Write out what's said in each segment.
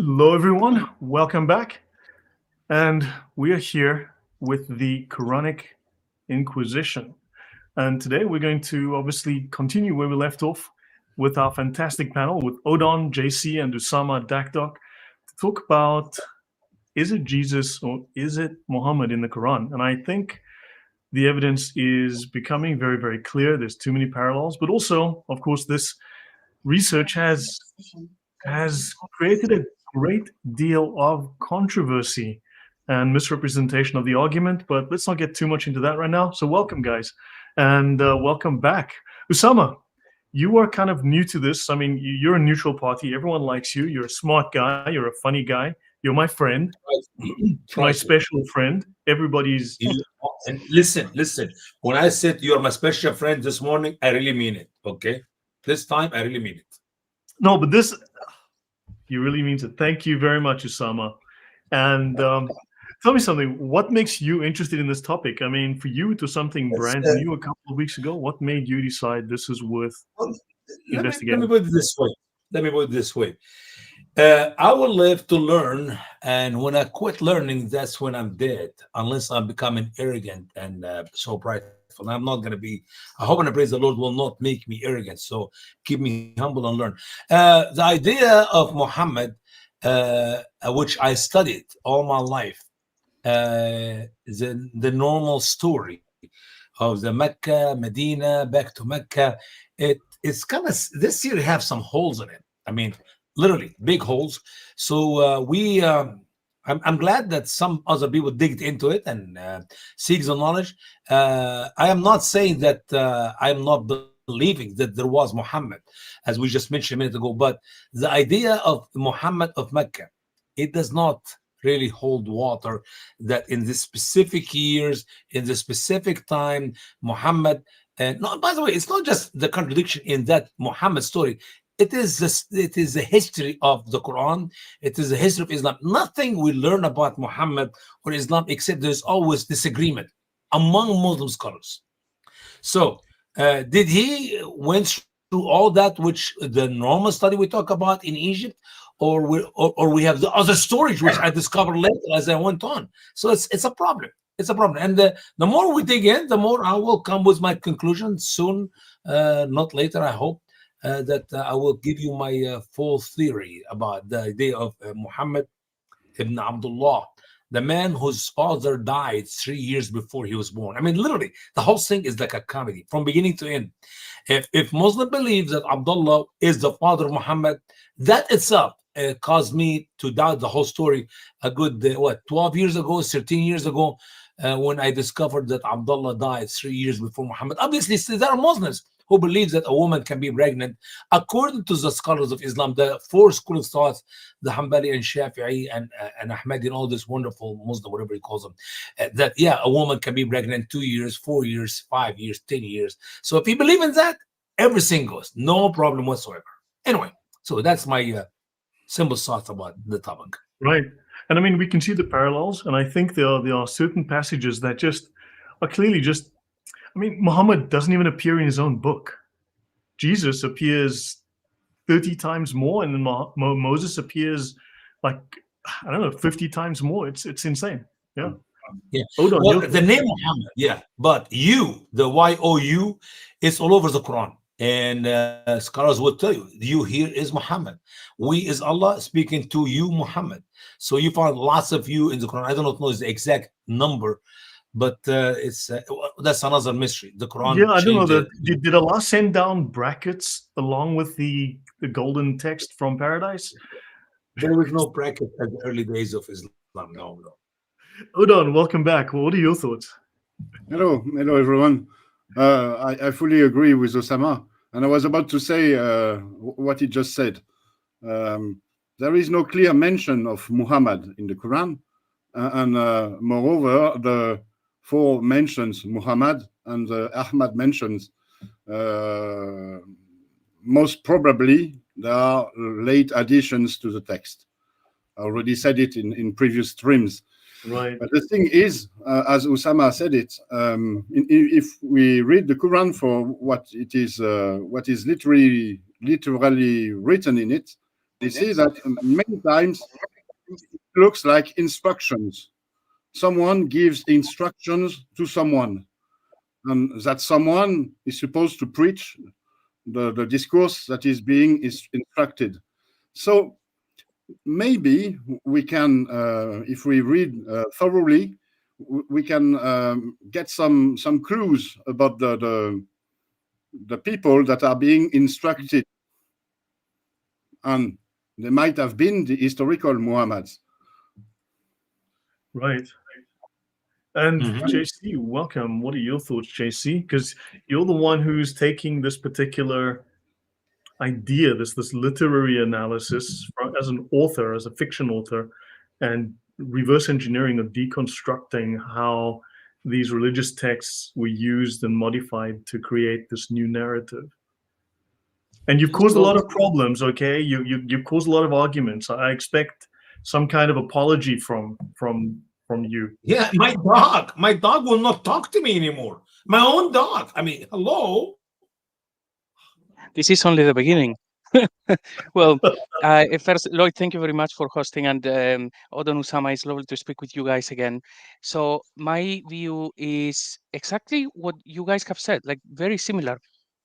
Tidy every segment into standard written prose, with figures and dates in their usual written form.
Hello, everyone. Welcome back. And we are here with the Quranic Inquisition. And today we're going to obviously continue where we left off with our fantastic panel with Odon, JC, and Usama Dakdok to talk about, is it Jesus or is it Muhammad in the Quran? And I think the evidence is becoming very, very clear. There's too many parallels, but also, of course, this research has created a great deal of controversy and misrepresentation of the argument, but let's not get too much into that right now. So welcome, guys, and welcome back. Usama, you are kind of new to this. I mean, you're a neutral party. Everyone likes you. You're a smart guy. You're a funny guy. You're my friend, my special friend. Everybody's... And listen. When I said you're my special friend this morning, I really mean it, okay? This time, I really mean it. No, but this... You really mean it. Thank you very much, Usama. And tell me something. What makes you interested in this topic? I mean, for you, it was something brand new a couple of weeks ago. What made you decide this is worth investigating? Let me put it this way. I will live to learn, and when I quit learning, that's when I'm dead, unless I'm becoming arrogant and so prideful. I'm not going to be. I hope and I praise the Lord will not make me arrogant. So keep me humble and learn. The idea of Muhammad, which I studied all my life, the normal story of the Mecca, Medina, back to Mecca. It's kind of, this year have some holes in it. I mean, literally big holes. So I'm glad that some other people digged into it and seek the knowledge. I am not saying that I am not believing that there was Muhammad, as we just mentioned a minute ago, but the idea of Muhammad of Mecca, it does not really hold water, that in the specific years, in the specific time, Muhammad, and no, by the way, it's not just the contradiction in that Muhammad story. It is the history of the Quran. It is the history of Islam. Nothing we learn about Muhammad or Islam except there's always disagreement among Muslim scholars. So, did he went through all that which the normal study we talk about in Egypt, or we have the other stories which I discovered later as I went on? So it's a problem. It's a problem. And the more we dig in, the more I will come with my conclusion soon, not later, I hope. That I will give you my full theory about the idea of Muhammad ibn Abdullah, the man whose father died 3 years before he was born. I mean, literally, the whole thing is like a comedy from beginning to end. If Muslim believes that Abdullah is the father of Muhammad, that itself caused me to doubt the whole story a good, 12 years ago, 13 years ago, when I discovered that Abdullah died 3 years before Muhammad. Obviously, there are Muslims who believes that a woman can be pregnant, according to the scholars of Islam, the four schools of thought, the Hanbali and Shafi'i and Ahmadi and all this wonderful Muslim, whatever he calls them, that, yeah, a woman can be pregnant 2 years, 4 years, 5 years, 10 years. So if you believe in that, everything goes. No problem whatsoever. Anyway, so that's my simple thoughts about the topic. Right. And I mean, we can see the parallels, and I think there are certain passages that just are clearly just... I mean, Muhammad doesn't even appear in his own book. Jesus appears 30 times more, and then Moses appears like, I don't know, 50 times more. It's insane. Yeah. Yeah. Well, the name Muhammad, yeah, but you, the Y-O-U, is all over the Quran. And scholars will tell you here is Muhammad. We is Allah speaking to you, Muhammad. So you find lots of you in the Quran. I do not know the exact number, but it's that's another mystery. The Quran. Yeah, I don't know that. Did Allah send down brackets along with the golden text from paradise? There was no bracket at the early days of Islam. No. Odon, welcome back. What are your thoughts? Hello, everyone. I fully agree with Osama, and I was about to say what he just said. There is no clear mention of Muhammad in the Quran, and moreover, the four mentions Muhammad and Ahmad mentions. Most probably, there are late additions to the text. I already said it in previous streams. Right. But the thing is, as Usama said it, if we read the Quran for what it is, what is literally written in it, see that many times it looks like instructions. Someone gives instructions to someone, and that someone is supposed to preach the discourse that is being instructed. So maybe we can, if we read thoroughly, we can get some clues about the people that are being instructed, and they might have been the historical Muhammads. Right. And JC, welcome. What are your thoughts, JC? Because you're the one who's taking this particular idea, this literary analysis as an author, as a fiction author, and reverse engineering or deconstructing how these religious texts were used and modified to create this new narrative. And you've caused a lot of problems, okay? You've caused a lot of arguments. I expect some kind of apology from you. Yeah, my dog will not talk to me anymore. My own dog. I mean, hello. This is only the beginning. Well, first, Lloyd, thank you very much for hosting, and Odon, Usama, it's lovely to speak with you guys again. So my view is exactly what you guys have said, like very similar.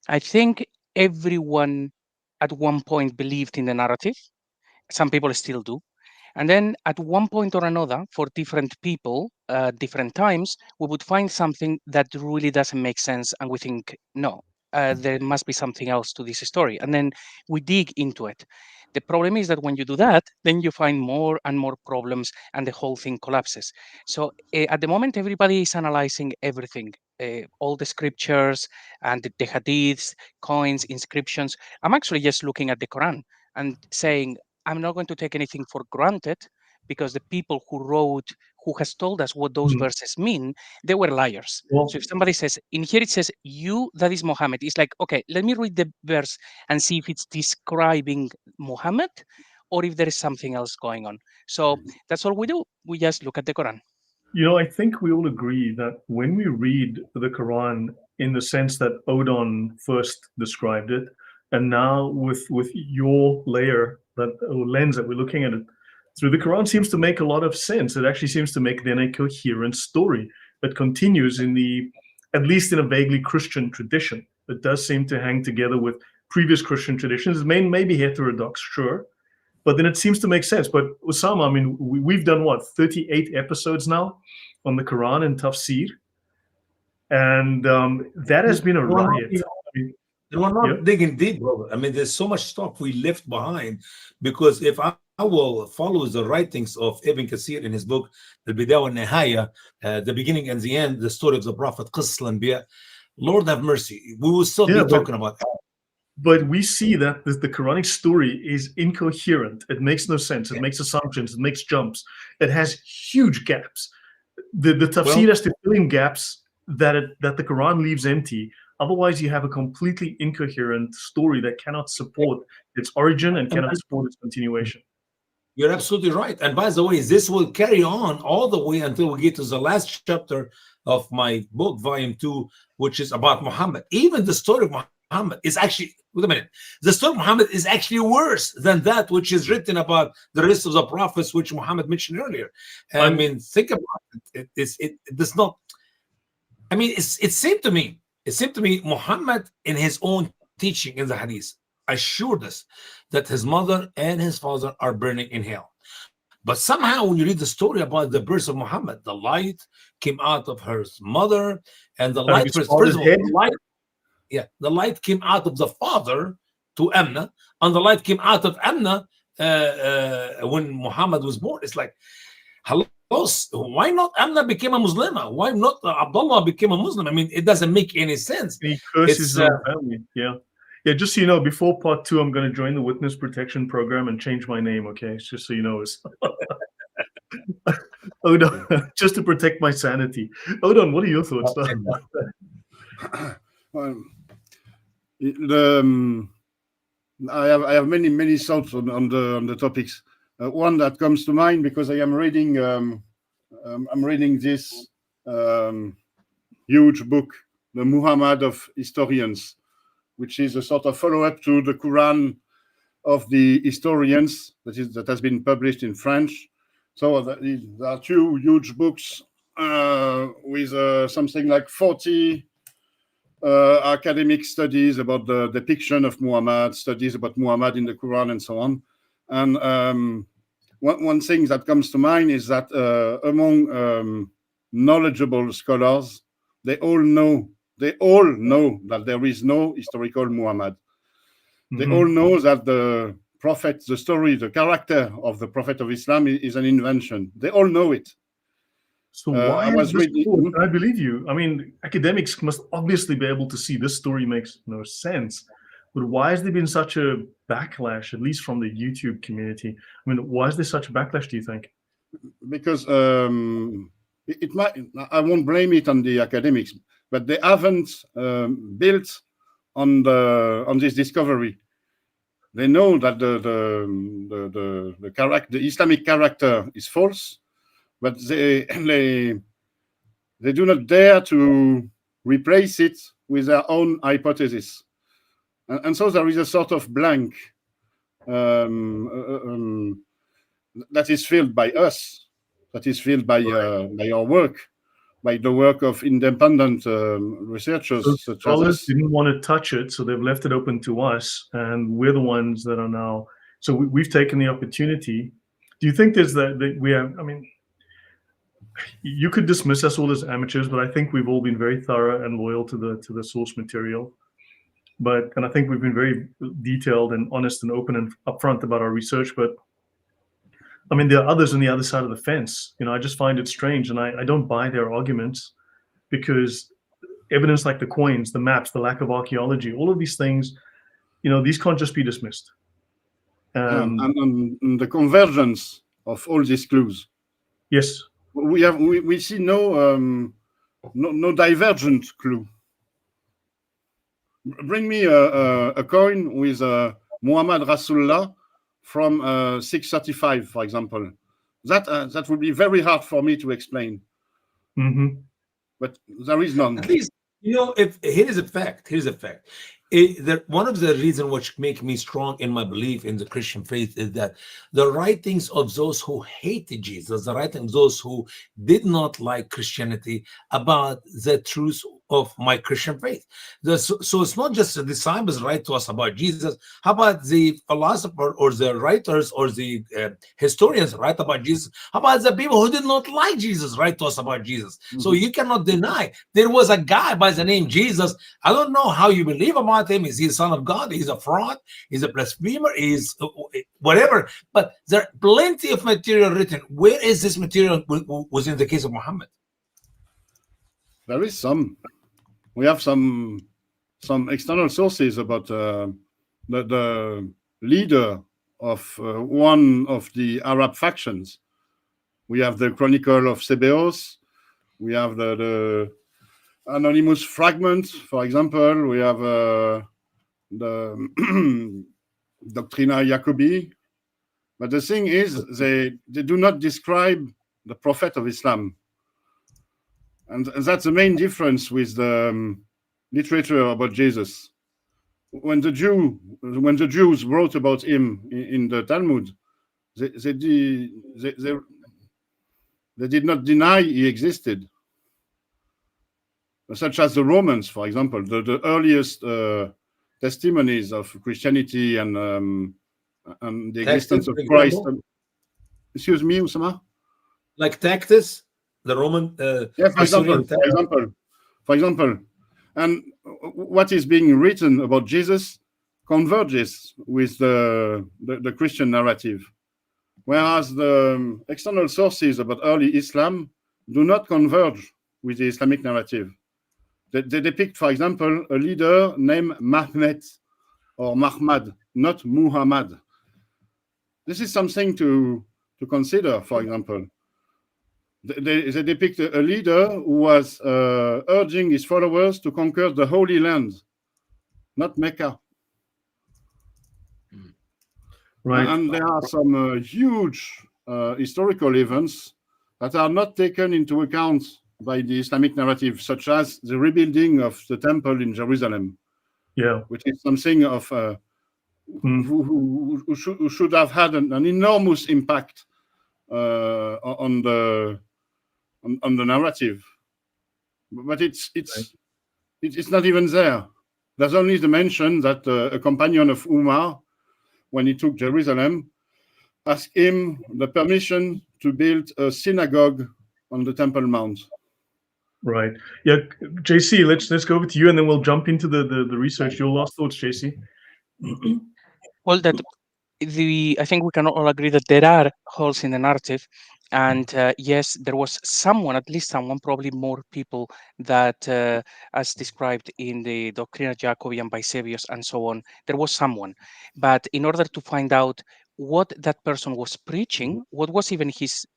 I think everyone at one point believed in the narrative. Some people still do. And then at one point or another, for different people, different times, we would find something that really doesn't make sense. And we think, no, there must be something else to this story. And then we dig into it. The problem is that when you do that, then you find more and more problems and the whole thing collapses. So at the moment, everybody is analyzing everything, all the scriptures and the hadiths, coins, inscriptions. I'm actually just looking at the Quran and saying, I'm not going to take anything for granted, because the people who has told us what those verses mean, they were liars. Well, so if somebody says, in here it says, you, that is Mohammed, it's like, okay, let me read the verse and see if it's describing Mohammed or if there is something else going on. So that's all we do. We just look at the Quran. You know, I think we all agree that when we read the Quran in the sense that Odon first described it, and now with your layer, that lens that we're looking at it through, the Quran seems to make a lot of sense. It actually seems to make then a coherent story that continues at least in a vaguely Christian tradition. It does seem to hang together with previous Christian traditions. It may be heterodox, sure, but then it seems to make sense. But Osama, I mean, we've done what, 38 episodes now on the Quran and tafsir, and that has been a riot. And we're not digging deep, brother. I mean, there's so much stuff we left behind, because if I will follow the writings of Ibn Kathir in his book, Al-Bidayah wal-Nihaya, the beginning and the end, the story of the Prophet, Qisas al-Anbiya, Lord have mercy, we will still be talking about that. But we see that the Quranic story is incoherent. It makes no sense. It makes assumptions. It makes jumps. It has huge gaps. The tafsir has to fill in gaps that the Quran leaves empty. Otherwise, you have a completely incoherent story that cannot support its origin and cannot support its continuation. You're absolutely right. And by the way, this will carry on all the way until we get to the last chapter of my book, volume 2, which is about Muhammad. Even the story of Muhammad is actually, wait a minute, the story of Muhammad is actually worse than that which is written about the rest of the prophets, which Muhammad mentioned earlier. I mean, think about it. It does not, I mean, it seemed to me Muhammad, in his own teaching in the hadith, assured us that his mother and his father are burning in hell. But somehow when you read the story about the birth of Muhammad, the light came out of her mother, and the light, first of all, the light came out of the father to Amna, and the light came out of Amna when Muhammad was born. It's like, hello, why not Amna became a Muslim? Why not Abdullah became a Muslim? I mean, it doesn't make any sense. He curses his family. Yeah, just so you know, before part 2, I'm going to join the witness protection program and change my name, okay? Just so you know. Odon, just to protect my sanity. Odon, what are your thoughts? I have many thoughts on the topics. One that comes to mind, because I am reading this huge book, the Muhammad of Historians, which is a sort of follow-up to the Quran of the historians that has been published in French. So there are two huge books with something like 40 academic studies about the depiction of Muhammad, studies about Muhammad in the Quran, and so on. And one thing that comes to mind is that among knowledgeable scholars, they all know that there is no historical Muhammad. They all know that the prophet, the story, the character of the Prophet of Islam is an invention. They all know it. So why is this cool? I believe you. I mean, academics must obviously be able to see this story makes no sense. But why has there been such a backlash, at least from the YouTube community? I mean, why is there such a backlash, do you think? Because it might, I won't blame it on the academics, but they haven't built on this discovery. They know that the Islamic character is false, but they do not dare to replace it with their own hypothesis. And so there is a sort of blank that is filled by us, that is filled by our work, by the work of independent researchers. So scholars didn't want to touch it, so they've left it open to us, and we're the ones that are now. So we've taken the opportunity. Do you think there's that we have? I mean, you could dismiss us all as amateurs, but I think we've all been very thorough and loyal to the source material. And I think we've been very detailed and honest and open and upfront about our research. But I mean, there are others on the other side of the fence. I just find it strange, and I don't buy their arguments, because evidence like the coins, the maps, the lack of archaeology, all of these things, these can't just be dismissed. And the convergence of all these clues. Yes, we see no divergent clue. Bring me a coin with Muhammad Rasulullah from 635, for example. That would be very hard for me to explain. Mm-hmm. But there is none. At least, here's a fact. One of the reasons which make me strong in my belief in the Christian faith is that the writings of those who hated Jesus, the writings of those who did not like Christianity, about the truth of my Christian faith. So it's not just the disciples write to us about Jesus. How about the philosopher or the writers or the historians write about Jesus? How about the people who did not like Jesus write to us about Jesus? Mm-hmm. So you cannot deny there was a guy by the name Jesus. I don't know how you believe about him. Is he the son of God? He's a fraud. He's a blasphemer. He's whatever. But there are plenty of material written. Where is this material was in the case of Muhammad? There is some. We have some external sources about the leader of one of the Arab factions. We have the Chronicle of Sebeos. We have the anonymous fragment, for example. We have the Doctrina Jacobi. But the thing is, they do not describe the Prophet of Islam. And that's the main difference with the literature about Jesus. When the Jews wrote about him in the Talmud, they did not deny he existed. Such as the Romans, for example, the earliest testimonies of Christianity and the existence of Christ. Excuse me, Usama? Like Tacitus? The Roman, for example, and what is being written about Jesus converges with the Christian narrative, whereas the external sources about early Islam do not converge with the Islamic narrative. They depict, for example, a leader named Mahmed or Mahmad, not Muhammad. This is something to consider, for example. They depict a leader who was urging his followers to conquer the Holy Land, not Mecca. Right. And there are some huge historical events that are not taken into account by the Islamic narrative, such as the rebuilding of the temple in Jerusalem, yeah, which is something of who should have had an enormous impact on the narrative, but it's not even there. There's only the mention that a companion of Umar, when he took Jerusalem, asked him the permission to build a synagogue on the Temple Mount. Right. Yeah, JC, let's go over to you, and then we'll jump into the research. Your last thoughts, JC. Well, I think we can all agree that there are holes in the narrative, and yes, there was someone, at least someone, probably more people that, as described in the Doctrina Jacobi by Sebius and so on, there was someone. But in order to find out what that person was preaching, what was even his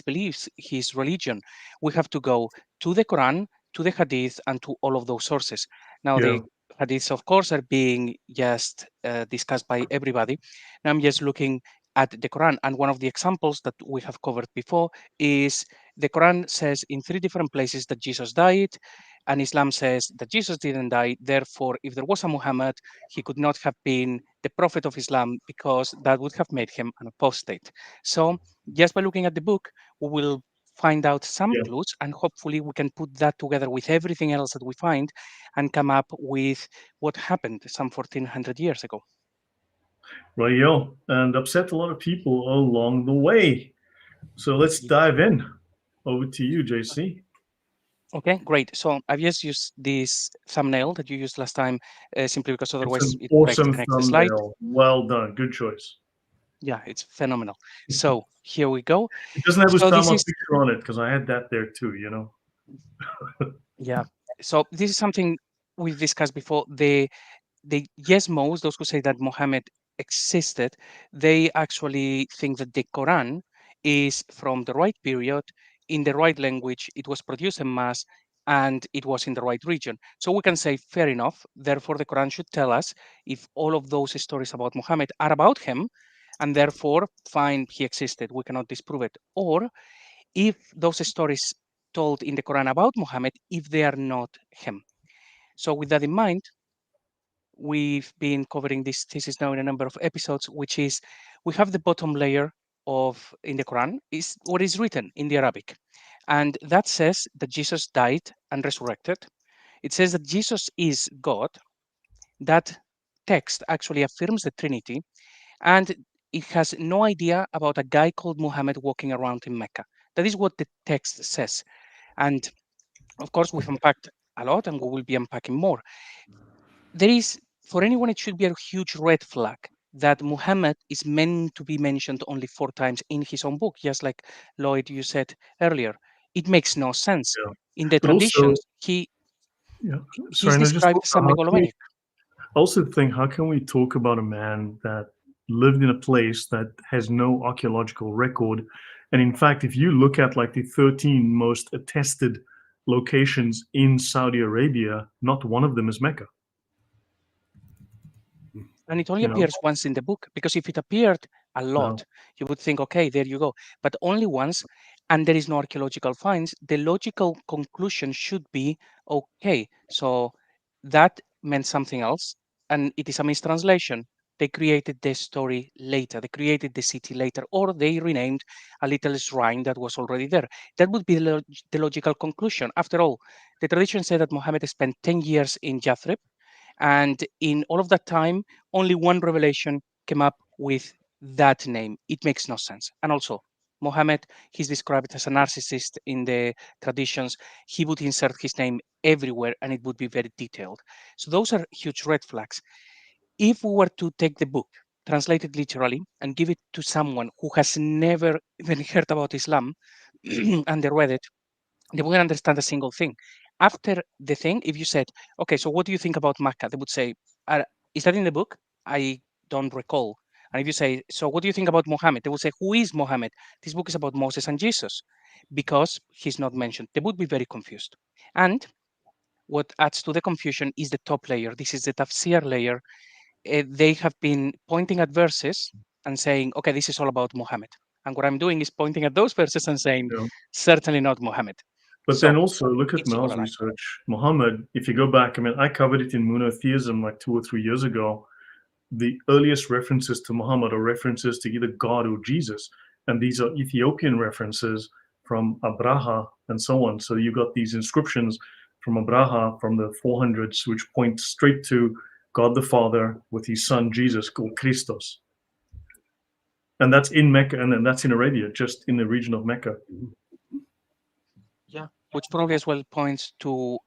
beliefs, his religion, we have to go to the Quran, to the Hadith, and to all of those sources. Now, the Hadiths, of course, are being just discussed by everybody. Now I'm just looking at the Quran, and one of the examples that we have covered before is the Quran says in 3 different places that Jesus died, and Islam says that Jesus didn't die. Therefore, if there was a Muhammad, he could not have been the prophet of Islam, because that would have made him an apostate. So just by looking at the book, we will find out some clues, and hopefully we can put that together with everything else that we find and come up with what happened some 1400 years ago. Right, and upset a lot of people along the way. So let's dive in. Over to you, JC. Okay, great. So I've just used this thumbnail that you used last time, simply because otherwise it breaks the next slide. Well done. Good choice. Yeah, it's phenomenal. So here we go. It doesn't have Usama's picture on it, because I had that there too, Yeah. So this is something we've discussed before. The Yesmos, those who say that Mohammed existed, they actually think that the Quran is from the right period, in the right language, it was produced en masse, and it was in the right region. So we can say, fair enough, therefore the Quran should tell us if all of those stories about Muhammad are about him, and therefore, fine, he existed, we cannot disprove it. Or if those stories told in the Quran about Muhammad, if they are not him. So with that in mind, we've been covering this thesis now in a number of episodes, which is we have the bottom layer in the Quran is what is written in the Arabic. And that says that Jesus died and resurrected. It says that Jesus is God. That text actually affirms the Trinity, and it has no idea about a guy called Muhammad walking around in Mecca. That is what the text says. And of course, we've unpacked a lot, and we will be unpacking more. There is, for anyone, it should be a huge red flag that Muhammad is meant to be mentioned only 4 times in his own book, just like Lloyd, you said earlier. It makes no sense. In the traditions, he's described as a megalomaniac. I also think, how can we talk about a man that lived in a place that has no archaeological record? And in fact, if you look at like the 13 most attested locations in Saudi Arabia, not one of them is Mecca. And it only appears once in the book, because if it appeared a lot, you would think, okay, there you go. But only once, and there is no archaeological finds. The logical conclusion should be, okay, so that meant something else, and it is a mistranslation. They created the story later. They created the city later, or they renamed a little shrine that was already there. That would be the logical conclusion. After all, the tradition said that Muhammad spent 10 years in Yathrib, and in all of that time, only one revelation came up with that name. It makes no sense. And also, Mohammed, he's described as a narcissist in the traditions. He would insert his name everywhere, and it would be very detailed. So those are huge red flags. If we were to take the book, translate it literally, and give it to someone who has never even heard about Islam, and they read it, they wouldn't understand a single thing. After the thing, if you said, okay, so what do you think about Makkah? They would say, is that in the book? I don't recall. And if you say, so what do you think about Muhammad? They would say, who is Muhammad? This book is about Moses and Jesus, because he's not mentioned. They would be very confused. And what adds to the confusion is the top layer. This is the tafsir layer. They have been pointing at verses and saying, okay, this is all about Muhammad. And what I'm doing is pointing at those verses and saying, certainly not Muhammad. But then also look at Mel's research. Muhammad, if you go back, I mean, I covered it in monotheism like 2 or 3 years ago. the earliest references to Muhammad are references to either God or Jesus, and these are Ethiopian references from Abraha and so on. So you got these inscriptions from Abraha from the 400s, which point straight to God the Father with his son Jesus, called Christos. And that's in Mecca, and that's in Arabia, just in the region of Mecca. Yeah, which probably as well points to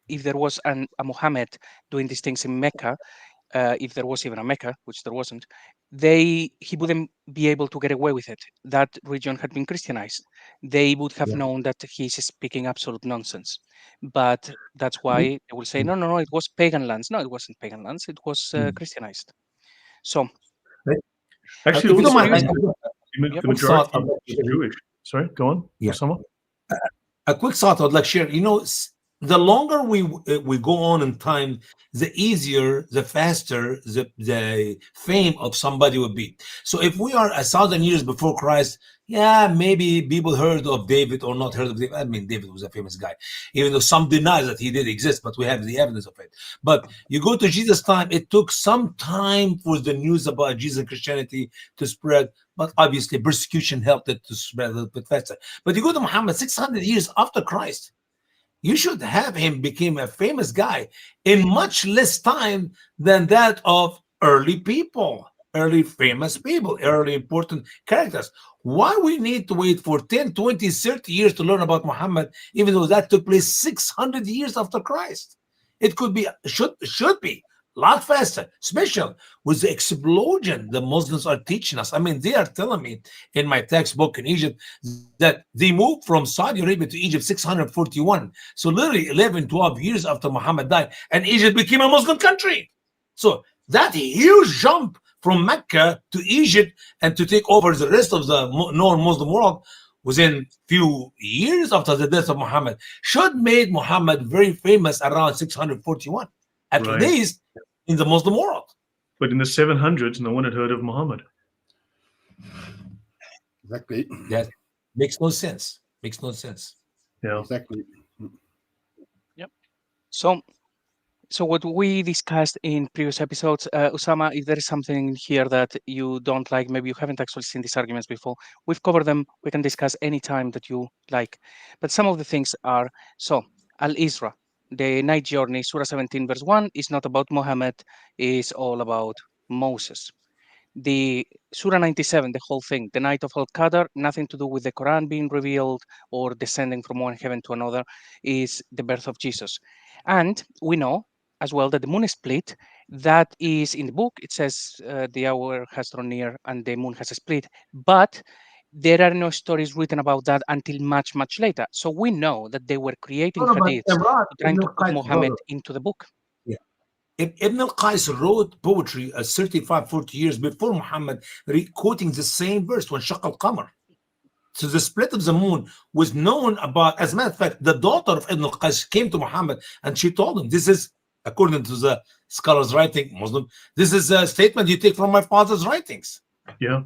if there was a Muhammad doing these things in Mecca, if there was even a Mecca, which there wasn't, he wouldn't be able to get away with it. That region had been Christianized. They would have known that he's speaking absolute nonsense. But that's why they will say, no, it was pagan lands. No, it wasn't pagan lands. It was Christianized. So, actually, if you don't mind, the majority is Jewish. Sorry, go on. Yeah. Osama? A quick thought I'd like to share. The longer we go on in time, the easier, the faster the fame of somebody would be. So if we are 1,000 years before Christ, yeah, maybe people heard of David or not heard of David. I mean, David was a famous guy, even though some deny that he did exist, but we have the evidence of it. But you go to Jesus' time, it took some time for the news about Jesus and Christianity to spread, but obviously persecution helped it to spread a little bit faster. But you go to Muhammad 600 years after Christ, you should have him become a famous guy in much less time than that of early people, early famous people, early important characters. Why we need to wait for 10, 20, 30 years to learn about Muhammad, even though that took place 600 years after Christ? It could be, should be a lot faster, especially with the explosion the Muslims are teaching us. I mean, they are telling me in my textbook in Egypt that they moved from Saudi Arabia to Egypt 641. So literally 11, 12 years after Muhammad died, and Egypt became a Muslim country. So that huge jump from Mecca to Egypt and to take over the rest of the non-Muslim world within few years after the death of Muhammad should made Muhammad very famous around 641, at least in the Muslim world. But in the 700s, no one had heard of Muhammad. Exactly. That makes no sense. Makes no sense. Yeah. Exactly. Yep. So what we discussed in previous episodes, Osama, if there is something here that you don't like, maybe you haven't actually seen these arguments before, we've covered them. We can discuss any time that you like. But some of the things are, so Al-Isra, the night journey, Surah 17, verse 1, is not about Muhammad, is all about Moses. The Surah 97, the whole thing, the night of Al-Qadr, nothing to do with the Quran being revealed or descending from one heaven to another, is the birth of Jesus. And we know as well that the moon is split. That is in the book. It says the hour has drawn near and the moon has split. But there are no stories written about that until much, much later. So we know that they were creating hadiths trying to put Muhammad into the book. Yeah. Ibn al-Qais wrote poetry 35, 40 years before Muhammad, quoting the same verse, when Shaq al-Qamar. So the split of the moon was known about. As a matter of fact, the daughter of Ibn al-Qais came to Muhammad and she told him, this is, according to the scholars writing, Muslim, this is a statement you take from my father's writings. Yeah.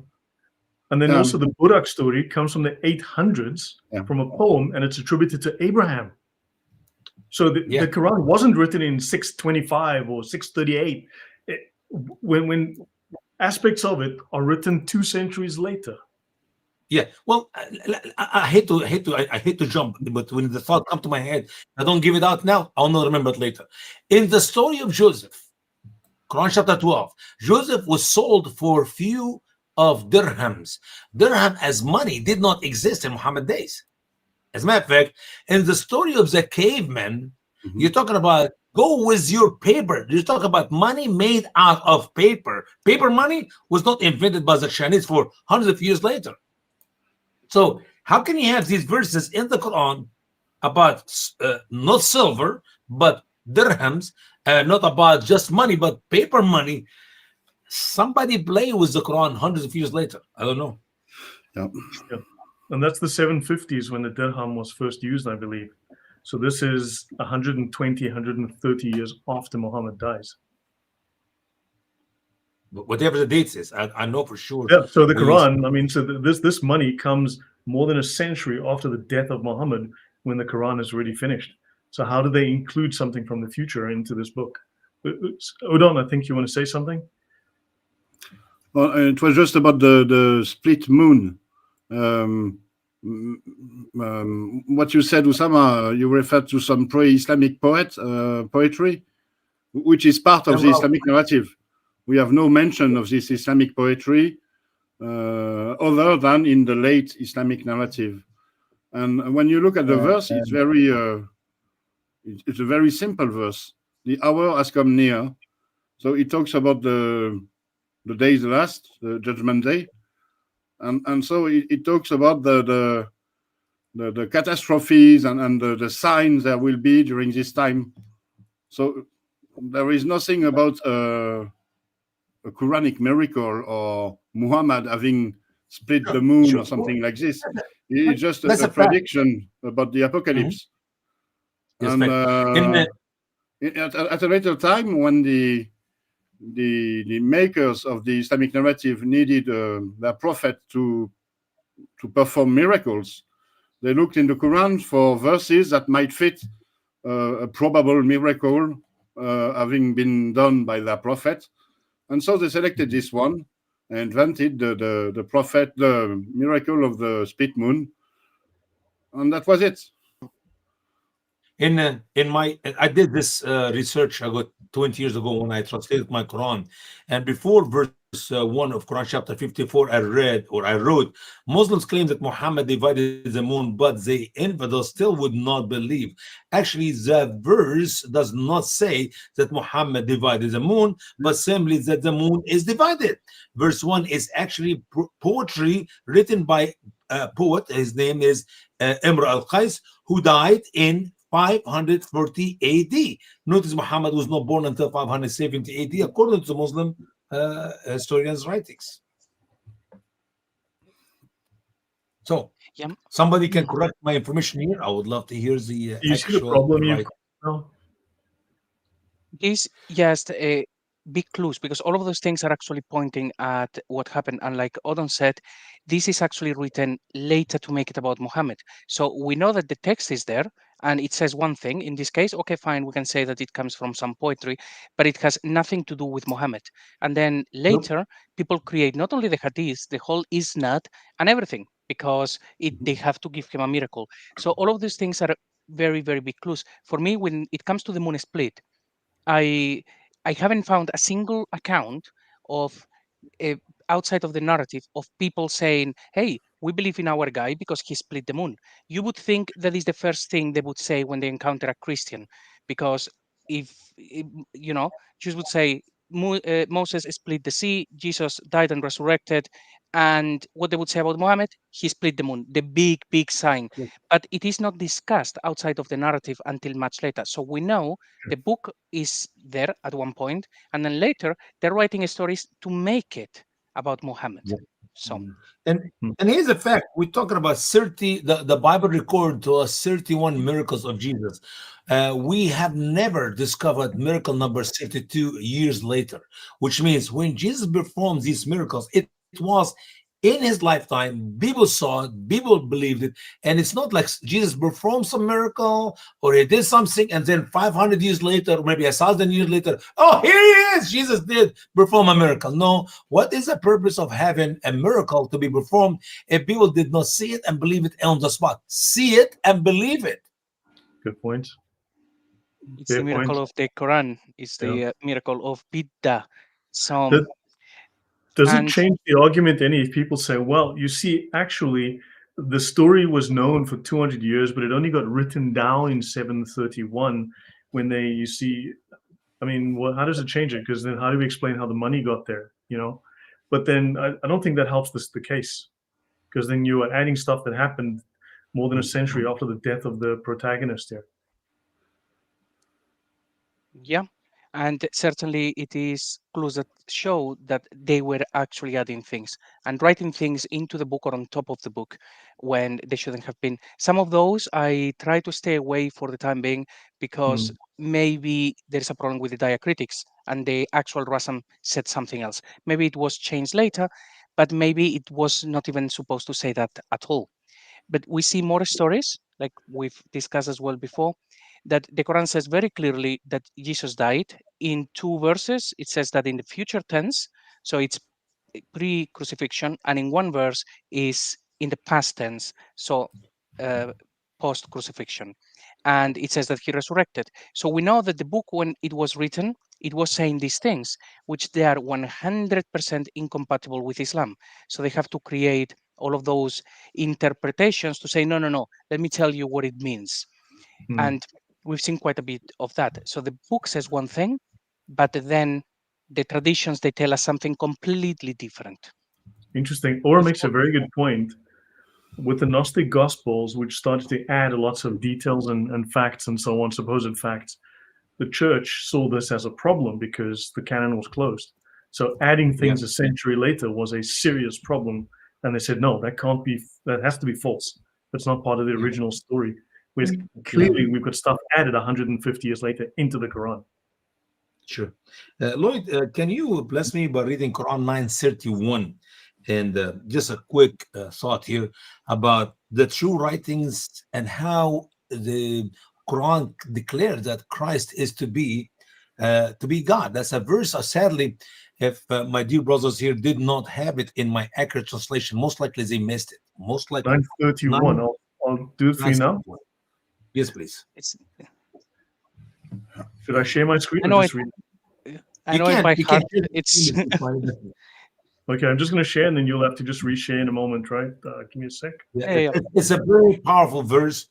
And then also the Burak story comes from the 800s from a poem, and it's attributed to Abraham. So the Quran wasn't written in 625 or 638. When aspects of it are written 2 centuries later. Yeah, well, I hate to jump, but when the thought comes to my head, I don't give it out now. I'll not remember it later. In the story of Joseph, Quran chapter 12, Joseph was sold for few of dirhams. Dirham as money did not exist in Muhammad days. As a matter of fact, in the story of the cavemen, you're talking about go with your paper. You're talking about money made out of paper. Paper money was not invented by the Chinese for hundreds of years later. So how can you have these verses in the Quran about not silver, but dirhams, not about just money, but paper money? Somebody play with the Quran hundreds of years later. I don't know. Yeah. And that's the 750s when the dirham was first used, I believe. So this is 120, 130 years after Muhammad dies. Whatever the date is, I know for sure. Yeah, so the Quran, I mean, so this money comes more than a century after the death of Muhammad, when the Quran is already finished. So how do they include something from the future into this book? Odon, I think you want to say something? Well, it was just about the split moon. What you said, Usama, you referred to some pre-Islamic poetry, which is part of the Islamic narrative. We have no mention of this Islamic poetry other than in the late Islamic narrative. And when you look at the verse, it's a very simple verse. The hour has come near. So it talks about the days last, the judgment day. And so it talks about the catastrophes and the signs there will be during this time. So there is nothing about a Quranic miracle or Muhammad having split the moon or something like this. It's just a prediction about the apocalypse. Yes, and at a later time, when the makers of the Islamic narrative needed their prophet to perform miracles, they looked in the Quran for verses that might fit a probable miracle having been done by their prophet. And so they selected this one and invented the prophet, the miracle of the split moon. And that was it. I did this research about 20 years ago when I translated my Quran, and before verse 1 of Quran chapter 54, I wrote, Muslims claim that Muhammad divided the moon, but the infidels still would not believe. Actually, the verse does not say that Muhammad divided the moon, but simply that the moon is divided. Verse 1 is actually poetry written by a poet. His name is Imr al-Qais, who died in 540 AD. Notice Muhammad was not born until 570 AD, according to the Muslim historians' writings. So, somebody can correct my information here. I would love to hear the you see the problem right. This just big clues, because all of those things are actually pointing at what happened. And like Odon said, this is actually written later to make it about Muhammad. So we know that the text is there and it says one thing. In this case, okay, fine, we can say that it comes from some poetry, but it has nothing to do with Muhammad. And then later, people create not only the hadith, the whole isnad and everything, because they have to give him a miracle. So all of these things are very, very big clues. For me, when it comes to the moon split, I haven't found a single account of outside of the narrative of people saying, "Hey, we believe in our guy because he split the moon." You would think that is the first thing they would say when they encounter a Christian, because if Jews would say Moses split the sea, Jesus died and resurrected, and what they would say about Muhammad, he split the moon, the big sign. But it is not discussed outside of the narrative until much later. So we know the book is there at one point, and then later they're writing stories to make it about Muhammad. So and here's the fact: we're talking about 30. The Bible records to us 31 miracles of Jesus. We have never discovered miracle number 32 years later, which means when Jesus performed these miracles, it was in his lifetime. People saw it, people believed it, and it's not like Jesus performed some miracle or he did something and then 500 years later, or maybe 1,000 years later, oh, here he is, Jesus did perform a miracle. No. What is the purpose of having a miracle to be performed if people did not see it and believe it on the spot? See it and believe it. Good point. It's the miracle of the Quran. It's the miracle of Biddah. So does it change the argument any if people say, well, you see, actually, the story was known for 200 years, but it only got written down in 731 when you see, I mean, well, how does it change it? Because then how do we explain how the money got there, But then I don't think that helps the case, because then you are adding stuff that happened more than a century after the death of the protagonist there. Yeah. And certainly it is clues that show that they were actually adding things and writing things into the book or on top of the book when they shouldn't have been. Some of those I try to stay away for the time being, because maybe there's a problem with the diacritics and the actual Rassam said something else. Maybe it was changed later, but maybe it was not even supposed to say that at all. But we see more stories, like we've discussed as well before, that the Quran says very clearly that Jesus died. In 2 verses, it says that in the future tense, so it's pre-crucifixion, and in one verse is in the past tense, so post-crucifixion. And it says that he resurrected. So we know that the book, when it was written, it was saying these things, which they are 100% incompatible with Islam. So they have to create all of those interpretations to say, no, no, no, let me tell you what it means. And we've seen quite a bit of that. So the book says one thing, but then the traditions, they tell us something completely different. Interesting. Or makes a very good point with the Gnostic Gospels, which started to add lots of details and facts and so on, supposed facts. The church saw this as a problem because the canon was closed. So adding things a century later was a serious problem. And they said, no, that can't be, that has to be false. That's not part of the original story. Whereas clearly we've got stuff added 150 years later into the Quran. Sure. Lloyd, can you bless me by reading Quran 9:31? And just a quick thought here about the true writings and how the Quran declares that Christ is to be God. That's a verse. Sadly, if my dear brothers here did not have it in my accurate translation, most likely they missed it. Most likely. 931. I'll do it for you now. Yes, please. Should I share my screen? I know just read it? I know it by heart. It's okay. I'm just going to share, and then you'll have to just reshare in a moment, right? Give me a sec. It's a very powerful verse,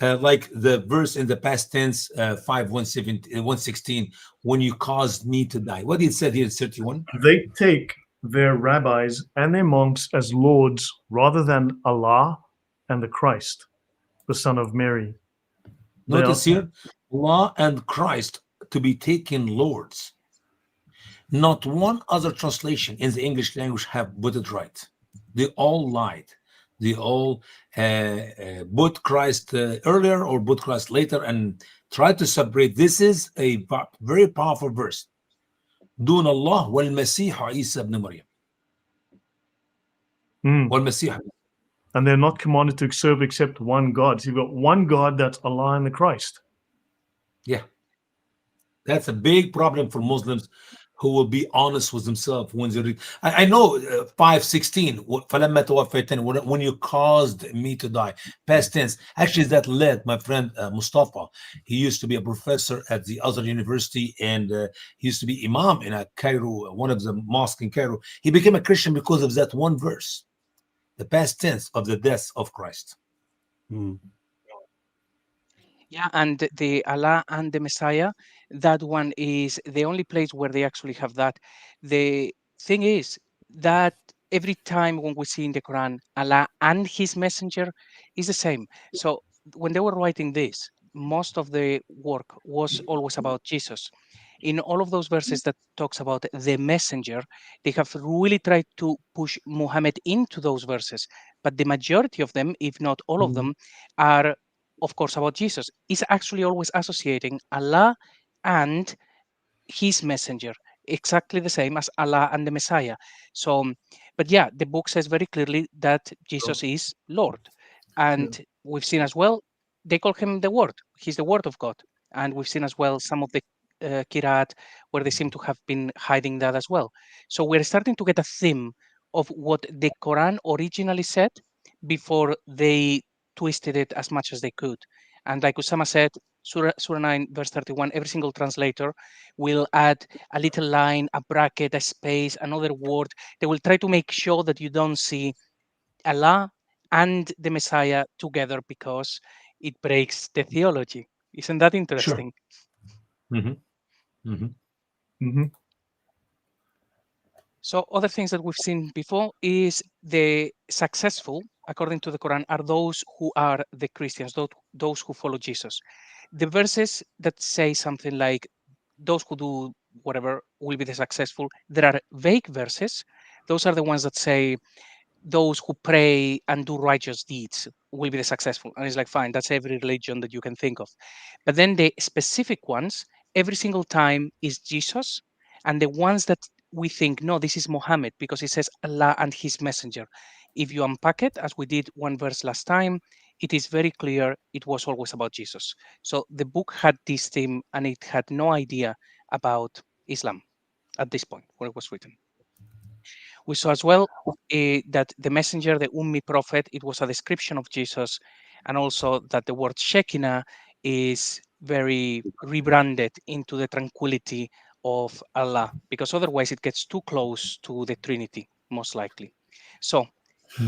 like the verse in the past tense, 116, when you caused me to die. What it said here, 31. They take their rabbis and their monks as lords rather than Allah and the Christ, the son of Mary. Notice here, Allah and Christ to be taken lords. Not one other translation in the English language have put it right. They all lied. They all put Christ earlier or put Christ later and tried to separate. This is a very powerful verse. دون الله والمسيح عيسى ابن مريم. والمسيح. And they're not commanded to serve except one God. So you've got one God, that's Allah and the Christ. Yeah. That's a big problem for Muslims who will be honest with themselves when they read. I know 5:16, when you caused me to die, past tense. Actually, that led my friend Mustafa. He used to be a professor at the Azhar University, and he used to be imam in Cairo, one of the mosques in Cairo. He became a Christian because of that one verse, the past tense of the death of Christ. Yeah, and the Allah and the Messiah, that one is the only place where they actually have that. The thing is that every time when we see in the Quran, Allah and his messenger is the same. So when they were writing this, most of the work was always about Jesus. In all of those verses that talks about the messenger, they have really tried to push Muhammad into those verses. But the majority of them, if not all of them, are of course about Jesus. Is actually always associating Allah and his messenger, exactly the same as Allah and the Messiah. So, but yeah, the book says very clearly that Jesus is Lord. And we've seen as well, they call him the Word. He's the Word of God. And we've seen as well some of the Qiraat where they seem to have been hiding that as well. So we're starting to get a theme of what the Quran originally said before they twisted it as much as they could. And like Usama said, Surah 9, verse 31, every single translator will add a little line, a bracket, a space, another word. They will try to make sure that you don't see Allah and the Messiah together because it breaks the theology. Isn't that interesting? Sure. So other things that we've seen before is the successful, according to the Quran, are those who are the Christians, those who follow Jesus. The verses that say something like, those who do whatever will be the successful, there are vague verses. Those are the ones that say, those who pray and do righteous deeds will be the successful. And it's like, fine, that's every religion that you can think of. But then the specific ones, every single time is Jesus. And the ones that we think, no, this is Mohammed because it says Allah and his messenger. If you unpack it, as we did one verse last time, it is very clear it was always about Jesus. So the book had this theme and it had no idea about Islam at this point when it was written. We saw as well that the messenger, the Ummi prophet, it was a description of Jesus, and also that the word Shekinah is very rebranded into the tranquility of Allah, because otherwise it gets too close to the Trinity, most likely. So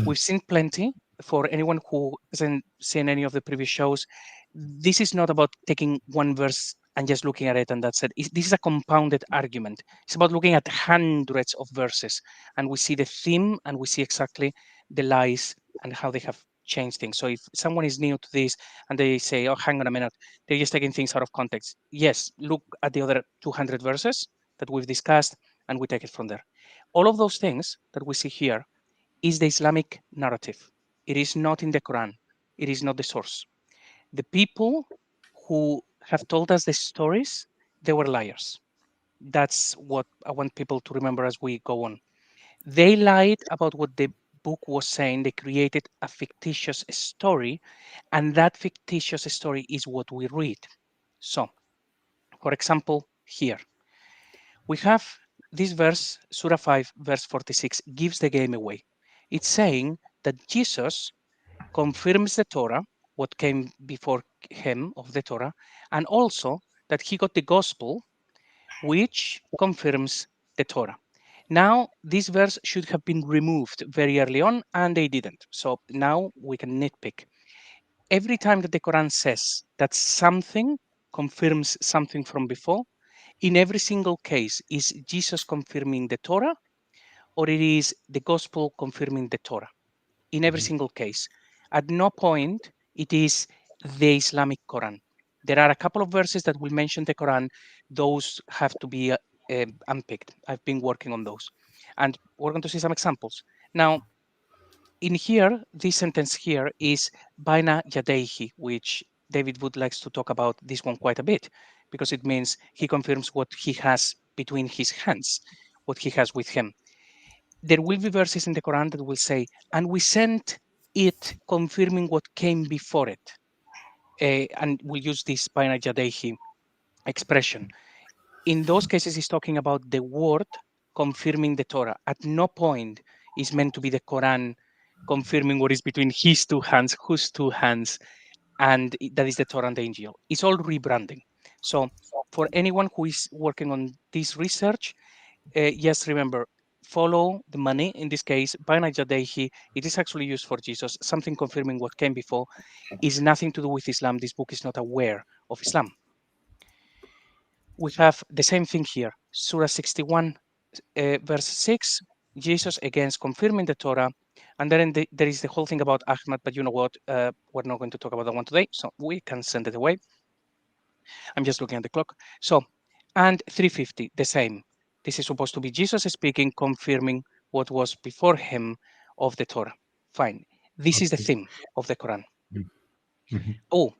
we've seen plenty. For anyone who hasn't seen any of the previous shows, this is not about taking one verse and just looking at it and that's it. This is a compounded argument. It's about looking at hundreds of verses, and we see the theme and we see exactly the lies and how they have changed things. So if someone is new to this and they say, oh, hang on a minute, they're just taking things out of context. Yes, look at the other 200 verses that we've discussed and we take it from there. All of those things that we see here is the Islamic narrative. It is not in the Quran. It is not the source. The people who have told us the stories, they were liars. That's what I want people to remember as we go on. They lied about what the book was saying. They created a fictitious story, and that fictitious story is what we read. So, for example, here we have this verse, Surah 5, verse 46, gives the game away. It's saying that Jesus confirms the Torah, what came before him of the Torah, and also that he got the gospel, which confirms the Torah. Now, this verse should have been removed very early on, and they didn't. So now we can nitpick. Every time that the Quran says that something confirms something from before, in every single case, is Jesus confirming the Torah or it is the gospel confirming the Torah? In every single case. At no point it is the Islamic Quran. There are a couple of verses that will mention the Quran. Those have to be unpicked. I've been working on those. And we're going to see some examples. Now, in here, this sentence here is Baina Yadeihi, which David Wood likes to talk about this one quite a bit, because it means he confirms what he has between his hands, what he has with him. There will be verses in the Quran that will say, and we sent it confirming what came before it. And we'll use this Baina Yadeihi expression. In those cases, he's talking about the word confirming the Torah. At no point is meant to be the Quran confirming what is between his two hands, whose two hands, and that is the Torah and the Injil. It's all rebranding. So for anyone who is working on this research, yes, remember, follow the money. In this case, Baina Yadeihi, it is actually used for Jesus, something confirming what came before, is nothing to do with Islam. This book is not aware of Islam. We have the same thing here, Surah 61, verse 6, Jesus against confirming the Torah. And then there is the whole thing about Ahmad, but you know what? We're not going to talk about that one today, so we can send it away. I'm just looking at the clock. So, and 350, the same. This is supposed to be Jesus speaking, confirming what was before him of the Torah. Fine. This is the theme of the Quran. Oh,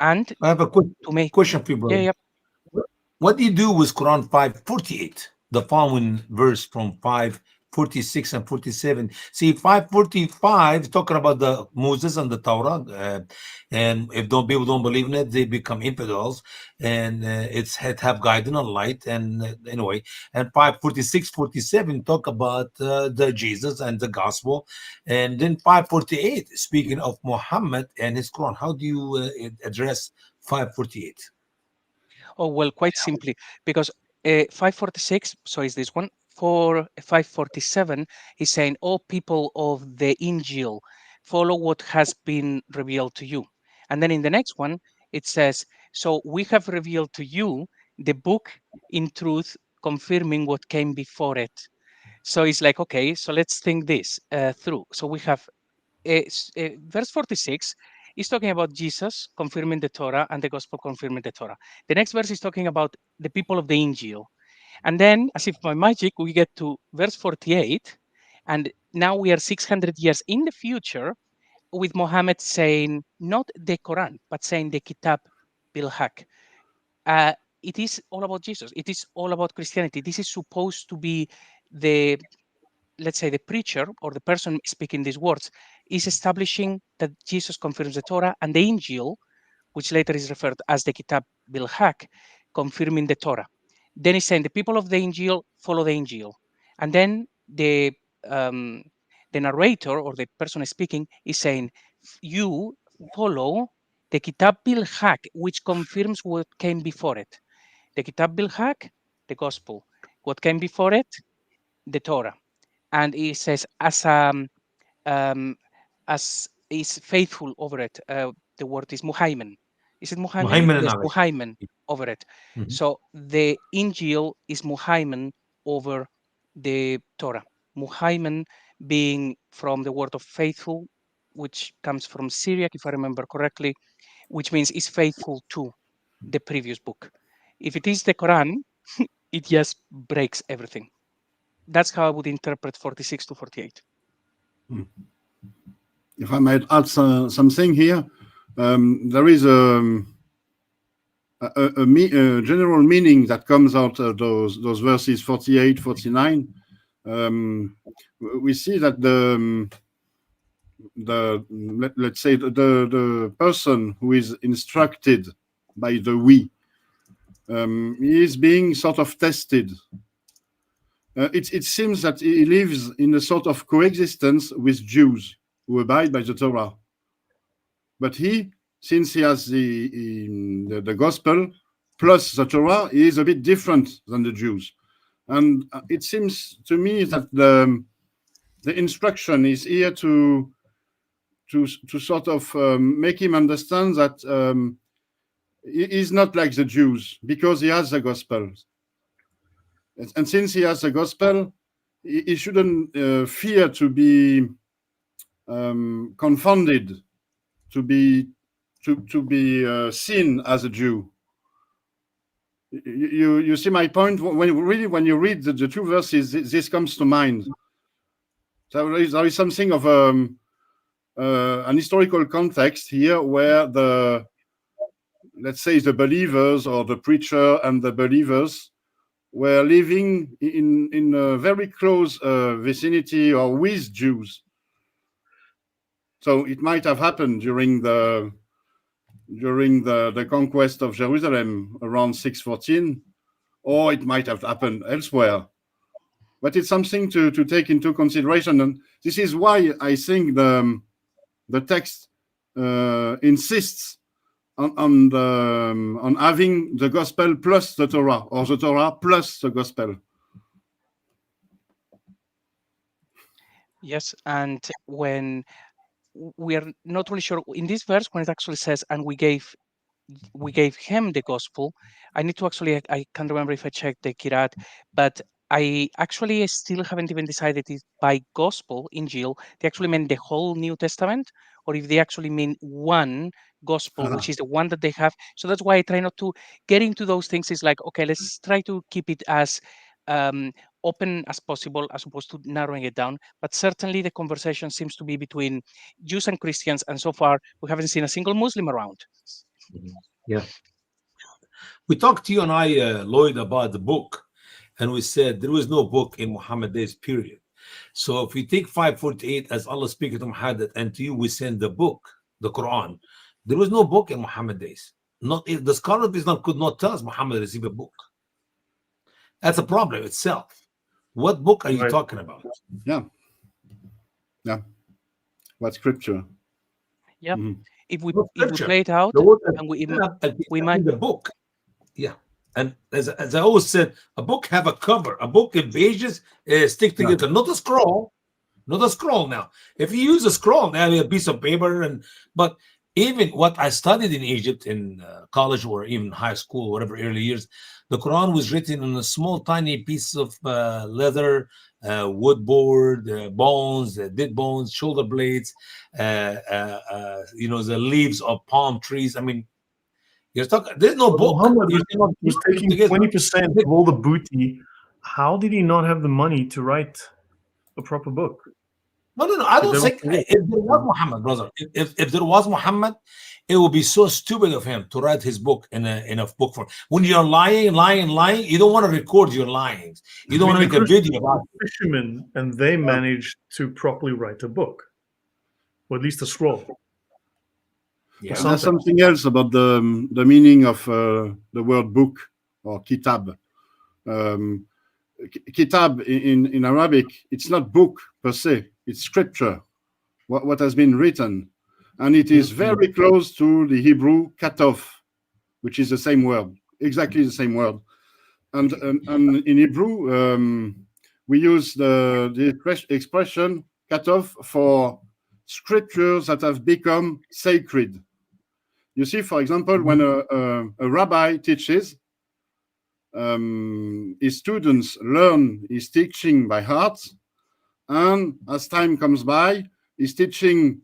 and I have a quick to make question for you, brother. yeah. What do you do with Quran 548, the following verse from 546 and 47? See, 545 talking about the Moses and the Torah, and if people don't believe in it, they become infidels, and it's have guidance and light. And anyway, and 546, 47 talk about the Jesus and the gospel, and then 548 speaking of Muhammad and his Quran. How do you address 548? Oh, well, quite simply, because 546, so is this one, for 547, he's saying, oh, people of the Injil, follow what has been revealed to you. And then in the next one, it says, so we have revealed to you the book in truth, confirming what came before it. So it's like, okay, so let's think this through. So we have verse 46 is talking about Jesus confirming the Torah and the gospel confirming the Torah. The next verse is talking about the people of the Injil. And then, as if by magic, we get to verse 48. And now we are 600 years in the future with Mohammed saying, not the Quran, but saying the Kitab bil Haq. It is all about Jesus. It is all about Christianity. This is supposed to be the, let's say, the preacher or the person speaking these words is establishing that Jesus confirms the Torah, and the Injil, which later is referred as the Kitab bil Haq, confirming the Torah. Then he's saying the people of the Injil follow the Injil. And then the the narrator or the person speaking is saying, you follow the Kitab bil Haq, which confirms what came before it. The Kitab bil Haq, the Gospel. What came before it, the Torah. And it says, as is faithful over it. The word is Muhaymin. Is it Muhaymin? Muhaymin Yes, عليه. Muhaymin over it. So the Injil is Muhaymin over the Torah. Muhaymin being from the word of faithful, which comes from Syriac, if I remember correctly, which means is faithful to the previous book. If it is the Quran, it just breaks everything. That's how I would interpret 46 to 48. If I might add something here, there is a general meaning that comes out of those verses 48, 49. We see that let's say the person who is instructed by the we he is being sort of tested. It seems that he lives in a sort of coexistence with Jews who abide by the Torah. But since he has the gospel plus the Torah, he is a bit different than the Jews. And it seems to me that the instruction is here to sort of make him understand that he is not like the Jews because he has the gospel. And since he has the gospel, he shouldn't fear to be confounded, to be seen as a Jew. You see my point? When you read the two verses, this comes to mind. There is something of an historical context here where let's say the believers or the preacher and the believers were living in a very close vicinity or with Jews. So it might have happened during the conquest of Jerusalem around 614, or it might have happened elsewhere. But it's something to take into consideration, and this is why I think the text insists on having the gospel plus the Torah, or the Torah plus the gospel. Yes, and when we are not really sure in this verse when it actually says, and we gave him the gospel. I need to actually, I can't remember if I checked the Kirat, but I actually still haven't even decided if by gospel, Injil, they actually mean the whole New Testament, or if they actually mean one gospel, which is the one that they have. So that's why I try not to get into those things. It's like, okay, let's try to keep it as open as possible, as opposed to narrowing it down. But certainly the conversation seems to be between Jews and Christians, and so far we haven't seen a single Muslim around. Yeah. We talked to you and I, Lloyd, about the book, and we said there was no book in Muhammad days, period. So if we take 548 as Allah speaking to Muhammad, and to you we send the book, the Quran, there was no book in Muhammad days. Not the scholar of Islam could not tell us Muhammad received a book. That's a problem itself. What book are you talking about? Yeah. What scripture? Yeah. If we play it out, and we might the book. Yeah. And as I always said, a book have a cover. A book in pages stick together, not a scroll. Not a scroll now. If you use a scroll, now a piece of paper, but even what I studied in Egypt in college or even high school, whatever early years, the Quran was written on a small, tiny piece of leather, wood board, bones, dead bones, shoulder blades, the leaves of palm trees. I mean, you're talking. There's no book. Muhammad was taking 20% of all the booty. How did he not have the money to write a proper book? No. I don't think if there was Muhammad, brother. If there was Muhammad, it would be so stupid of him to write his book in a book form. When you're lying, you don't want to record your lying. You don't want to make a video about fishermen, and they managed to properly write a book, or at least a scroll. Yeah. There's something else about the meaning of the word book or kitab. Kitab in Arabic, it's not book per se. It's scripture, what has been written. And it is very close to the Hebrew katov, which is the same word, exactly the same word. And in Hebrew, we use the expression katov for scriptures that have become sacred. You see, for example, when a rabbi teaches, his students learn his teaching by heart, and as time comes by, his teaching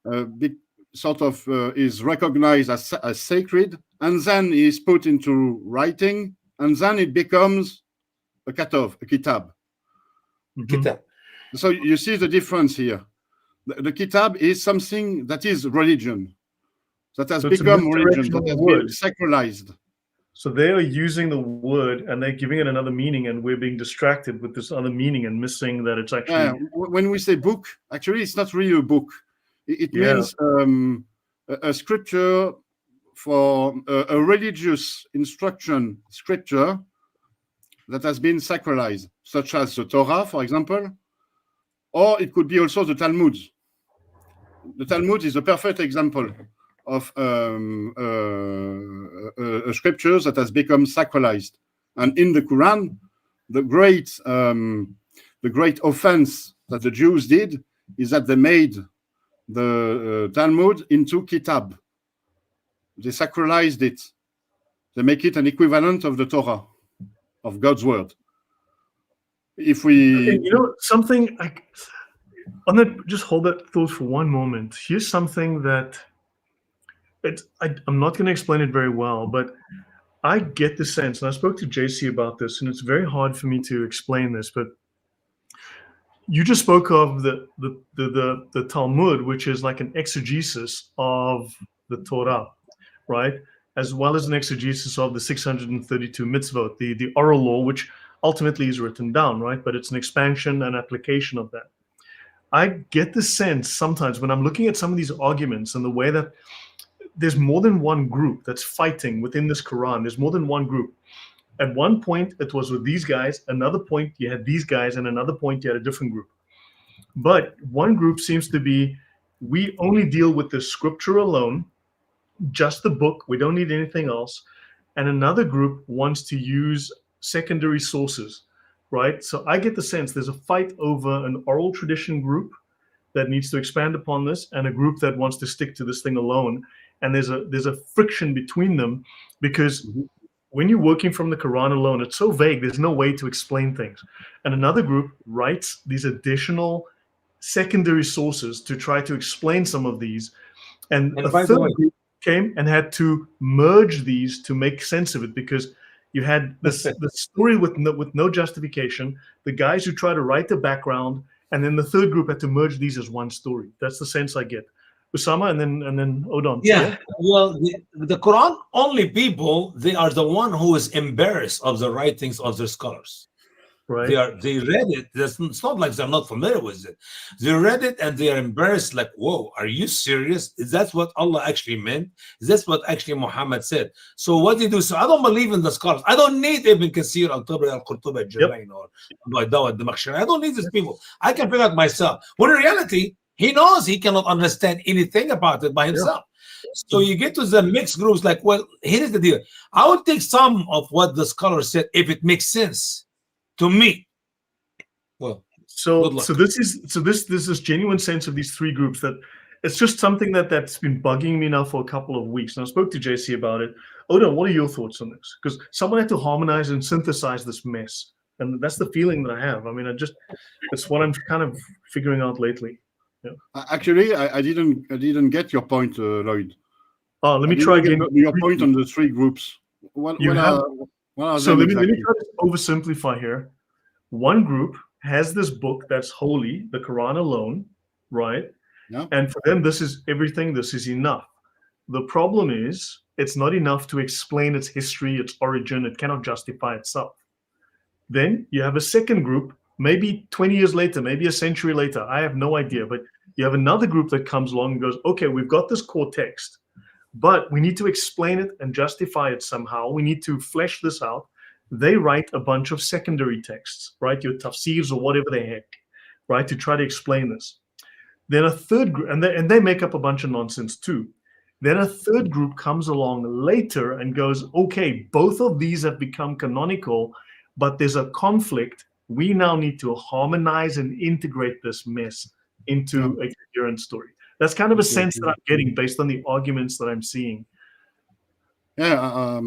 is recognized as sacred, and then is put into writing, and then it becomes a katov, a kitab. Kitab. So you see the difference here. The kitab is something that is religion, that has become religion, that has been sacralized. So they are using the word and they're giving it another meaning, and we're being distracted with this other meaning and missing that it's actually. When we say book, actually, it's not really a book. It means a scripture for a religious instruction scripture that has been sacralized, such as the Torah, for example, or it could be also the Talmud. The Talmud is a perfect example of a scripture that has become sacralized. And in the Quran, the great offense that the Jews did is that they made the Talmud into kitab. They sacralized it. They make it an equivalent of the Torah, of God's word. If we, something just hold that thought for one moment. Here's something that I'm not going to explain it very well, but I get the sense, and I spoke to JC about this, and it's very hard for me to explain this, but you just spoke of the Talmud, which is like an exegesis of the Torah, right? As well as an exegesis of the 632 mitzvot, the oral law, which ultimately is written down, right? But it's an expansion and application of that. I get the sense sometimes when I'm looking at some of these arguments and the way that there's more than one group that's fighting within this Quran. There's more than one group. At one point, it was with these guys. Another point, you had these guys. And another point, you had a different group. But one group seems to be, we only deal with the scripture alone, just the book. We don't need anything else. And another group wants to use secondary sources, right? So I get the sense there's a fight over an oral tradition group that needs to expand upon this, and a group that wants to stick to this thing alone. And there's a friction between them, because when you're working from the Quran alone, it's so vague, there's no way to explain things. And another group writes these additional secondary sources to try to explain some of these. And a third group came and had to merge these to make sense of it, because you had the story with no justification, the guys who try to write the background, and then the third group had to merge these as one story. That's the sense I get. Usama and then Odon. Yeah. Well, the Quran only people, they are the one who is embarrassed of the writings of their scholars. Right. They read it. It's not like they're not familiar with it. They read it and they are embarrassed, like, whoa, are you serious? Is that what Allah actually meant? Is that what actually Muhammad said? So what do you do? So I don't believe in the scholars. I don't need Ibn Kathir, Al-Tabari, Al-Qurtubi, Al-Jalain, or Dawud, Damakhshari. I don't need these people. I can figure out myself. When in reality, he knows he cannot understand anything about it by himself. So you get to the mixed groups, like, well, here's the deal. I would take some of what the scholar said if it makes sense to me. Well, so this is genuine sense of these three groups, that it's just something that's been bugging me now for a couple of weeks. And I spoke to JC about it. Odon, what are your thoughts on this? Because someone had to harmonize and synthesize this mess, and that's the feeling that I have. I mean, it's what I'm kind of figuring out lately. Yeah. Actually, I didn't get your point, Lloyd. Let me try again. Your point on the three groups. What are so them let exactly? me try to oversimplify here. One group has this book that's holy, the Quran alone, right? Yeah. And for them, this is everything. This is enough. The problem is, it's not enough to explain its history, its origin. It cannot justify itself. Then you have a second group, maybe 20 years later, maybe a century later, I have no idea, but you have another group that comes along and goes, okay, we've got this core text, but we need to explain it and justify it somehow. We need to flesh this out. They write a bunch of secondary texts, right? Your tafsirs or whatever the heck. right, to try to explain this. Then a third group, and they make up a bunch of nonsense too. Then a third group comes along later and goes, okay, both of these have become canonical, but there's a conflict. We now need to harmonize and integrate this mess into a coherent story. That's kind of a sense that I'm getting based on the arguments that I'm seeing. Yeah,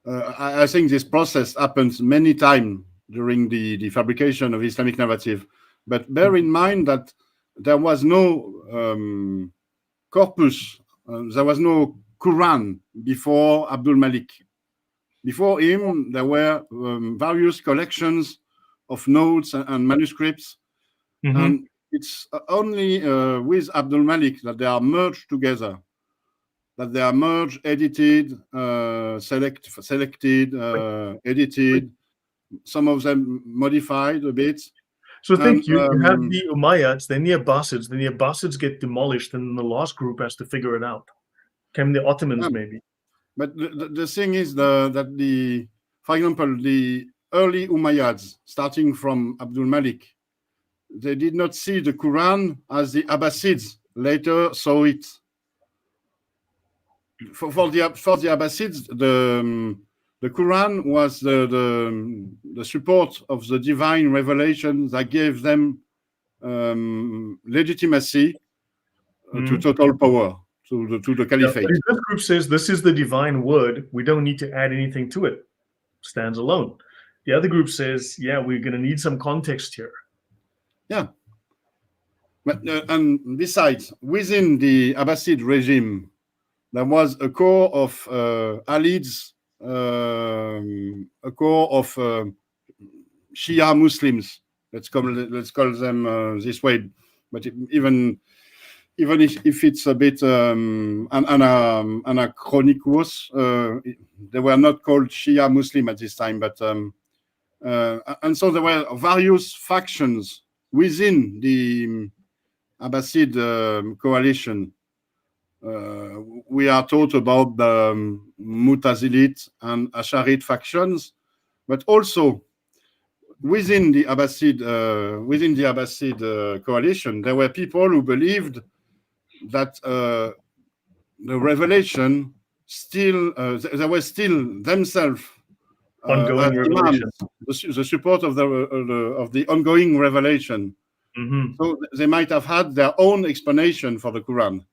I think this process happens many times during the fabrication of Islamic narrative. But bear in mind that there was no corpus, there was no Quran before Abdul Malik. Before him, there were various collections of notes and manuscripts. And it's only with Abdul Malik that they are merged together, that they are merged, edited, selected, edited, some of them modified a bit. So think you have the Umayyads, then the Abbasids get demolished, and the last group has to figure it out. Came the Ottomans, maybe. But the thing is that for example, the early Umayyads, starting from Abdul Malik, they did not see the Quran as the Abbasids later saw it. For the Abbasids, the Quran was the support of the divine revelation that gave them legitimacy to total power, to the caliphate. Yeah, this group says this is the divine word. We don't need to add anything to it. Stands alone. The other group says, yeah, we're going to need some context here. Yeah. But, and besides, within the Abbasid regime, there was a core of Alids, a core of Shia Muslims. Let's call them this way. But even if it's a bit anachronicus, they were not called Shia Muslim at this time. But and so there were various factions within the Abbasid coalition. We are taught about the Mutazilit and Asharid factions, but also within the Abbasid coalition, there were people who believed that the revelation still there were still themselves ongoing revelation, the support of the ongoing revelation. So they might have had their own explanation for the Quran,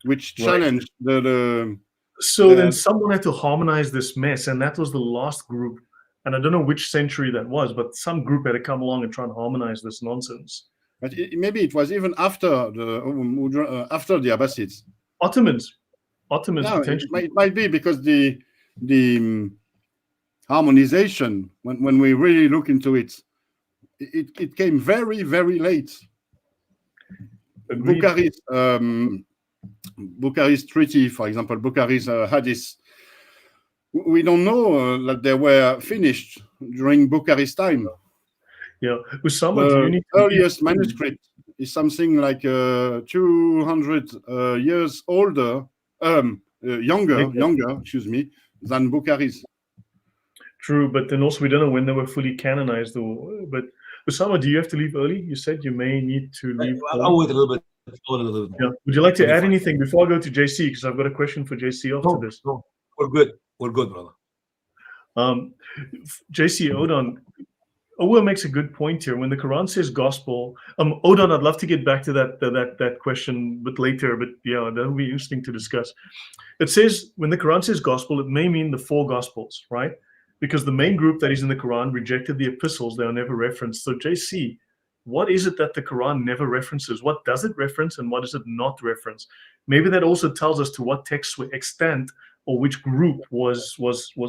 which challenged the. So then someone had to harmonize this mess, and that was the last group. And I don't know which century that was, but some group had to come along and try and harmonize this nonsense. But maybe it was even after the Abbasids. Ottomans No, potentially. it might be because the harmonization, when we really look into it, it came very, very late. Bukhari's treaty, for example, Bukhari's hadith, we don't know that they were finished during Bukhari's time. Yeah, The earliest manuscript is something like 200 years younger, excuse me, than Bukhari's. True, but then also we don't know when they were fully canonized. But Osama, do you have to leave early? You said you may need to leave. I'll wait a little bit. Yeah. Would you like to add anything before I go to JC? Because I've got a question for JC after this. No, we're good. We're good, brother. JC, Odon, Owa makes a good point here. When the Quran says gospel, Odon, I'd love to get back to that question a bit later, but yeah, that'll be interesting to discuss. It says when the Quran says gospel, it may mean the four gospels, right? Because the main group that is in the Quran rejected the epistles; they are never referenced. So, JC, what is it that the Quran never references? What does it reference, and what does it not reference? Maybe that also tells us to what texts were extant or which group was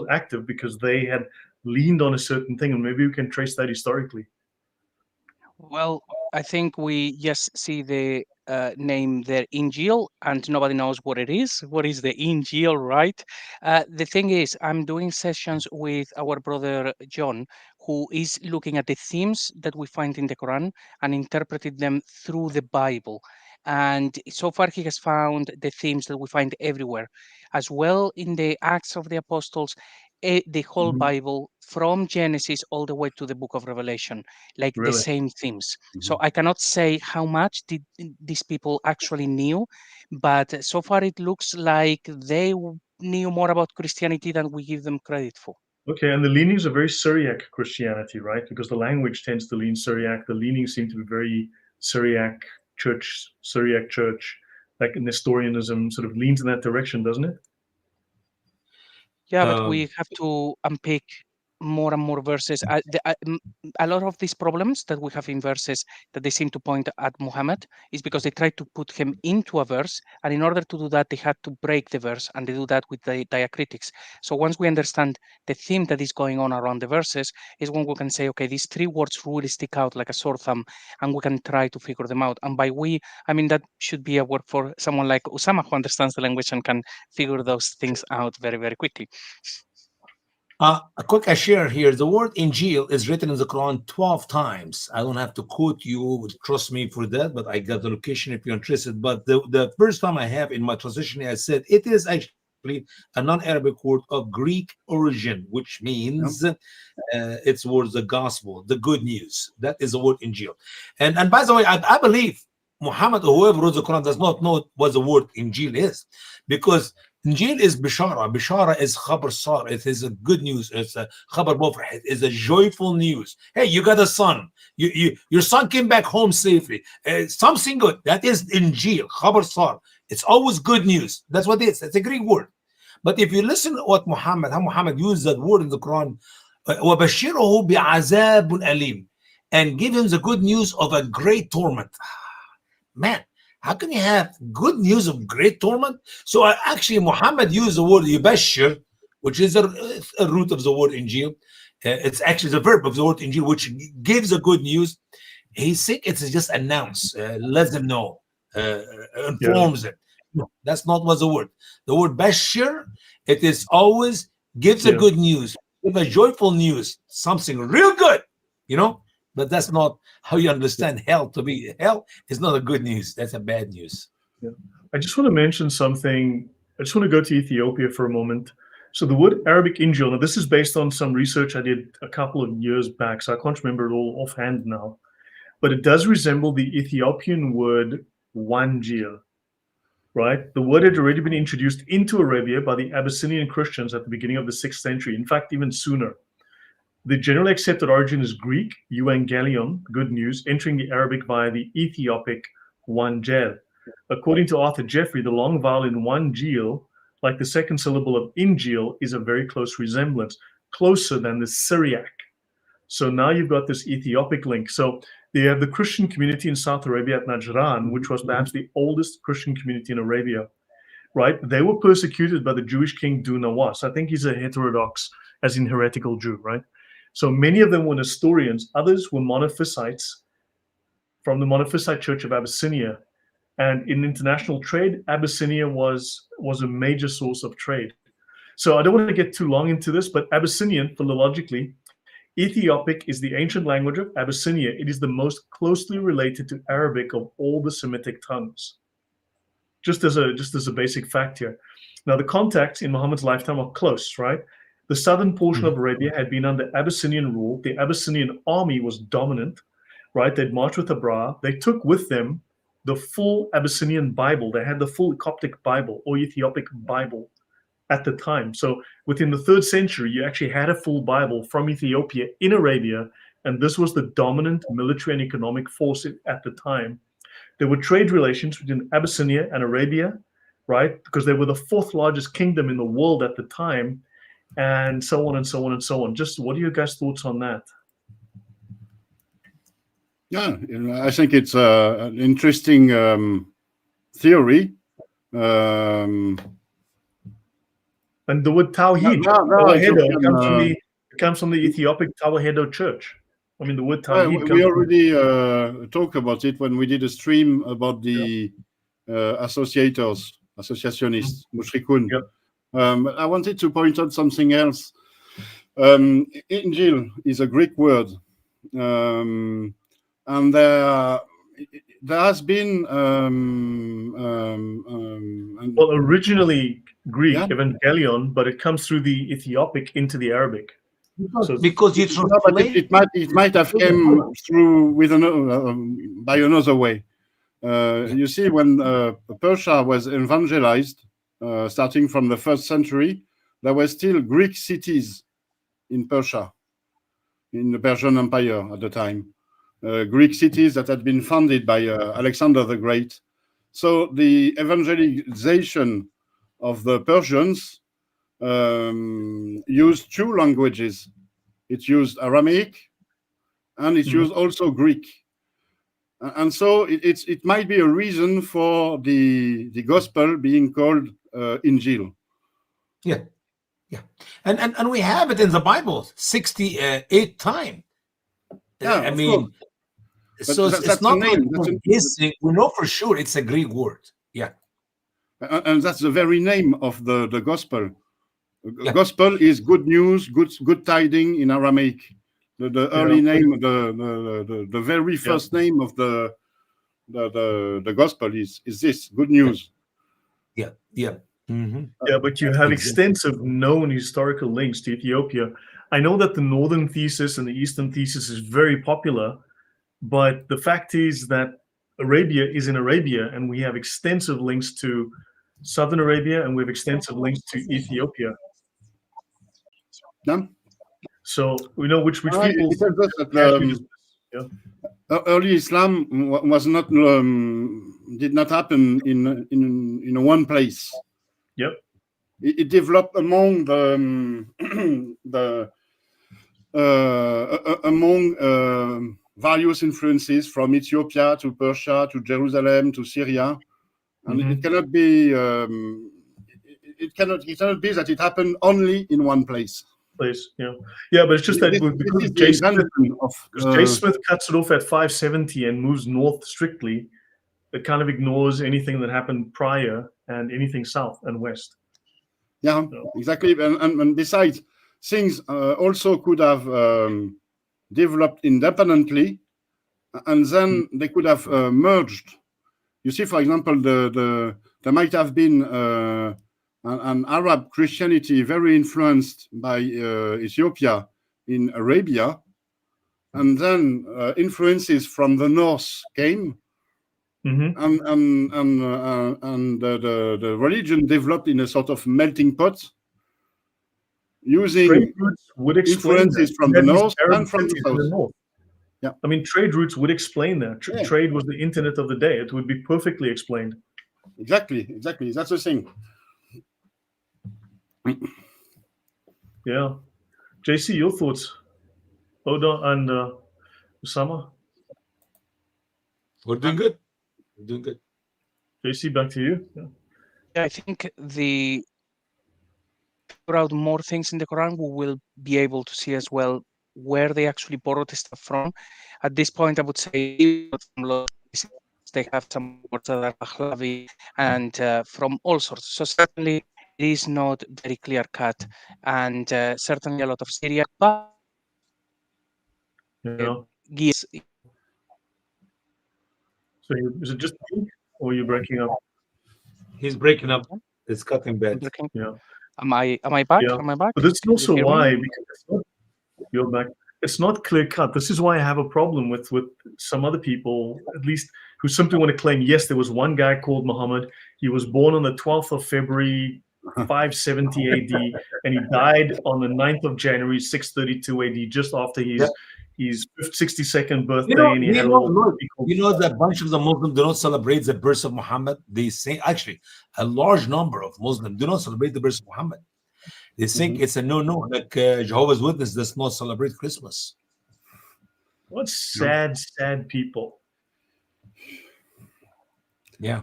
active because they had leaned on a certain thing, and maybe we can trace that historically. Well, I think we just see the name there, Injil, and nobody knows what it is. What is the Injil, right? The thing is, I'm doing sessions with our brother John, who is looking at the themes that we find in the Quran and interpreted them through the Bible. And so far, he has found the themes that we find everywhere, as well in the Acts of the Apostles. the whole Mhm. Bible from Genesis all the way to the book of Revelation, like the Really? same themes. So I cannot say how much these people actually knew, but so far it looks like they knew more about Christianity than we give them credit for. Okay, and the leanings are very Syriac Christianity, right? Because the language tends to lean Syriac. The leanings seem to be very Syriac church, like Nestorianism sort of leans in that direction, doesn't it? Yeah, but Um, we have to unpick more and more verses. A lot of these problems that we have in verses that they seem to point at Muhammad is because they try to put him into a verse, and in order to do that, they had to break the verse, and they do that with the diacritics. So once we understand the theme that is going on around the verses, is when we can say, okay, these three words really stick out like a sore thumb, and we can try to figure them out. And by we, I mean that should be a word for someone like Usama who understands the language and can figure those things out very, very quickly. a quick share here. The word Injil is written in the Quran 12 times. I don't have to quote you, trust me for that, but I got the location if you're interested. But the first time I have in my translation, I said it is actually a non-Arabic word of Greek origin, which means it's words the gospel, the good news. That is the word Injil. And by the way, I believe Muhammad or whoever wrote the Quran does not know what the word Injil is, because Injil is Bishara. Bishara is Khabar Sar. It is a good news. It's a Khabar Mufrah. It is a joyful news. Hey, you got a son. Your son came back home safely. Something good. That is Injil, Khabar Sar. It's always good news. That's what it is. It's a Greek word. But if you listen to what how Muhammad used that word in the Quran, وَبَشِّرُهُ بِعَذَابٌ أَلِيمٌ, and give him the good news of a great torment. Man, how can you have good news of great torment? So actually, Muhammad used the word yubashir, which is a root of the word Injil. It's actually the verb of the word Injil, which gives the good news. He's sick, it's just announce, lets them know, informs them. No, that's not what the word. The word bashir, it is always gives a good news, give a joyful news, something real good, But that's not how you understand hell to be. Hell is not a good news. That's a bad news. Yeah. I just want to mention something. I just want to go to Ethiopia for a moment. So the word Arabic Injil, now this is based on some research I did a couple of years back, so I can't remember it all offhand now. But it does resemble the Ethiopian word Wanjil, right? The word had already been introduced into Arabia by the Abyssinian Christians at the beginning of the 6th century. In fact, even sooner. The generally accepted origin is Greek, euangelion, good news, entering the Arabic via the Ethiopic wanjel. According to Arthur Jeffrey, the long vowel in wanjil, like the second syllable of Injil, is a very close resemblance, closer than the Syriac. So now you've got this Ethiopic link. So they have the Christian community in South Arabia at Najran, which was perhaps the oldest Christian community in Arabia, right? They were persecuted by the Jewish king Dunawas. I think he's a heterodox, as in heretical Jew, right? So many of them were Nestorians. Others were Monophysites from the Monophysite Church of Abyssinia. And in international trade, Abyssinia was a major source of trade. So I don't want to get too long into this, but Abyssinian, philologically, Ethiopic is the ancient language of Abyssinia. It is the most closely related to Arabic of all the Semitic tongues. Just as a basic fact here. Now, the contacts in Muhammad's lifetime are close, right? The southern portion of Arabia had been under Abyssinian rule. The Abyssinian army was dominant, right? They'd marched with Abra. They took with them the full Abyssinian Bible. They had the full Coptic Bible or Ethiopic Bible at the time. So within the 3rd century, you actually had a full Bible from Ethiopia in Arabia, and this was the dominant military and economic force at the time. There were trade relations between Abyssinia and Arabia, right? Because they were the 4th largest kingdom in the world at the time, and so on and so on and so on. Just what are your guys' thoughts on that? Yeah, I think it's an interesting theory. And the word Tawhid, it comes from the Ethiopic Tawahedo Church. I mean, the word Tawhid. We already talked about it when we did a stream about the associationists, mushrikun. Yep. I wanted to point out something else. Injil is a Greek word, and there has been Well, originally Greek, Yeah. Evangelion, but it comes through the Ethiopic into the Arabic. So because you no, but translate it might have came through with by another way. You see, when Persia was evangelized, starting from the 1st century, there were still Greek cities in Persia, in the Persian Empire at the time. Greek cities that had been founded by Alexander the Great. So the evangelization of the Persians used two languages. It used Aramaic and it used also Greek. And so it might be a reason for the gospel being called Injil. Yeah, yeah, and we have it in the Bible 68 times. Yeah, I of mean, course. so That's it's the not name. like guessing. We know for sure it's a Greek word. Yeah, And that's the very name of the gospel. Yeah. Gospel is good news, good tiding in Aramaic. The early name, the very first name of the gospel is this good news. yeah, yeah. Yeah, but you have extensive known historical links to Ethiopia. I know that the northern thesis and the eastern thesis is very popular, but the fact is that Arabia is in Arabia, and we have extensive links to southern Arabia, and we have extensive links to Ethiopia. Yeah. So we know which people. It tells us that early Islam was not did not happen in one place. Yep. It developed among among various influences from Ethiopia to Persia to Jerusalem to Syria, and it cannot be it cannot be that it happened only in one place. Yeah, but it's just that because J. Smith cuts it off at 570 and moves north strictly, it kind of ignores anything that happened prior and anything south and west. Yeah, exactly. And besides, things also could have developed independently, and then they could have merged. You see, for example, there might have been an Arab Christianity very influenced by Ethiopia in Arabia, and then influences from the north came, and the religion developed in a sort of melting pot, using trade routes would explain influences from the north and from the south. Yeah, I mean, trade routes would explain that. Trade was the internet of the day. It would be perfectly explained. Exactly. That's the thing. Yeah. JC, your thoughts? Odon and Osama? We're doing good. JC, back to you. Yeah, I think figure out more things in the Quran, we will be able to see as well where they actually borrowed the stuff from. At this point, I would say they have some words that are Pahlavi and from all sorts. So certainly it is not very clear cut, and certainly a lot of Syria, but gears. So is it just me, or are you breaking up? He's breaking up. It's cutting bad. Yeah. Am I back? Yeah. Am I back? But that's also why, because you're back. It's not clear cut. This is why I have a problem with some other people, at least, who simply want to claim, yes, there was one guy called Mohammed. He was born on the 12th of February, 570 AD, and he died on the 9th of January, 632 AD, just after his 62nd birthday. You know that a bunch of the Muslims do not celebrate the birth of Muhammad. They say, actually, a large number of Muslims do not celebrate the birth of Muhammad. They think it's a no-no, like Jehovah's Witness does not celebrate Christmas. What sad people. Yeah.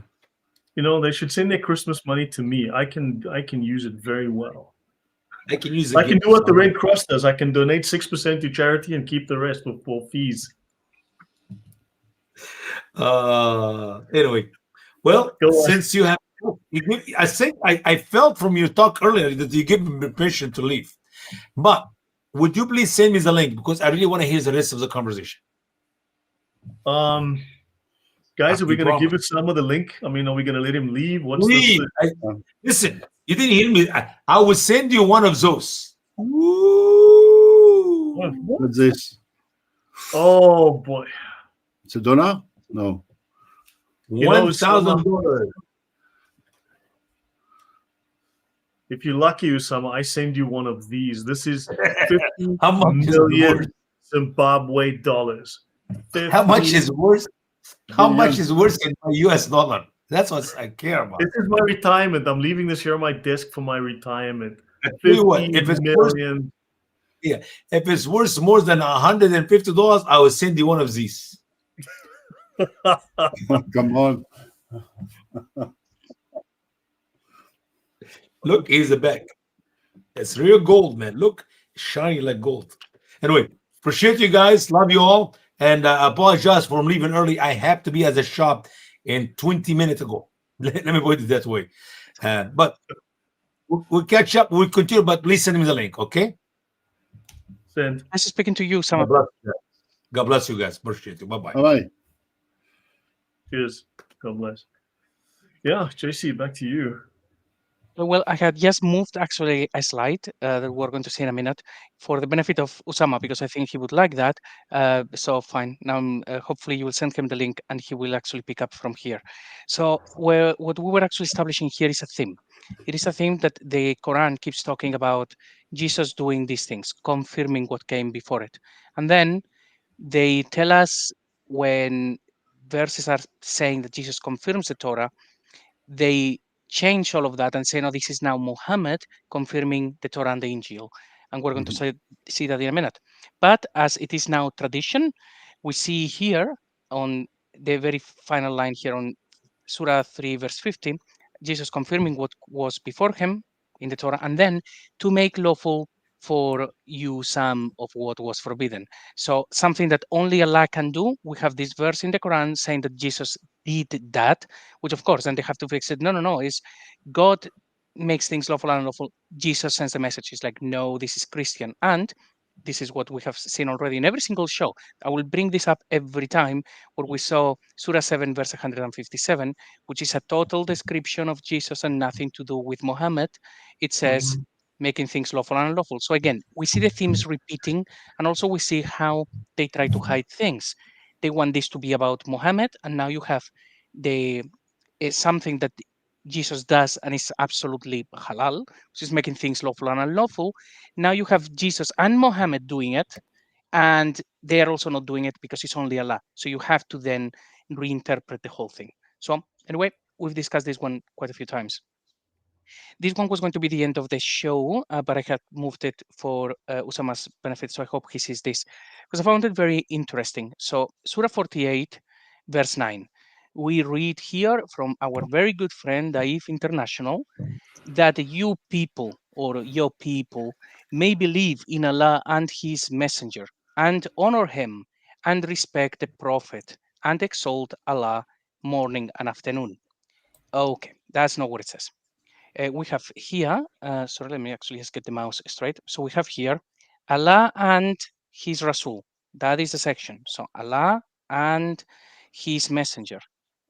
You know, they should send their Christmas money to me. I can use it very well. I can use it. I can do what the Red Cross does. I can donate 6% to charity and keep the rest for fees. Anyway, well, since you have, I think I felt from your talk earlier that you gave me permission to leave. But would you please send me the link, because I really want to hear the rest of the conversation. Guys, are we You going to give promise. Osama the link? I mean, are we going to let him leave? What's Please. the... Listen, you didn't hear me. I will send you one of those. Woo! What? What's this? Oh boy. It's a dollar? No. You know, $1,000. If you're lucky, Osama, I send you one of these. This is 50 How much is it million worth? Zimbabwe dollars. How much is worth? How much Billion. is worth in my US dollar? That's what I care about. This is my retirement. I'm leaving this here on my desk for my retirement. I tell you what, 50 if it's worth, million. if it's worth more than $150, I will send you one of these. Come on. Look, here's the back. It's real gold, man. Look, shiny like gold. Anyway, appreciate you guys. Love you all. And I apologize for leaving early. I have to be at the shop in 20 minutes ago. Let me put it that way. But we'll catch up. We'll continue, but please send me the link, okay? Send. Nice speaking to you, Sama. God bless you guys. Appreciate you. Bye-bye. Bye-bye. Cheers. God bless. Yeah, JC, back to you. Well, I had just moved actually a slide that we're going to see in a minute for the benefit of Usama, because I think he would like that. So fine. Now, hopefully you will send him the link and he will actually pick up from here. So what we were actually establishing here is a theme. It is a theme that the Quran keeps talking about Jesus doing these things, confirming what came before it. And then they tell us when verses are saying that Jesus confirms the Torah, they change all of that and say, no, this is now Mohammed confirming the Torah and the Injil. And we're going to see that in a minute. But as it is now tradition, we see here on the very final line here on Surah 3, verse 50, Jesus confirming what was before him in the Torah, and then to make lawful for you some of what was forbidden. So something that only Allah can do. We have this verse in the Quran saying that Jesus did that, which of course, then they have to fix it. No, it's God makes things lawful and unlawful. Jesus sends the message. It's like, no, this is Christian. And this is what we have seen already in every single show. I will bring this up every time where we saw Surah 7, verse 157, which is a total description of Jesus and nothing to do with Muhammad. It says, making things lawful and unlawful. So again, we see the themes repeating, and also we see how they try to hide things. They want this to be about Muhammad, and now you have the something that Jesus does and is absolutely halal, which is making things lawful and unlawful. Now you have Jesus and Muhammad doing it, and they are also not doing it because it's only Allah. So you have to then reinterpret the whole thing. So anyway, we've discussed this one quite a few times. This one was going to be the end of the show, but I had moved it for Usama's benefit, so I hope he sees this, because I found it very interesting. So Surah 48, verse 9. We read here from our very good friend, Daif International, that you people, or your people, may believe in Allah and His Messenger, and honor Him, and respect the Prophet, and exalt Allah morning and afternoon. Okay, that's not what it says. We have here, sorry, let me actually just get the mouse straight. So we have here Allah and His Rasul. That is the section. So Allah and His Messenger,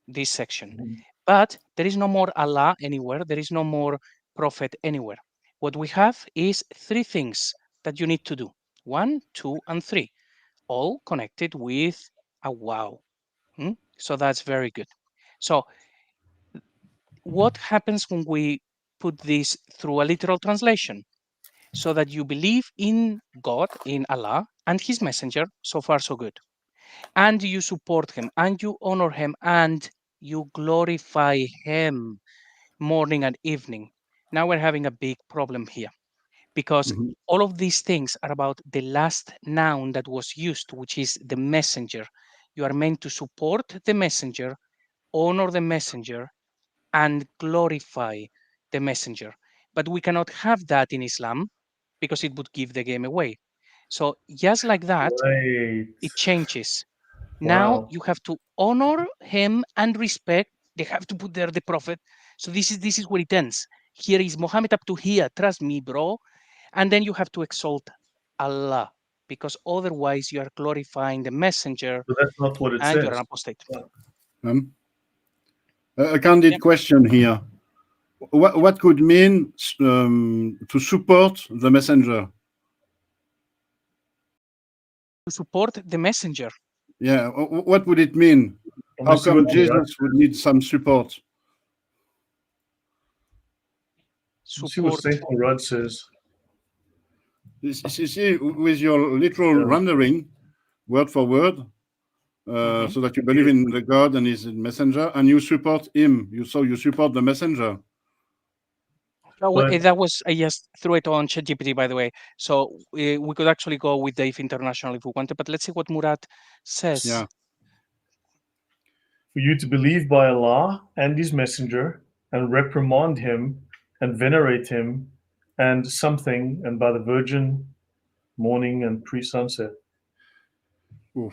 this section. But there is no more Allah anywhere. There is no more Prophet anywhere. What we have is three things that you need to do. 1, 2, and 3, all connected with a wow. So that's very good. So what happens when we put this through a literal translation? So that you believe in God, in Allah, and His Messenger, so far so good. And you support Him, and you honor Him, and you glorify Him morning and evening. Now we're having a big problem here, because all of these things are about the last noun that was used, which is the messenger. You are meant to support the messenger, honor the messenger, and glorify the messenger. But we cannot have that in Islam because it would give the game away. So just like that, Right. it changes. Now Wow. you have to honor him and respect. They have to put there the prophet. So this is where it ends. Here is Muhammad up to here. Trust me, bro. And then you have to exalt Allah, because otherwise you are glorifying the messenger But that's not what it and you're an says. apostate. A candid question here. What could mean to support the messenger? To support the messenger. Yeah, what would it mean? How come Jesus would need some support? See what Saint Murad says. You see, with your literal rendering, word for word, so that you believe in the God and his messenger, and you support him. You support the messenger. That was, I just threw it on ChatGPT, by the way. So we could actually go with Dave International if we wanted, but let's see what Murad says. Yeah. For you to believe by Allah and his messenger and reprimand him and venerate him and something, and by the Virgin morning and pre-sunset. You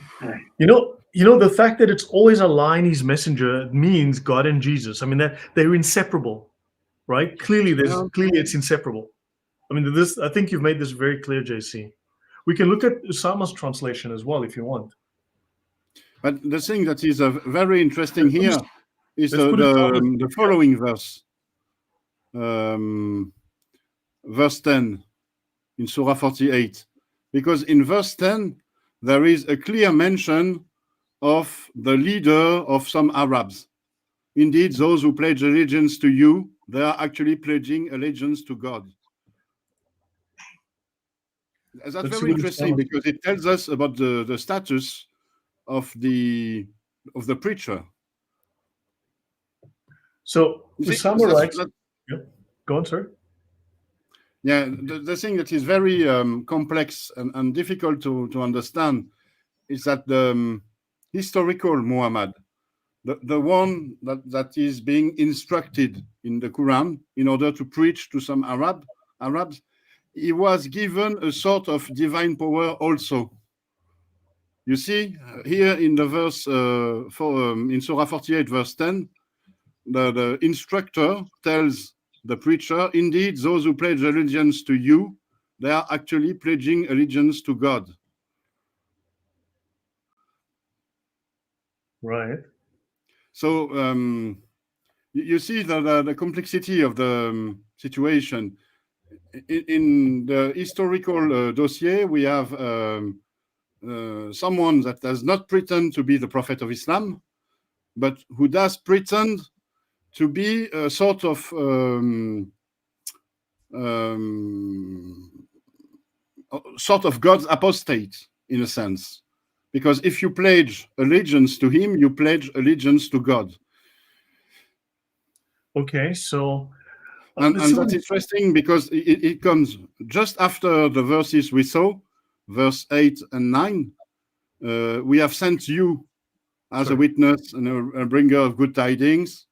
know, the fact that it's always Allah and his messenger means God and Jesus. I mean, that they're inseparable, right? Clearly it's inseparable. I mean, I think you've made this very clear, JC. We can look at Usama's translation as well if you want. But the thing that is very interesting here is the following verse. Verse 10 in Surah 48. Because in verse 10, there is a clear mention of the leader of some Arabs. Indeed, those who pledge allegiance to you, they are actually pledging allegiance to God. That's very interesting because it tells us about the status of the preacher. So Usama writes, go on, sir. Yeah, the thing that is very complex and difficult to understand is that the historical Muhammad, the one that is being instructed in the Quran in order to preach to some Arabs, he was given a sort of divine power also. You see, here in the verse in Surah 48, verse 10, the instructor tells the preacher, indeed, those who pledge allegiance to you, they are actually pledging allegiance to God. Right. So you see the complexity of the situation. In the historical dossier, we have someone that does not pretend to be the Prophet of Islam, but who does pretend to be a sort of God's apostate, in a sense. Because if you pledge allegiance to him, you pledge allegiance to God. Okay, so... And that's interesting because it comes just after the verses we saw, verse 8 and 9. We have sent you as a witness and a bringer of good tidings,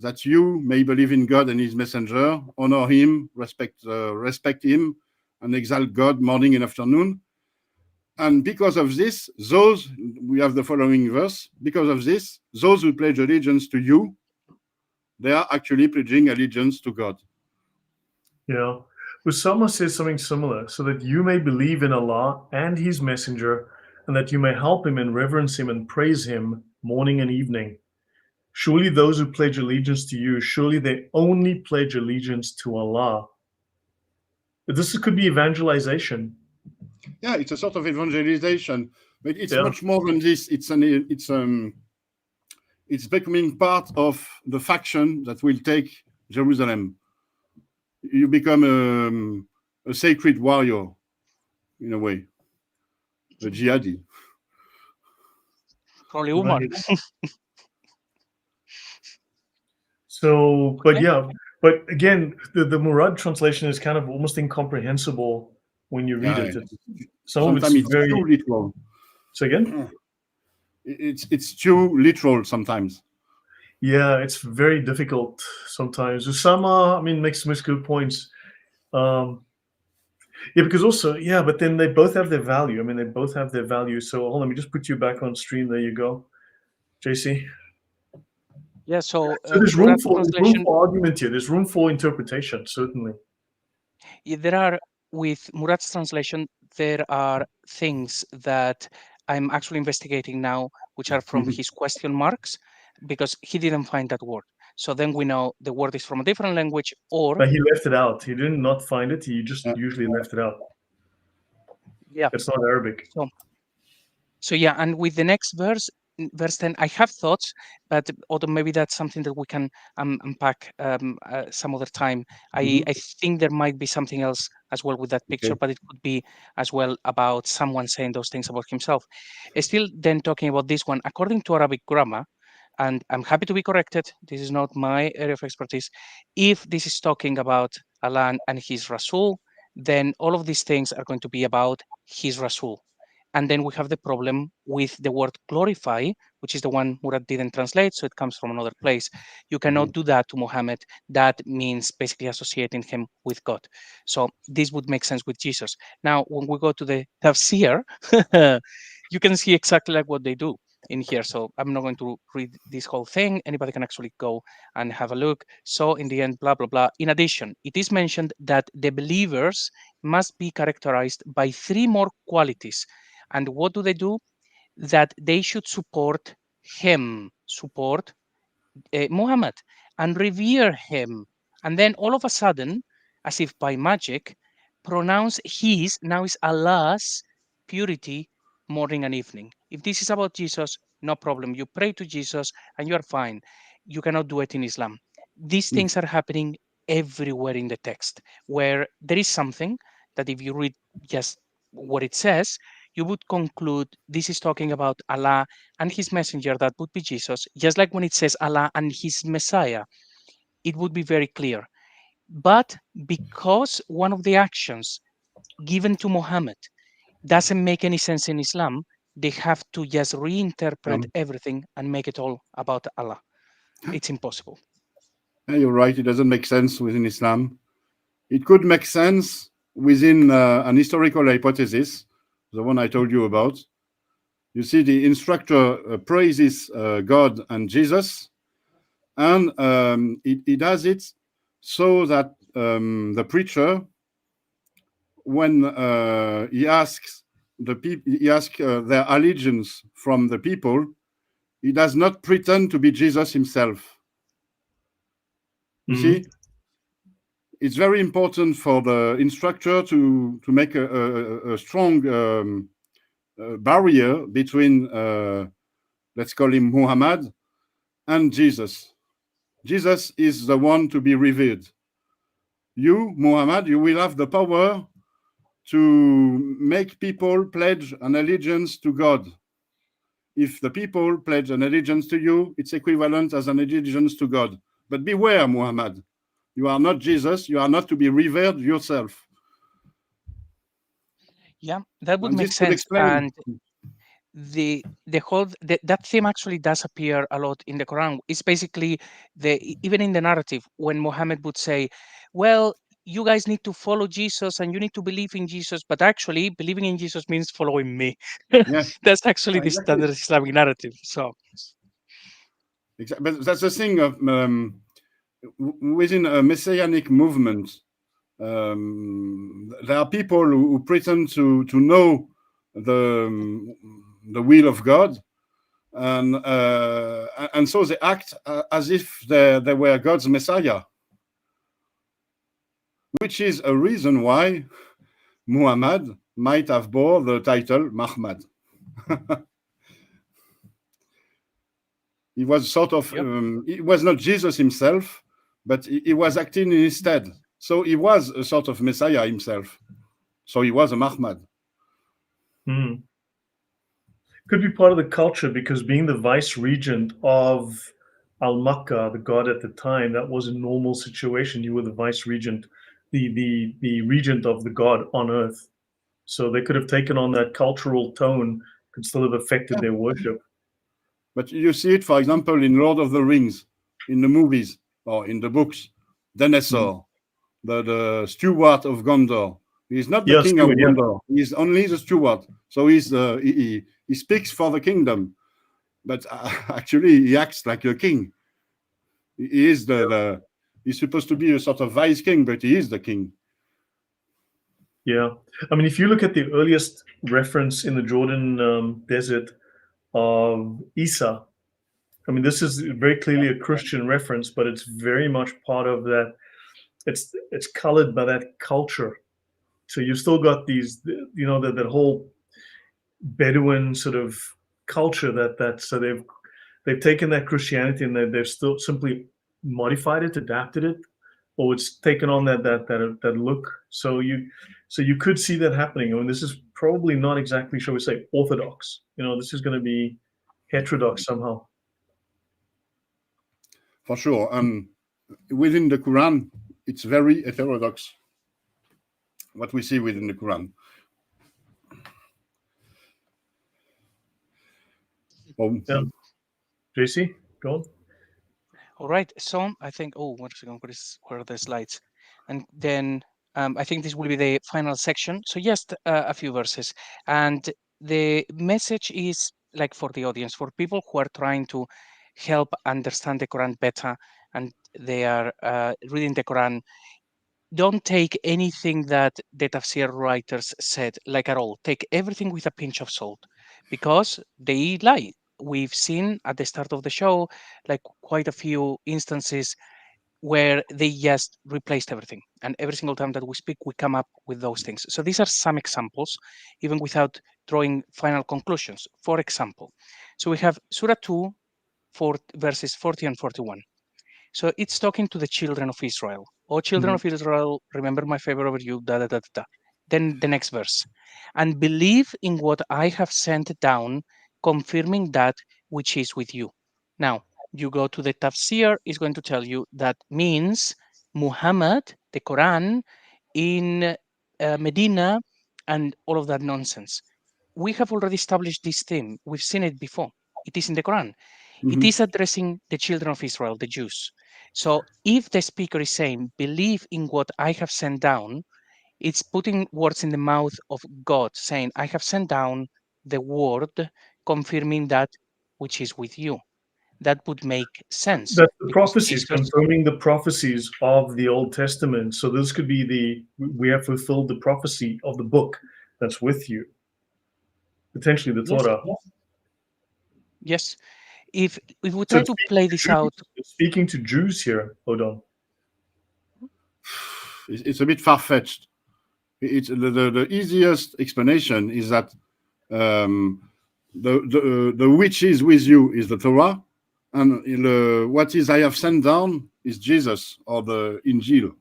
that you may believe in God and his messenger, honor him, respect him, and exalt God morning and afternoon. And because of this, we have the following verse, because of this, those who pledge allegiance to you, they are actually pledging allegiance to God. Yeah. Usama says something similar, so that you may believe in Allah and his messenger, and that you may help him and reverence him and praise him morning and evening. Surely those who pledge allegiance to you, surely they only pledge allegiance to Allah. This could be evangelization. Yeah, it's a sort of evangelization, but it's much more than this. It's becoming part of the faction that will take Jerusalem. You become a sacred warrior, in a way, a jihadi. Probably Umar. Right. So, but yeah, but again, the Murad translation is kind of almost incomprehensible when you read it. Sometimes it's very too literal. Say again? It's too literal sometimes. Yeah, it's very difficult sometimes. Usama, I mean, makes good points. Yeah, because also, but then they both have their value. I mean, they both have their value. So hold on, let me just put you back on stream. There you go, JC. Yeah, so there's room for argument here. There's room for interpretation, certainly. Yeah, there are, with Murad's translation, there are things that I'm actually investigating now, which are from his question marks. because he didn't find that word. So then we know the word is from a different language, or But he left it out. He didn't not find it. He just Yeah. usually left it out. yeah. It's not Arabic. So yeah, and with the next verse, verse 10, I have thoughts, but although maybe that's something that we can unpack some other time. I think there might be something else as well with that picture, Okay. but it could be as well about someone saying those things about himself. Still then talking about this one, according to Arabic grammar, and I'm happy to be corrected, this is not my area of expertise. If this is talking about Allah and his Rasul, then all of these things are going to be about his Rasul. And then we have the problem with the word glorify, which is the one Murad didn't translate, so it comes from another place. You cannot do that to Muhammad. That means basically associating him with God. So this would make sense with Jesus. Now, when we go to the tafsir, you can see exactly like what they do in here. So I'm not going to read this whole thing. Anybody can actually go and have a look. So in the end, blah, blah, blah. In addition, it is mentioned that the believers must be characterized by 3 more qualities. And what do they do? That they should support him, support Muhammad, and revere him. And then all of a sudden, as if by magic, pronounce his, now is Allah's purity morning and evening. If this is about Jesus, no problem. You pray to Jesus and you are fine. You cannot do it in Islam. These things are happening everywhere in the text, where there is something that if you read just what it says, you would conclude this is talking about Allah and his messenger, that would be Jesus. Just like when it says Allah and his Messiah, it would be very clear. But because one of the actions given to Muhammad doesn't make any sense in Islam, they have to just reinterpret everything and make it all about Allah. It's impossible. Yeah, you're right. It doesn't make sense within Islam. It could make sense within an historical hypothesis, the one I told you about. You see, the instructor praises God and Jesus, and he does it so that the preacher, when he asks the people, he asks their allegiance from the people, he does not pretend to be Jesus himself. You see, it's very important for the instructor to make a strong barrier between, let's call him Muhammad, and Jesus. Jesus is the one to be revered. You, Muhammad, you will have the power to make people pledge an allegiance to God. If the people pledge an allegiance to you, it's equivalent as an allegiance to God. But beware, Muhammad. You are not Jesus. You are not to be revered yourself. Yeah, that would And make this could sense. explain. And the whole that theme actually does appear a lot in the Quran. It's basically even in the narrative when Muhammad would say, well, you guys need to follow Jesus and you need to believe in Jesus, but actually believing in Jesus means following me. Yeah, That's actually the exactly. standard Islamic narrative. So But that's the thing of within a messianic movement. There are people who pretend to know the will of God, and so they act as if they were God's Messiah, which is a reason why Muhammad might have bore the title Muhammad. He was sort of, he was not Jesus himself, but he was acting in his stead. So he was a sort of Messiah himself. So he was a Muhammad. Could be part of the culture because being the vice regent of Al-Makkah, the god at the time, that was a normal situation. You were the vice regent, the regent of the god on earth. So they could have taken on that cultural tone, could still have affected their worship. But you see it, for example, in Lord of the Rings, in the movies or in the books. Denethor, the steward of Gondor. He's not the king of Gondor. He's only the steward. So he's he speaks for the kingdom, but actually he acts like a king. He is he's supposed to be a sort of vice king, but he is the king. Yeah, I mean, if you look at the earliest reference in the Jordan desert of Isa, I mean, this is very clearly a Christian reference, but it's very much part of that. It's colored by that culture. So you've still got these, that whole Bedouin sort of culture that so they've taken that Christianity and they've still simply modified it, adapted it, or it's taken on that look. So you could see that happening. I mean, this is probably not exactly, shall we say, orthodox. This is going to be heterodox somehow. For sure. And within the Quran, it's very heterodox, what we see within the Quran. Yeah. JC, go on. All right. So I think, what are the slides? And then I think this will be the final section. So just a few verses. And the message is like for the audience, for people who are trying to help understand the Quran better and they are reading the Quran, don't take anything that the tafsir writers said, like at all. Take everything with a pinch of salt because they lie. We've seen at the start of the show, like quite a few instances where they just replaced everything. And every single time that we speak, we come up with those things. So these are some examples, even without drawing final conclusions. For example, so we have Surah 2, verses 40 and 41. So it's talking to the children of Israel. Oh, children of Israel, remember my favor over you, da da da da. Then the next verse. And believe in what I have sent down, confirming that which is with you. Now, you go to the tafsir, is going to tell you that means Muhammad, the Quran, in Medina, and all of that nonsense. We have already established this theme. We've seen it before. It is in the Quran. It is addressing the children of Israel, the Jews. So if the speaker is saying, believe in what I have sent down, it's putting words in the mouth of God, saying, I have sent down the word, confirming that which is with you. That would make sense. That's the because prophecies, Jesus- confirming the prophecies of the Old Testament. So this could be we have fulfilled the prophecy of the book that's with you. Potentially the Yes. Torah. Yes. If we So try to play this out. Speaking to Jews here, Odon. It's a bit far-fetched. It's the easiest explanation is that the which is with you is the Torah, and what is I have sent down is Jesus or the Injil.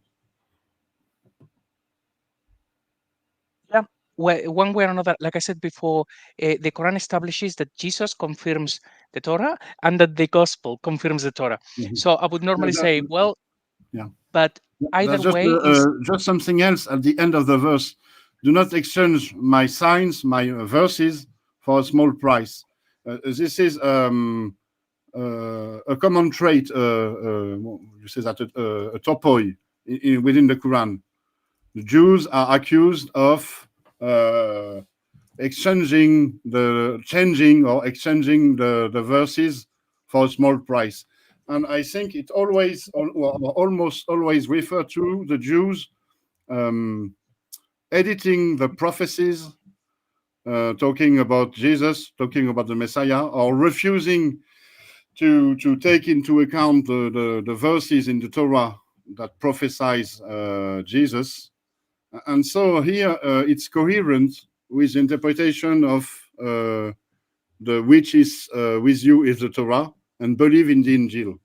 Yeah, one way or another, like I said before, the Quran establishes that Jesus confirms the Torah and that the Gospel confirms the Torah. So I would normally say, well, yeah. But either just, way, is just something else at the end of the verse. Do not exchange my signs, my verses, for a small price. This is a common trait. You say that a topoi within the Quran. The Jews are accused of changing the verses for a small price. And I think it always, or almost always, refer to the Jews editing the prophecies, talking about Jesus, talking about the Messiah, or refusing to take into account the verses in the Torah that prophesies Jesus. And so here it's coherent with the interpretation of the which is with you is the Torah, and believe in the Injil.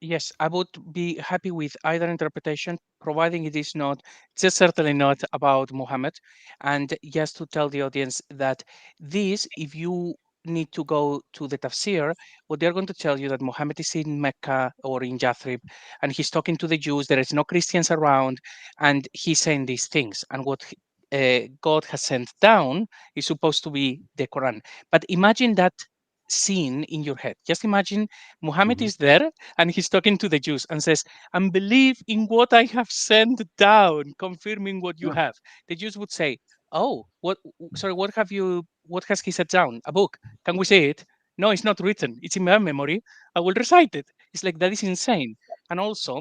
yes, I would be happy with either interpretation, providing it is not, just certainly not about Muhammad. And just to tell the audience that this, if you need to go to the tafsir, what they're going to tell you that Muhammad is in Mecca or in Yathrib, and he's talking to the Jews. There is no Christians around, and he's saying these things. And what God has sent down is supposed to be the Quran. But imagine that scene in your head. Just imagine Muhammad is there and he's talking to the Jews and says, and believe in what I have sent down, confirming what you have. The Jews would say, oh, what has he set down? A book. Can we say it? No, it's not written. It's in my memory. I will recite it. It's like, that is insane. And also,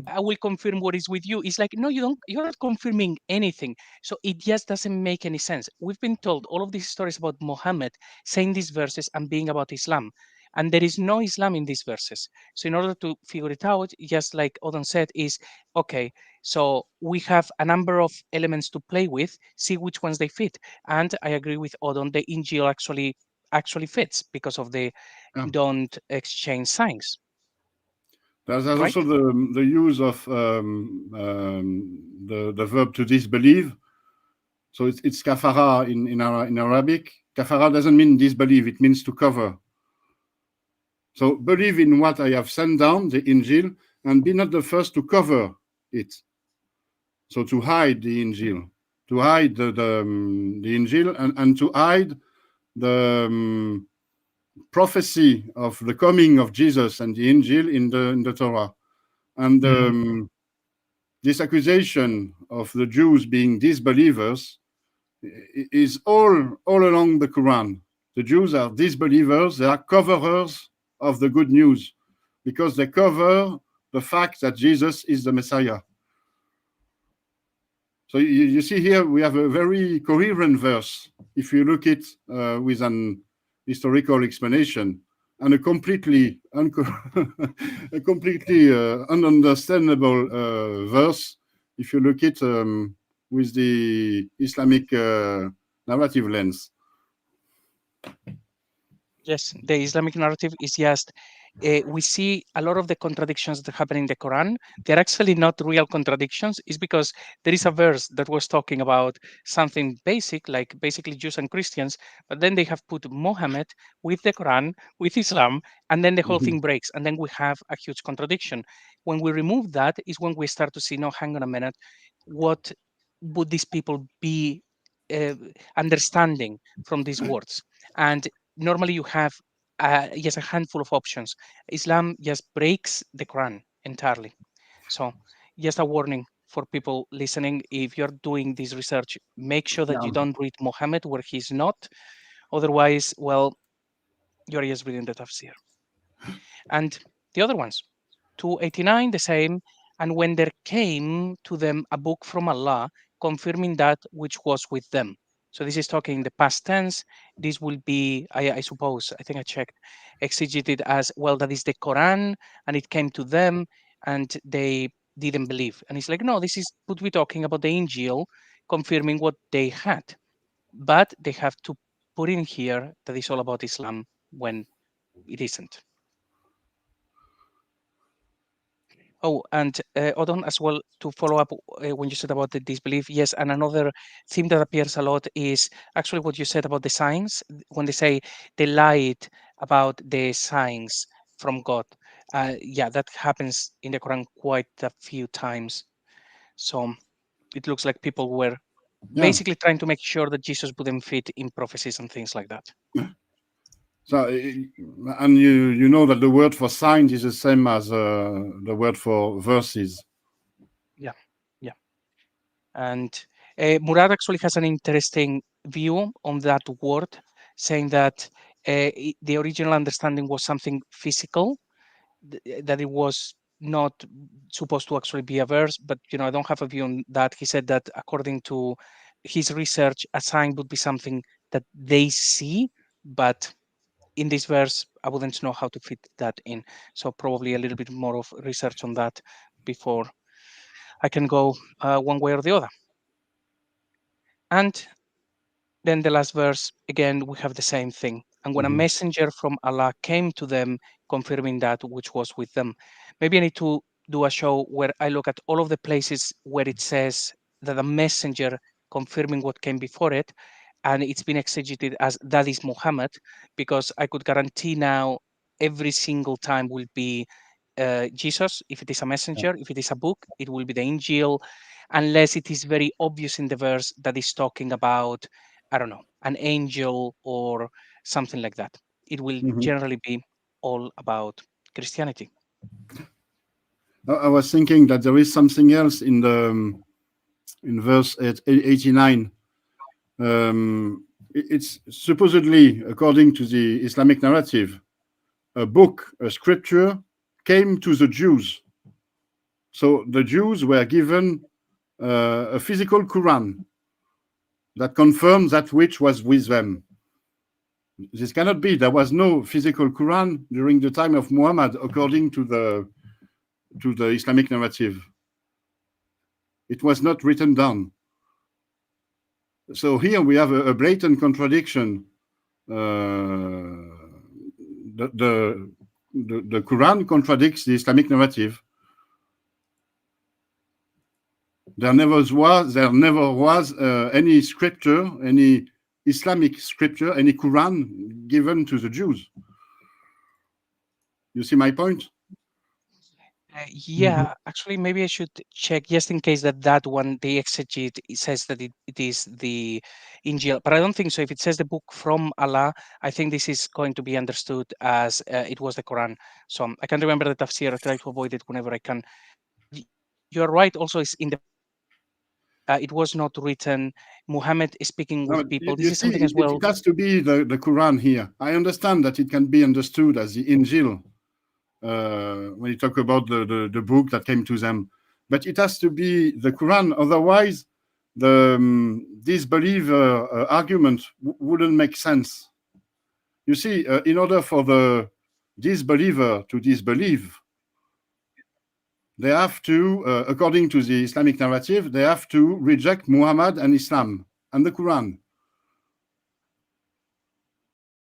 I will confirm what is with you. It's like, no, you're not confirming anything. So it just doesn't make any sense. We've been told all of these stories about Mohammed saying these verses and being about Islam. And there is no Islam in these verses. So in order to figure it out, just like Odon said, is okay, so we have a number of elements to play with, see which ones they fit. And I agree with Odon, the Injil actually fits because of the don't exchange signs. There's Right? also the use of the verb to disbelieve. So it's kafara in Arabic. Kafara doesn't mean disbelieve; it means to cover. So believe in what I have sent down, the Injil, and be not the first to cover it. So to hide the Injil, to hide the Injil, and to hide the prophecy of the coming of Jesus and the Injil in the Torah. And this accusation of the Jews being disbelievers is all along the Quran. The Jews are disbelievers, they are coverers of the good news because they cover the fact that Jesus is the Messiah. So you see here we have a very coherent verse if you look it with an historical explanation, and a completely ununderstandable verse if you look it with the Islamic narrative lens. Yes, the Islamic narrative is just, we see a lot of the contradictions that happen in the Quran. They're actually not real contradictions. It's because there is a verse that was talking about something basic, like basically Jews and Christians, but then they have put Mohammed with the Quran, with Islam, and then the whole thing breaks. And then we have a huge contradiction. When we remove that is when we start to see, no, hang on a minute, what would these people be understanding from these words? And normally you have just a handful of options. Islam just breaks the Quran entirely. So just a warning for people listening, if you're doing this research, make sure that you don't read Muhammad where he's not. Otherwise, well, you're just reading the tafsir. And the other ones, 289, the same. And when there came to them a book from Allah, confirming that which was with them. So this is talking in the past tense. This will be, I suppose, I think I checked, exegeted as, well, that is the Quran, and it came to them, and they didn't believe. And it's like, no, this is would be talking about the Injil, confirming what they had. But they have to put in here that it's all about Islam when it isn't. Oh, and Odon, as well, to follow up when you said about the disbelief, yes, and another theme that appears a lot is actually what you said about the signs, when they say they lied about the signs from God. Yeah, that happens in the Quran quite a few times. So it looks like people were basically trying to make sure that Jesus wouldn't fit in prophecies and things like that. So, and you know that the word for signs is the same as the word for verses. Yeah, yeah. And Murad actually has an interesting view on that word, saying that the original understanding was something physical, that it was not supposed to actually be a verse. But I don't have a view on that. He said that according to his research, a sign would be something that they see, but in this verse, I wouldn't know how to fit that in. So probably a little bit more of research on that before I can go one way or the other. And then the last verse, again, we have the same thing. And when a messenger from Allah came to them, confirming that which was with them. Maybe I need to do a show where I look at all of the places where it says that a messenger confirming what came before it, and it's been exegeted as that is Muhammad, because I could guarantee now every single time will be Jesus. If it is a messenger, if it is a book, it will be the Injil, unless it is very obvious in the verse that is talking about, I don't know, an angel or something like that. It will generally be all about Christianity. I was thinking that there is something else in verse 89. It's supposedly, according to the Islamic narrative, a book, a scripture, came to the Jews. So the Jews were given a physical Quran that confirms that which was with them. This cannot be. There was no physical Quran during the time of Muhammad, according to the Islamic narrative. It was not written down. So here we have a blatant contradiction. The Quran contradicts the Islamic narrative. There never was any scripture, any Islamic scripture, any Quran given to the Jews. You see my point? Yeah, actually, maybe I should check just in case that one, the exegete, it says that it is the Injil, but I don't think so. If it says the book from Allah, I think this is going to be understood as it was the Quran. So I can't remember the tafsir. I try to avoid it whenever I can. You're right. Also, it's in the. It was not written. Muhammad is speaking with people. This is something as well. It has to be the Quran here. I understand that it can be understood as the Injil. When you talk about the book that came to them, but it has to be the Quran. Otherwise, the disbeliever argument wouldn't make sense. You see, in order for the disbeliever to disbelieve, they have to, according to the Islamic narrative, they have to reject Muhammad and Islam and the Quran.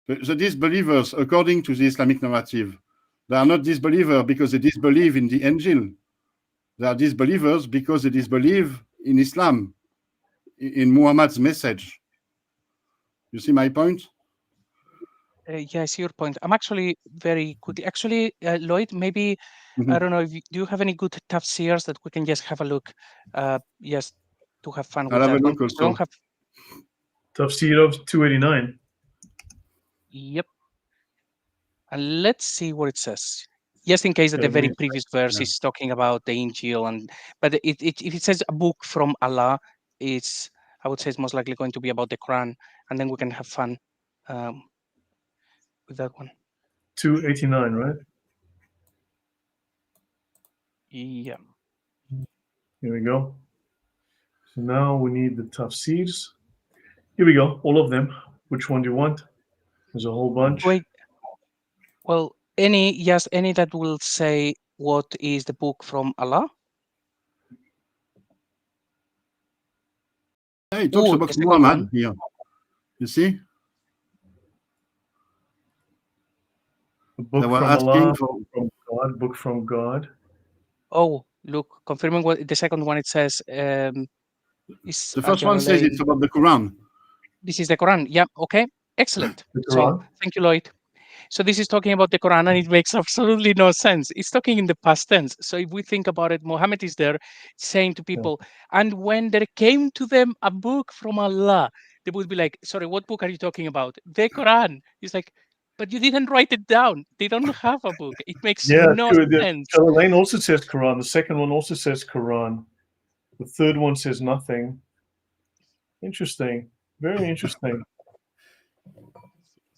The disbelievers, according to the Islamic narrative, they are not disbelievers because they disbelieve in the Injil. They are disbelievers because they disbelieve in Islam, in Muhammad's message. You see my point? Yeah, I see your point. I'm actually very quickly. Actually, Lloyd, maybe I don't know if do you have any good tafsirs that we can just have a look, just to have fun with I'll have that a one. look We also. don't have. Tafsir of 289. Yep. And let's see what it says. Just in case that the very previous verse is talking about the Injil, but if it says a book from Allah, it's I would say it's most likely going to be about the Quran, and then we can have fun with that one. 289, right? Yeah. Here we go. So now we need the tafsirs. Here we go, all of them. Which one do you want? There's a whole bunch. Wait. Well, any that will say what is the book from Allah. Yeah, it talks about Muhammad here. You see? A book They were from asking Allah, for book from God. Oh, look, confirming what the second one it says. Is the first one says it's about the Quran. This is the Quran. Yeah. Okay. Excellent. So thank you, Lloyd. So this is talking about the Quran, and it makes absolutely no sense. It's talking in the past tense. So if we think about it, Mohammed is there saying to people, and when there came to them a book from Allah, they would be like, sorry, what book are you talking about? The Quran. He's like, but you didn't write it down. They don't have a book. It makes no sense. Charlemagne also says Quran. The second one also says Quran. The third one says nothing. Interesting. Very interesting.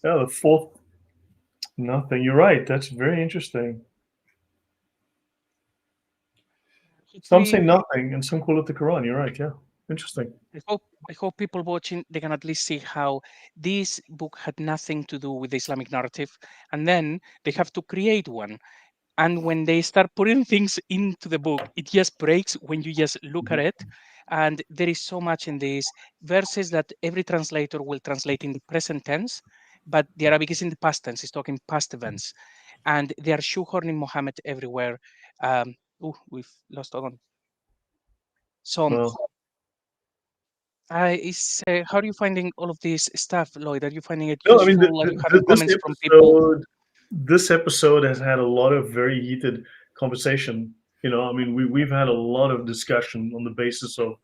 Yeah, the fourth, nothing. You're right. That's very interesting. Some say nothing, and some call it the Quran. You're right. Yeah, interesting. I hope people watching, they can at least see how this book had nothing to do with the Islamic narrative, and then they have to create one. And when they start putting things into the book, it just breaks when you just look at it. And there is so much in these verses that every translator will translate in the present tense, but the Arabic is in the past tense. It's talking past events, and they are shoehorning Muhammad everywhere. We've lost Odon. So, how are you finding all of this stuff, Lloyd? Are you finding it useful? I mean, are you having comments episode, from people? This episode has had a lot of very heated conversation. You know, I mean, we've had a lot of discussion on the basis of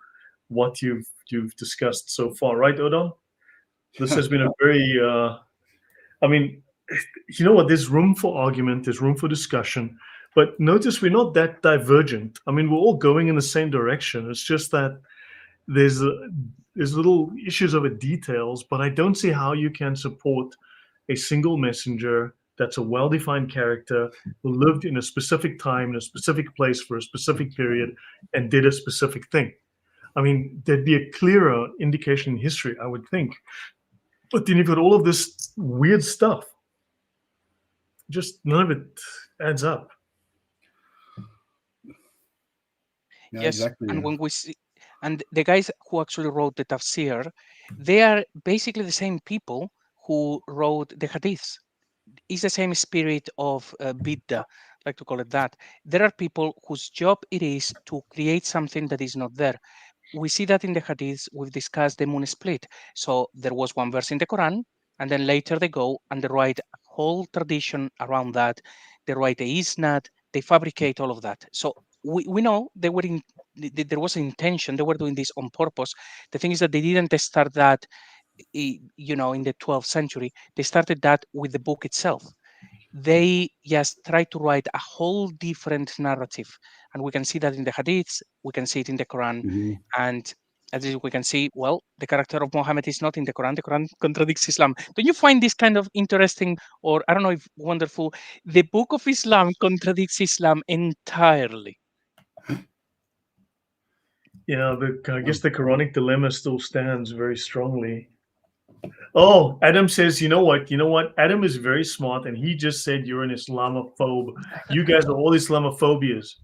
what you've discussed so far, right, Odon? This has been a very, I mean, you know what? There's room for argument. There's room for discussion. But notice we're not that divergent. I mean, we're all going in the same direction. It's just that there's little issues over details, but I don't see how you can support a single messenger that's a well-defined character who lived in a specific time, in a specific place for a specific period, and did a specific thing. I mean, there'd be a clearer indication in history, I would think. But then you've got all of this weird stuff. Just none of it adds up. Yeah, Yes, exactly. and Yeah. when we see, and the guys who actually wrote the tafsir, they are basically the same people who wrote the hadiths. It's the same spirit of bidda, like to call it that. There are people whose job it is to create something that is not there. We see that in the hadiths. We've discussed the moon split. So there was one verse in the Quran, and then later they go and they write a whole tradition around that. They write a isnad, they fabricate all of that. So we know they were in, there was an intention, they were doing this on purpose. The thing is that they didn't start that in the 12th century. They started that with the book itself. They just try to write a whole different narrative, and we can see that in the hadiths, we can see it in the Quran, Mhm. and as we can see, well, the character of Mohammed is not in the Quran. The Quran contradicts Islam. Don't you find this kind of interesting, or I don't know if wonderful? The book of Islam contradicts Islam entirely. Yeah, I guess the Quranic dilemma still stands very strongly. Oh, Adam says, you know what? Adam is very smart, and he just said you're an Islamophobe. You guys are all Islamophobias.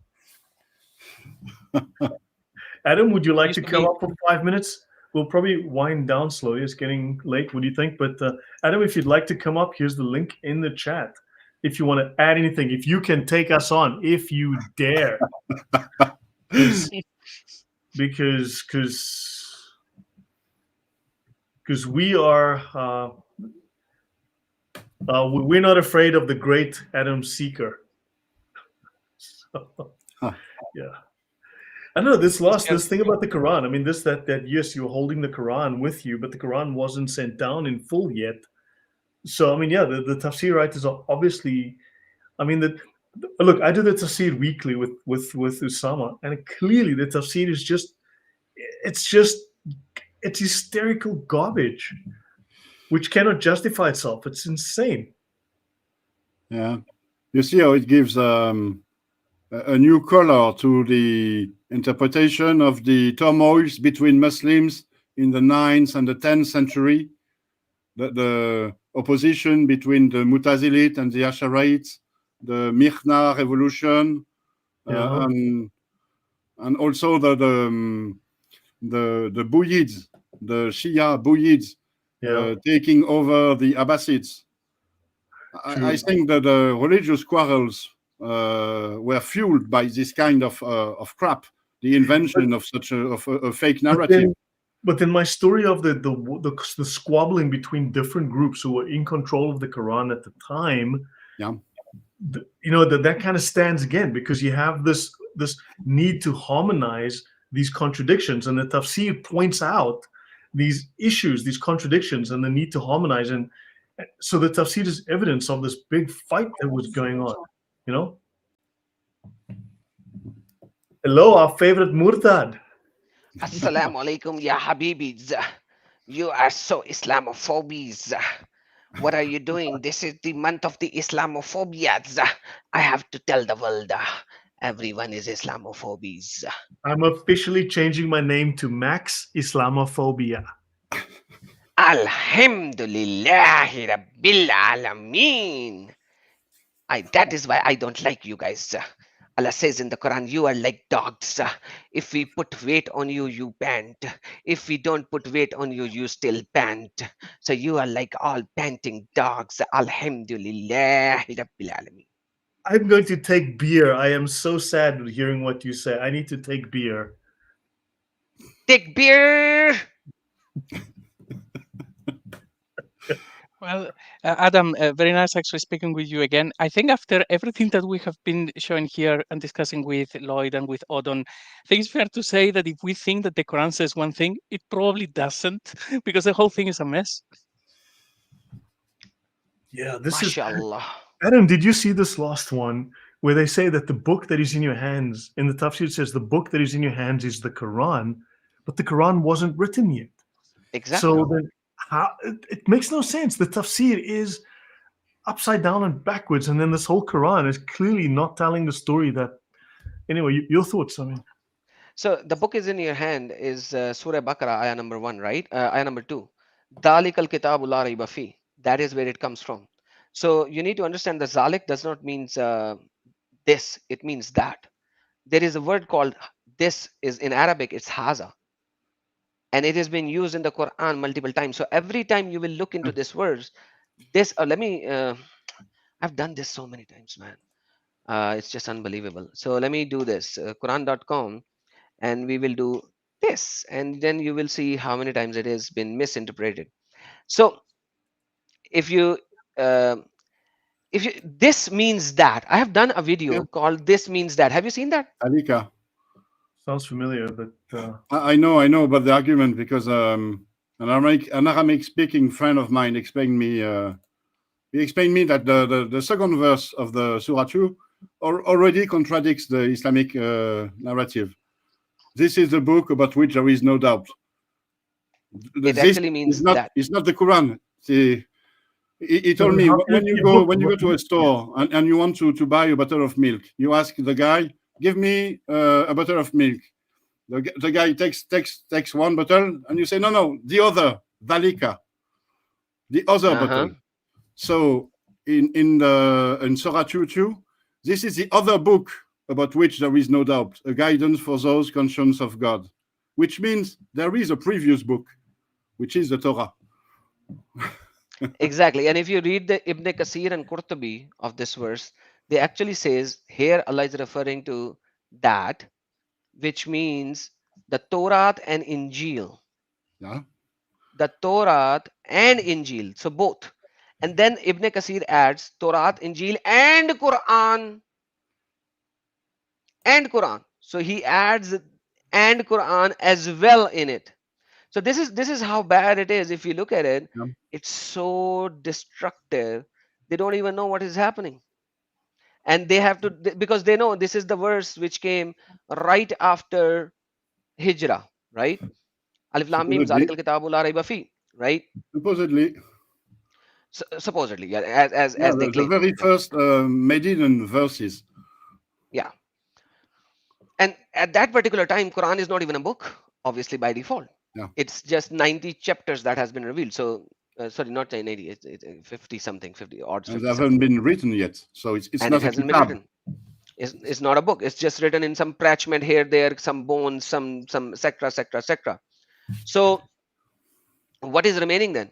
Adam, would you like to come up for 5 minutes? We'll probably wind down slowly. It's getting late. What do you think? But Adam, if you'd like to come up, here's the link in the chat. If you want to add anything, if you can take us on, if you dare. Because we are we're not afraid of the great Adam Seeker. Yeah, I know this thing about the Quran. I mean, that yes, you're holding the Quran with you, but the Quran wasn't sent down in full yet. So I mean, yeah, the tafsir writers are obviously. I mean, look, I do the tafsir weekly with Usama, and clearly the tafsir is just it's hysterical garbage, which cannot justify itself. It's insane. Yeah, you see how it gives a new color to the interpretation of the turmoils between Muslims in the 9th and the 10th century, the opposition between the Mutazilit and the Asharites, the Mirna revolution, and also the Buyids, the Shia Buyids, taking over the Abbasids. I think that the religious quarrels were fueled by this kind of crap, the invention of such a fake narrative. But then my story of the squabbling between different groups who were in control of the Quran at the time, that kind of stands again, because you have this need to harmonize these contradictions, and the tafsir points out these issues, these contradictions, and the need to harmonize. And so the tafsir is evidence of this big fight that was going on. Hello, our favorite Murtad. Assalamu alaikum, ya Habibis. You are so Islamophobes. What are you doing? This is the month of the Islamophobias. I have to tell the world. Everyone is Islamophobes. I'm officially changing my name to Max Islamophobia. Alhamdulillahi Rabbil Alameen. That is why I don't like you guys. Allah says in the Quran, you are like dogs. If we put weight on you, you pant. If we don't put weight on you, you still pant. So you are like all panting dogs. Alhamdulillah Rabbil Alameen. I'm going to take beer. I am so sad hearing what you say. I need to take beer. Take beer. Well, Adam, very nice actually speaking with you again. I think after everything that we have been showing here and discussing with Lloyd and with Odon, I think it's fair to say that if we think that the Quran says one thing, it probably doesn't, because the whole thing is a mess. Yeah, this MashaAllah. is... Adam, did you see this last one where they say that the book that is in your hands, in the tafsir says the book that is in your hands is the Quran, but the Quran wasn't written yet. Exactly. So then it makes no sense. The tafsir is upside down and backwards, and then this whole Quran is clearly not telling the story that. Anyway, your thoughts? I mean, So the book is in your hand is Surah Baqarah, ayah number 1, right? Ayah number 2. Dalikal kitabu la rayba fi. That is where it comes from. So you need to understand the zalik does not means this, it means that. There is a word called this is in Arabic, it's haza. And it has been used in the Quran multiple times. So every time you will look into this verse, this, I've done this so many times, man. It's just unbelievable. So let me do this, Quran.com, and we will do this. And then you will see how many times it has been misinterpreted. So if you, this means that. I have done a video called This Means That. Have you seen that? Alika. sounds familiar, but I know about the argument because an Aramaic speaking friend of mine explained me that the second verse of the Surah 2 already contradicts the Islamic narrative. This is the book about which there is no doubt. It actually means that. It's not the Quran. He told me when you go to a store and you want to buy a bottle of milk, you ask the guy, give me a bottle of milk. The guy takes one bottle and you say, no, the other, Dalika, the other bottle. So in Surah 2, this is the other book about which there is no doubt, a guidance for those conscious of God, which means there is a previous book, which is the Torah. Exactly. And if you read the Ibn Kasir and Qurtubi of this verse, they actually says here Allah is referring to that, which means the Torah and Injil. Yeah. The Torah and Injil. So both. And then Ibn Kasir adds Torah, Injil, and Quran. And Quran. So he adds and Quran as well in it. So this is how bad it is. If you look at it, it's so destructive. They don't even know what is happening. And they have to, because they know this is the verse which came right after Hijrah, right? Alif Lam Mim, Zalikal Kitabu La Rayba Fi, right? Supposedly. Supposedly, yeah, as they claim. The very first Medinan verses. Yeah. And at that particular time, Quran is not even a book, obviously by default. Yeah. It's just 90 chapters that has been revealed. So, sorry, not 80, it's 50 something, 50 odds. And they haven't been written yet. So it's and not it hasn't a been written. It's not a book. It's just written in some parchment here, there, some bones, some etc. So what is remaining then?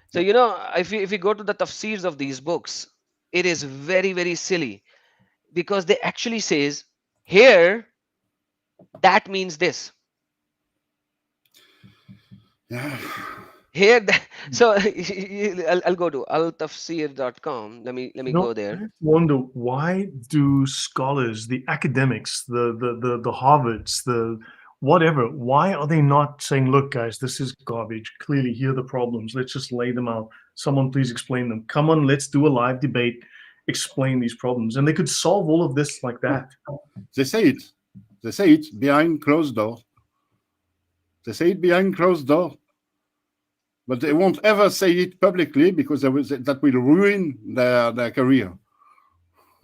So, you know, if you go to the tafsirs of these books, it is very, very silly because they actually says here, that means this. Yeah. Here, so I'll go to altafsir.com. Let me go there. I wonder, why do scholars, the academics, the Harvards, the whatever, why are they not saying, look, guys, this is garbage. Clearly, here are the problems. Let's just lay them out. Someone please explain them. Come on, let's do a live debate. Explain these problems. And they could solve all of this like that. They say it. They say it behind closed doors. They say it behind closed doors. But they won't ever say it publicly because that will ruin their career.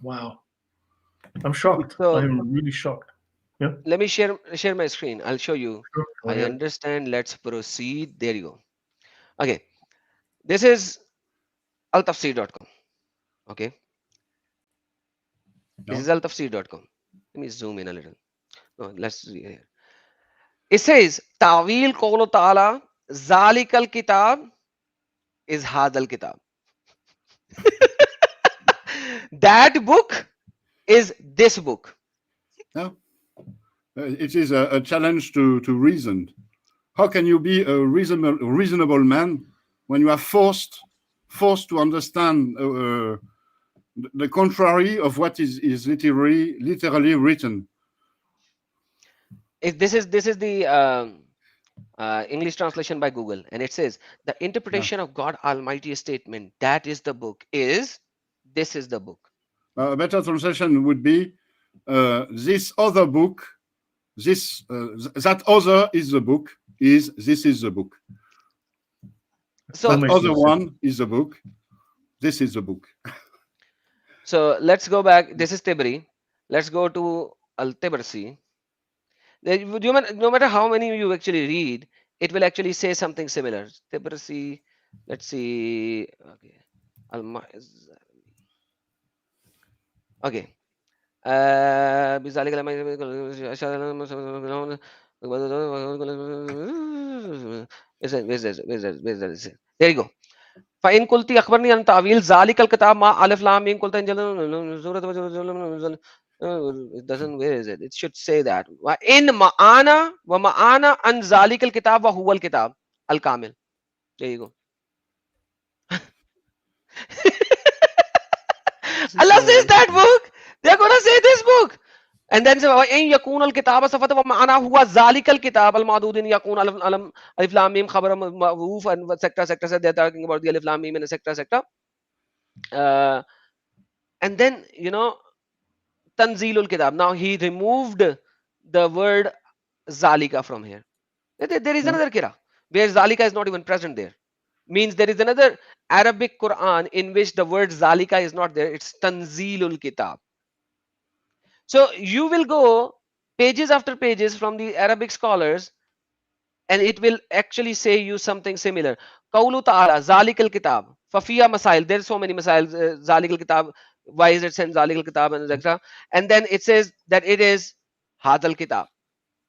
Wow. I'm shocked. So, I'm really shocked. Yeah. Let me share my screen. I'll show you. Sure. Go I ahead. understand. Let's proceed. There you go. Okay. This is altafsir.com. Okay. This is altafsir.com. Let me zoom in a little. No, let's see here. It says, Ta'wil qawlu ta'ala, Zalikal kitab is Hadal kitab. That book is this book. Yeah. It is a challenge to reason. How can you be a reasonable man when you are forced to understand the contrary of what is literally written? This is the English translation by Google, and it says the interpretation of God Almighty's statement, that is the book, is this is the book. A better translation would be this other book, that other is the book, this is the book. So that other one is the book. this is the book. So let's go back. This is Tibri. Let's go to Al-Tibrisi. No matter how many you actually read, it will actually say something similar. Tibrisi, let's see. Okay. Okay. بذلك لما there you go. فإن قلت أخبرني عن تعويل ذلك الكتاب ما ألف لام ميم قلت إن it doesn't, where is it? It should say that in ma'ana wa ma'ana an zalik al kitab wa huwa al kitab al kamil. There you go. Allah says that book. They're gonna say this book. And then in yakun al kitab safat wa ma'ana huwa zalik al kitab al ma'dud in yakun alif lam mim khabar ma'ruf and etc. They're talking about the alif lam mim and etc. And then Tanzilul Kitab. Now he removed the word Zalika from here. There is another Kira where Zalika is not even present there. Means there is another Arabic Quran in which the word Zalika is not there. It's Tanzilul Kitab. So you will go pages after pages from the Arabic scholars and it will actually say you something similar. Qawlu ta'ala, Zalik al-Kitab. Fafiya Masail. There's so many Masail. Zalik al-Kitab. Why is it sent Zalik al-Kitab and etc. And then it says that it is Hadal Kitab.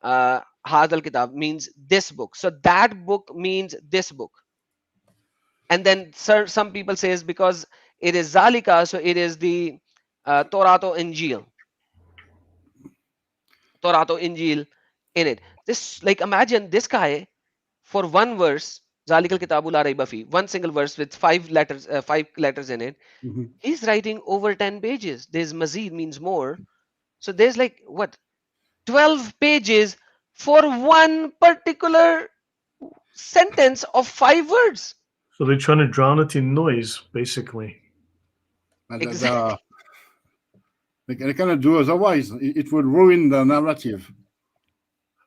Hadal Kitab means this book. So that book means this book. And then some people says because it is Zalika, so it is the Torah or Injil. Torah or Injil in it. This, like, imagine this guy for one verse, Zalik al-Kitabu la rayba fi, one single verse with 5 letters in it. He's writing over 10 pages. There's mazid means more. So there's like what 12 pages for one particular sentence of 5 words. So they're trying to drown it in noise, basically. And Exactly. they cannot do otherwise. It would ruin the narrative.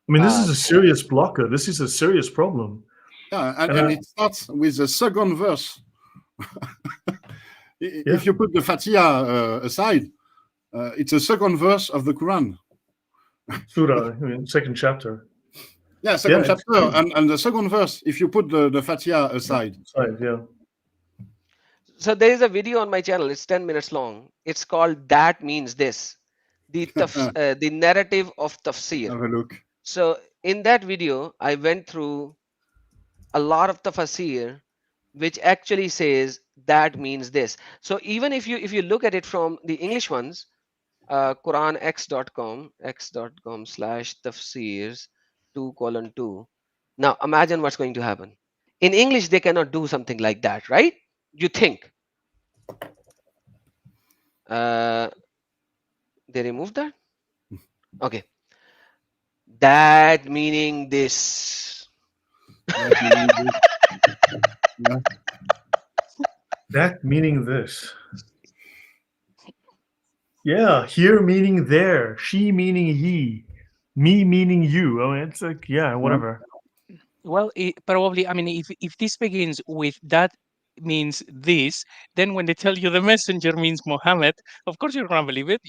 I mean, this is a serious blocker. This is a serious problem. Yeah, and it starts with the second verse. If you put the Fatiha aside, it's a second verse of the Quran. Surah, I mean, second chapter. Yeah, second chapter, and the second verse, if you put the Fatiha aside. Yeah. So there is a video on my channel. It's 10 minutes long. It's called That Means This. The narrative of tafsir. Have a look. So in that video, I went through a lot of tafsir, which actually says that means this. So even if you look at it from the English ones, QuranX.com /tafsirs 2:2. Now imagine what's going to happen. In English, they cannot do something like that, right? You think. They removed that? Okay. That meaning this. That meaning this. Yeah, here meaning there, she meaning he, me meaning you. I mean, it's like, yeah, whatever. Well, probably, I mean, if this begins with that means this, then when they tell you the messenger means Mohammed, of course you're gonna believe it.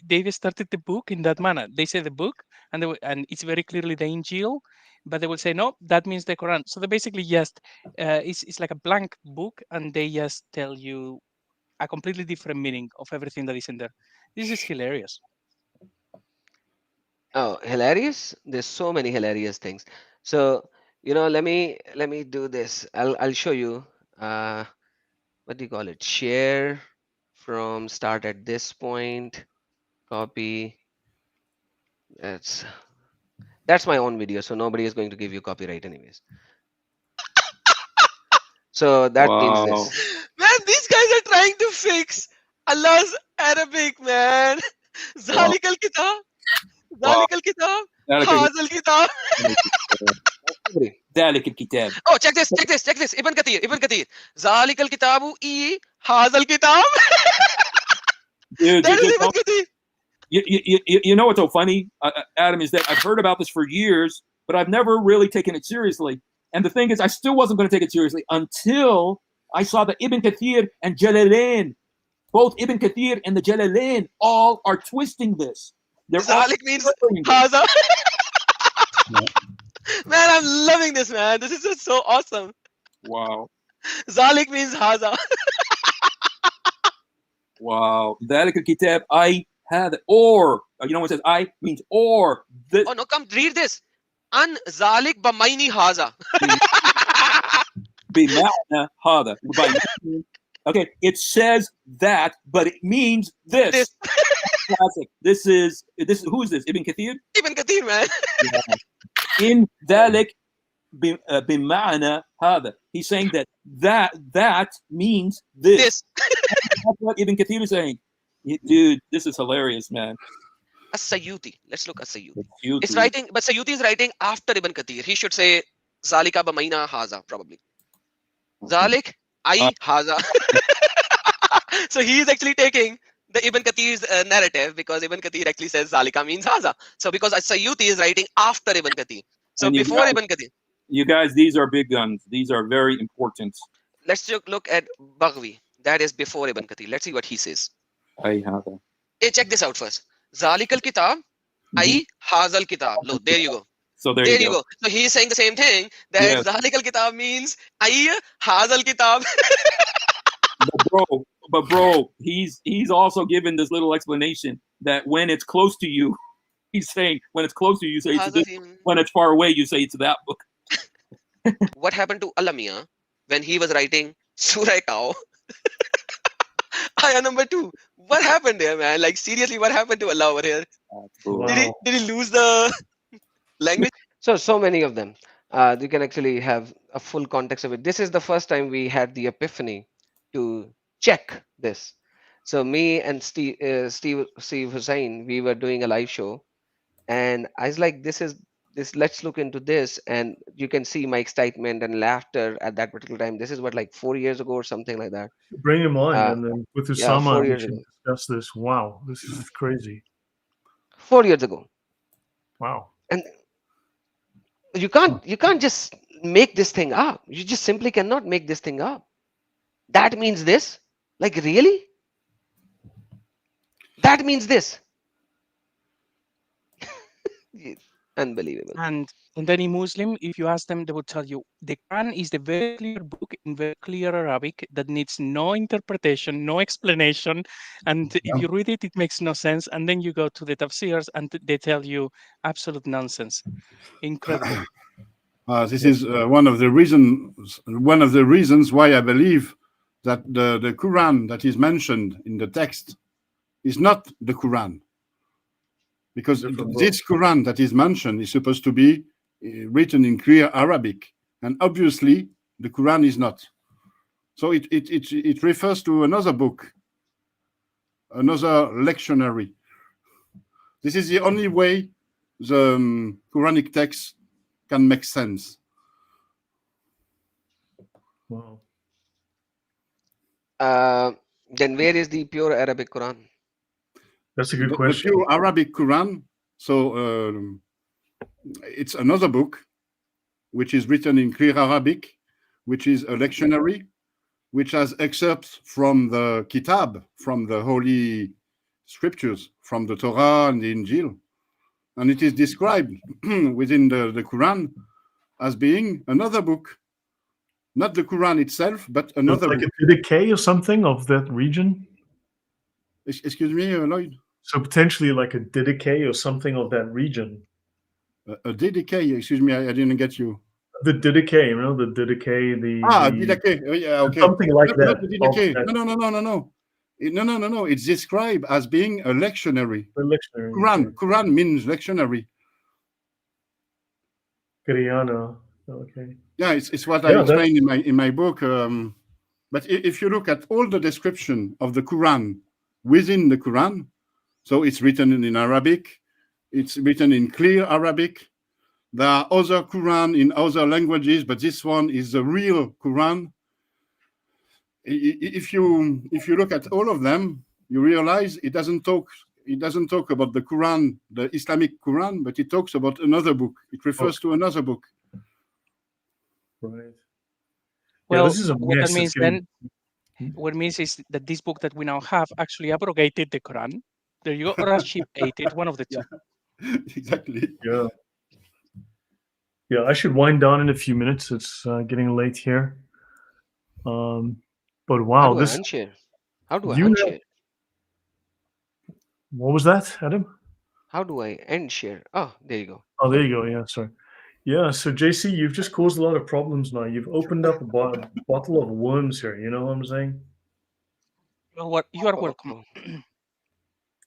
They started the book in that manner. They say the book, and it's very clearly the Injil, but they will say no, that means the Quran. So they basically just it's like a blank book, and they just tell you a completely different meaning of everything that is in there. This is hilarious. Oh, hilarious! There's so many hilarious things. So let me do this. I'll show you. What do you call it? Share from start at this point. Copy. That's my own video, so nobody is going to give you copyright anyways. So that means this. Man, these guys are trying to fix Allah's Arabic, man. Zalik al-Kitab. Zalik al-Kitab. Haz al-Kitab. ذلك الكتاب. Oh, check this. Ibn Kathir. Zalik al-Kitabu Haz al-Kitab. That is Ibn Kathir. You know what's so funny, Adam, is that I've heard about this for years, but I've never really taken it seriously. And the thing is, I still wasn't going to take it seriously until I saw the Ibn Kathir and Jalalain. Both Ibn Kathir and the Jalalain all are twisting this. They're all Zalik means twisting this. Haza. Man, I'm loving this, man. This is just so awesome. Wow. Zalik means Haza. Wow. ذلك الكتاب I had or. You know when it says I means or. This, Oh no, come read this. An Zalik bamaini Haza. بمعنى هذا. Okay, it says that, but it means this. This. Classic. This is who is this? Ibn Kathir? Ibn Kathir, man. In ذلك بمعنى هذا. He's saying that means this. This. That's what Ibn Kathir is saying. Dude, this is hilarious, man. As-Sayyuti. Let's look at Sayyuti. It's It's writing, but Sayyuti is writing after Ibn Kathir. He should say Zalika bamaina Haza, probably. Zalik, I, Haza. So he is actually taking the Ibn Kathir's narrative because Ibn Kathir actually says Zalika means Haza. So because Sayyuti is writing after Ibn Kathir. So And you before guys- Ibn Kathir. You guys, these are big guns. These are very important. Let's look at Baghvi. That is before Ibn Kathir. Let's see what he says. I have that. Hey, check this out first. Zalikal kitab, I hazal kitab. Look, there you go. So there There you you go. go. So he is saying the same thing. That Yes. Zalikal kitab means I hazal kitab. But bro, he's also given this little explanation that when it's close to you, he's saying when it's close to you, you say it's this. When it's far away, you say it's that book. What happened to Alamiya when he was writing Surah Cow? Ayah number 2. What happened there, man? Like seriously, what happened to Allah over here? Wow. Did he lose the language? So many of them. You can actually have a full context of it. This is the first time we had the epiphany to check this. So me and Steve Hussain, we were doing a live show, and I was like, this. Let's look into this, and you can see my excitement and laughter at that particular time. This is what, like 4 years ago or something like that. Bring him on, and then with yeah, Usama, 4 we years should ago. discuss this. Wow, this is crazy. 4 years ago. Wow. And you can't just make this thing up. You just simply cannot make this thing up. That means this? Like really? That means this. Unbelievable. And any Muslim, if you ask them, they would tell you the Quran is the very clear book in very clear Arabic that needs no interpretation, no explanation. And if you read it, it makes no sense. And then you go to the tafsirs and they tell you absolute nonsense. Incredible. This is one of the reasons why I believe that the Quran that is mentioned in the text is not the Quran. Because this Quran that is mentioned is supposed to be written in clear Arabic, and obviously the Quran is not. So it refers to another book, another lectionary. This is the only way the Quranic text can make sense. Wow. Then where is the pure Arabic Quran? That's a good The question. pure Arabic Quran, so it's another book which is written in clear Arabic, which is a lectionary, which has excerpts from the Kitab, from the Holy Scriptures, from the Torah and the Injil. And it is described within the Quran as being another book. Not the Quran itself, but another like book. a decay or something of that region? Excuse me, Lloyd? So potentially like a Didache or something of that region. A Didache, excuse me, I didn't get you. The Didache, you know, the Didache, Didache, yeah, okay. Something like Not that. the Didache. No. It's described as being a lectionary. The lectionary. Quran means lectionary. Qur'ana. Okay. Yeah, it's what I explained in my book. But if you look at all the description of the Quran within the Quran, so it's written in Arabic, it's written in clear Arabic. There are other Quran in other languages, but this one is the real Quran. If you look at all of them, you realize it doesn't talk about the Quran, the Islamic Quran, but it talks about another book. It refers to another book. Right. Well, this is a what that mess. means Getting... then, what it means is that this book that we now have actually abrogated the Quran. There you go, or a sheep ate it, one of the two. Exactly. Yeah. Yeah, I should wind down in a few minutes. It's getting late here. But How wow, do I this... unshare? How do I You know, unshare? what was that, Adam? How do I unshare? Oh, there you go. Oh, there you go. Yeah, sorry. Yeah, so JC, you've just caused a lot of problems now. You've opened up a bottle of worms here. You know what I'm saying? Well, what you are welcome.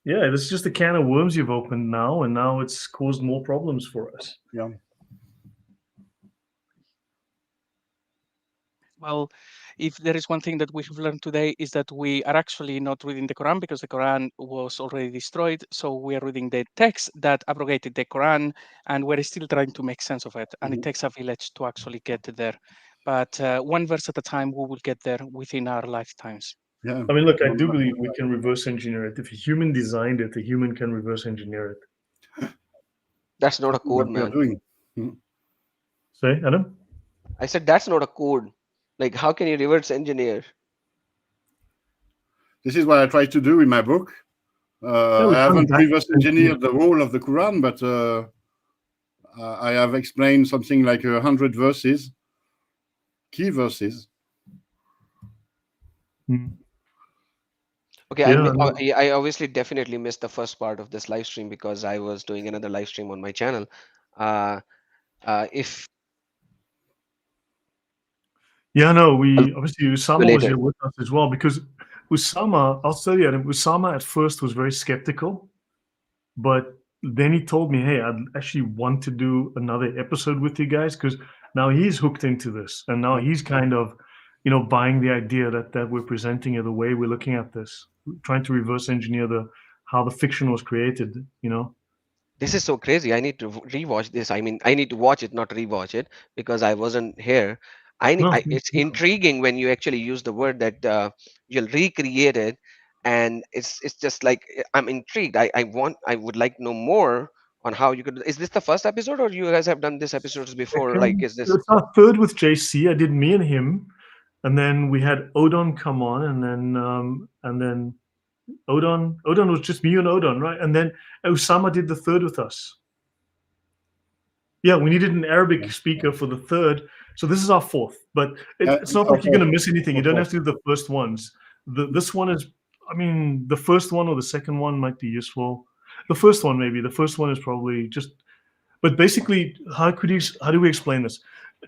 Yeah, this is just a can of worms you've opened now, and now it's caused more problems for us. Yeah. Well, if there is one thing that we have learned today is that we are actually not reading the Quran because the Quran was already destroyed. So we are reading the text that abrogated the Quran, and we're still trying to make sense of it. And it takes a village to actually get there. But one verse at a time, we will get there within our lifetimes. Yeah. I mean, look, I do believe we can reverse engineer it. If a human designed it, a human can reverse engineer it. That's not a code, What we are man. doing. Say, Adam? I said that's not a code. Like, how can you reverse engineer? This is what I try to do in my book. I haven't reverse engineered the whole of the Quran, but I have explained something like 100 verses, key verses. Okay, Yeah, I obviously definitely missed the first part of this live stream because I was doing another live stream on my channel. If Yeah, no, we obviously Usama was later. here with us as well, because Usama, I'll tell you, Adam, Usama at first was very skeptical, but then he told me, hey, I'd actually want to do another episode with you guys, because now he's hooked into this, and now he's kind of, you know, buying the idea that we're presenting it, the way we're looking at this, trying to reverse engineer how the fiction was created, you know. This is so crazy. I need to rewatch this. I mean, I need to watch it, not rewatch it, because I wasn't here. It's intriguing when you actually use the word that you'll recreate it, and it's just like I'm intrigued. I would like to know more on how you could. Is this the first episode, or you guys have done this episodes before? Like, is this? It's our third with JC. I did me and him, and then we had Odon come on, and then Odon was just me and Odon, right? And then Osama did the third with us. Yeah, we needed an Arabic speaker for the third. So this is our fourth. But it's not like you're going to miss anything. You don't have to do the first ones. This one is, I mean, the first one or the second one might be useful. The first one, maybe. The first one is probably just... But basically, how do we explain this?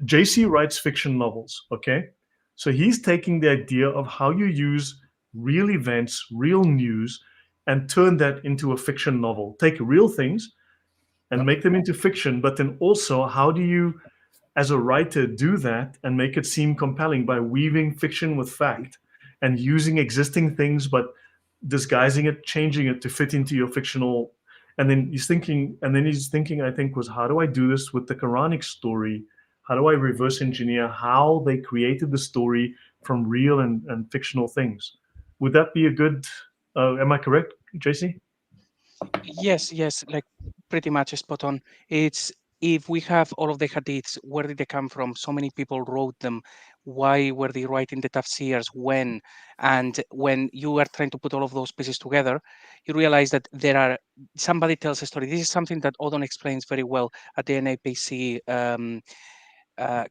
JC writes fiction novels, okay? So he's taking the idea of how you use real events, real news, and turn that into a fiction novel. Take real things and make them into fiction, but then also, how do you, as a writer, do that and make it seem compelling by weaving fiction with fact and using existing things, but disguising it, changing it to fit into your fictional... And then he's thinking, I think, was, how do I do this with the Quranic story? How do I reverse engineer how they created the story from real and fictional things? Would that be a good... am I correct, JC? Yes, like pretty much spot on. It's, if we have all of the hadiths, where did they come from? So many people wrote them. Why were they writing the tafsirs? When? And when you are trying to put all of those pieces together, you realize that somebody tells a story. This is something that Odon explains very well at the NAPC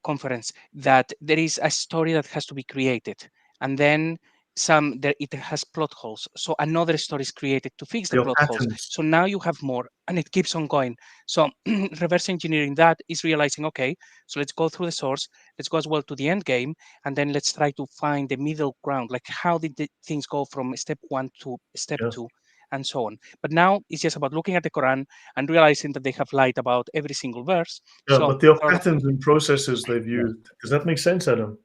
conference, that there is a story that has to be created. And then it has plot holes, so another story is created to fix the plot holes. So now you have more, and it keeps on going. So reverse engineering that is realizing, okay, so let's go through the source, let's go as well to the end game, and then let's try to find the middle ground, like how did the things go from step 1 to step 2, and so on. But now it's just about looking at the Quran and realizing that they have lied about every single verse. Yeah, but there are patterns and processes they've used. Does that make sense, Adam?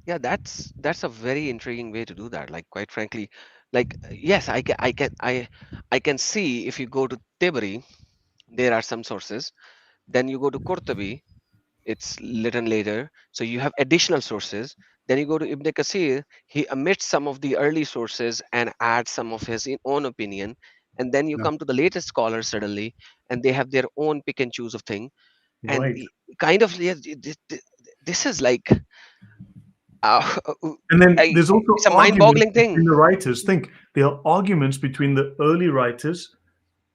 Yeah, that's a very intriguing way to do that. Like, quite frankly, like, yes, I can see if you go to Tibri, there are some sources. Then you go to Qurtubi, it's written later, so you have additional sources. Then you go to Ibn Kasir, he omits some of the early sources and adds some of his own opinion. And then you come to the latest scholars suddenly, and they have their own pick and choose of thing. And kind of, this is like, And then there's also it's a mind-boggling thing between the writers. Think there are arguments between the early writers,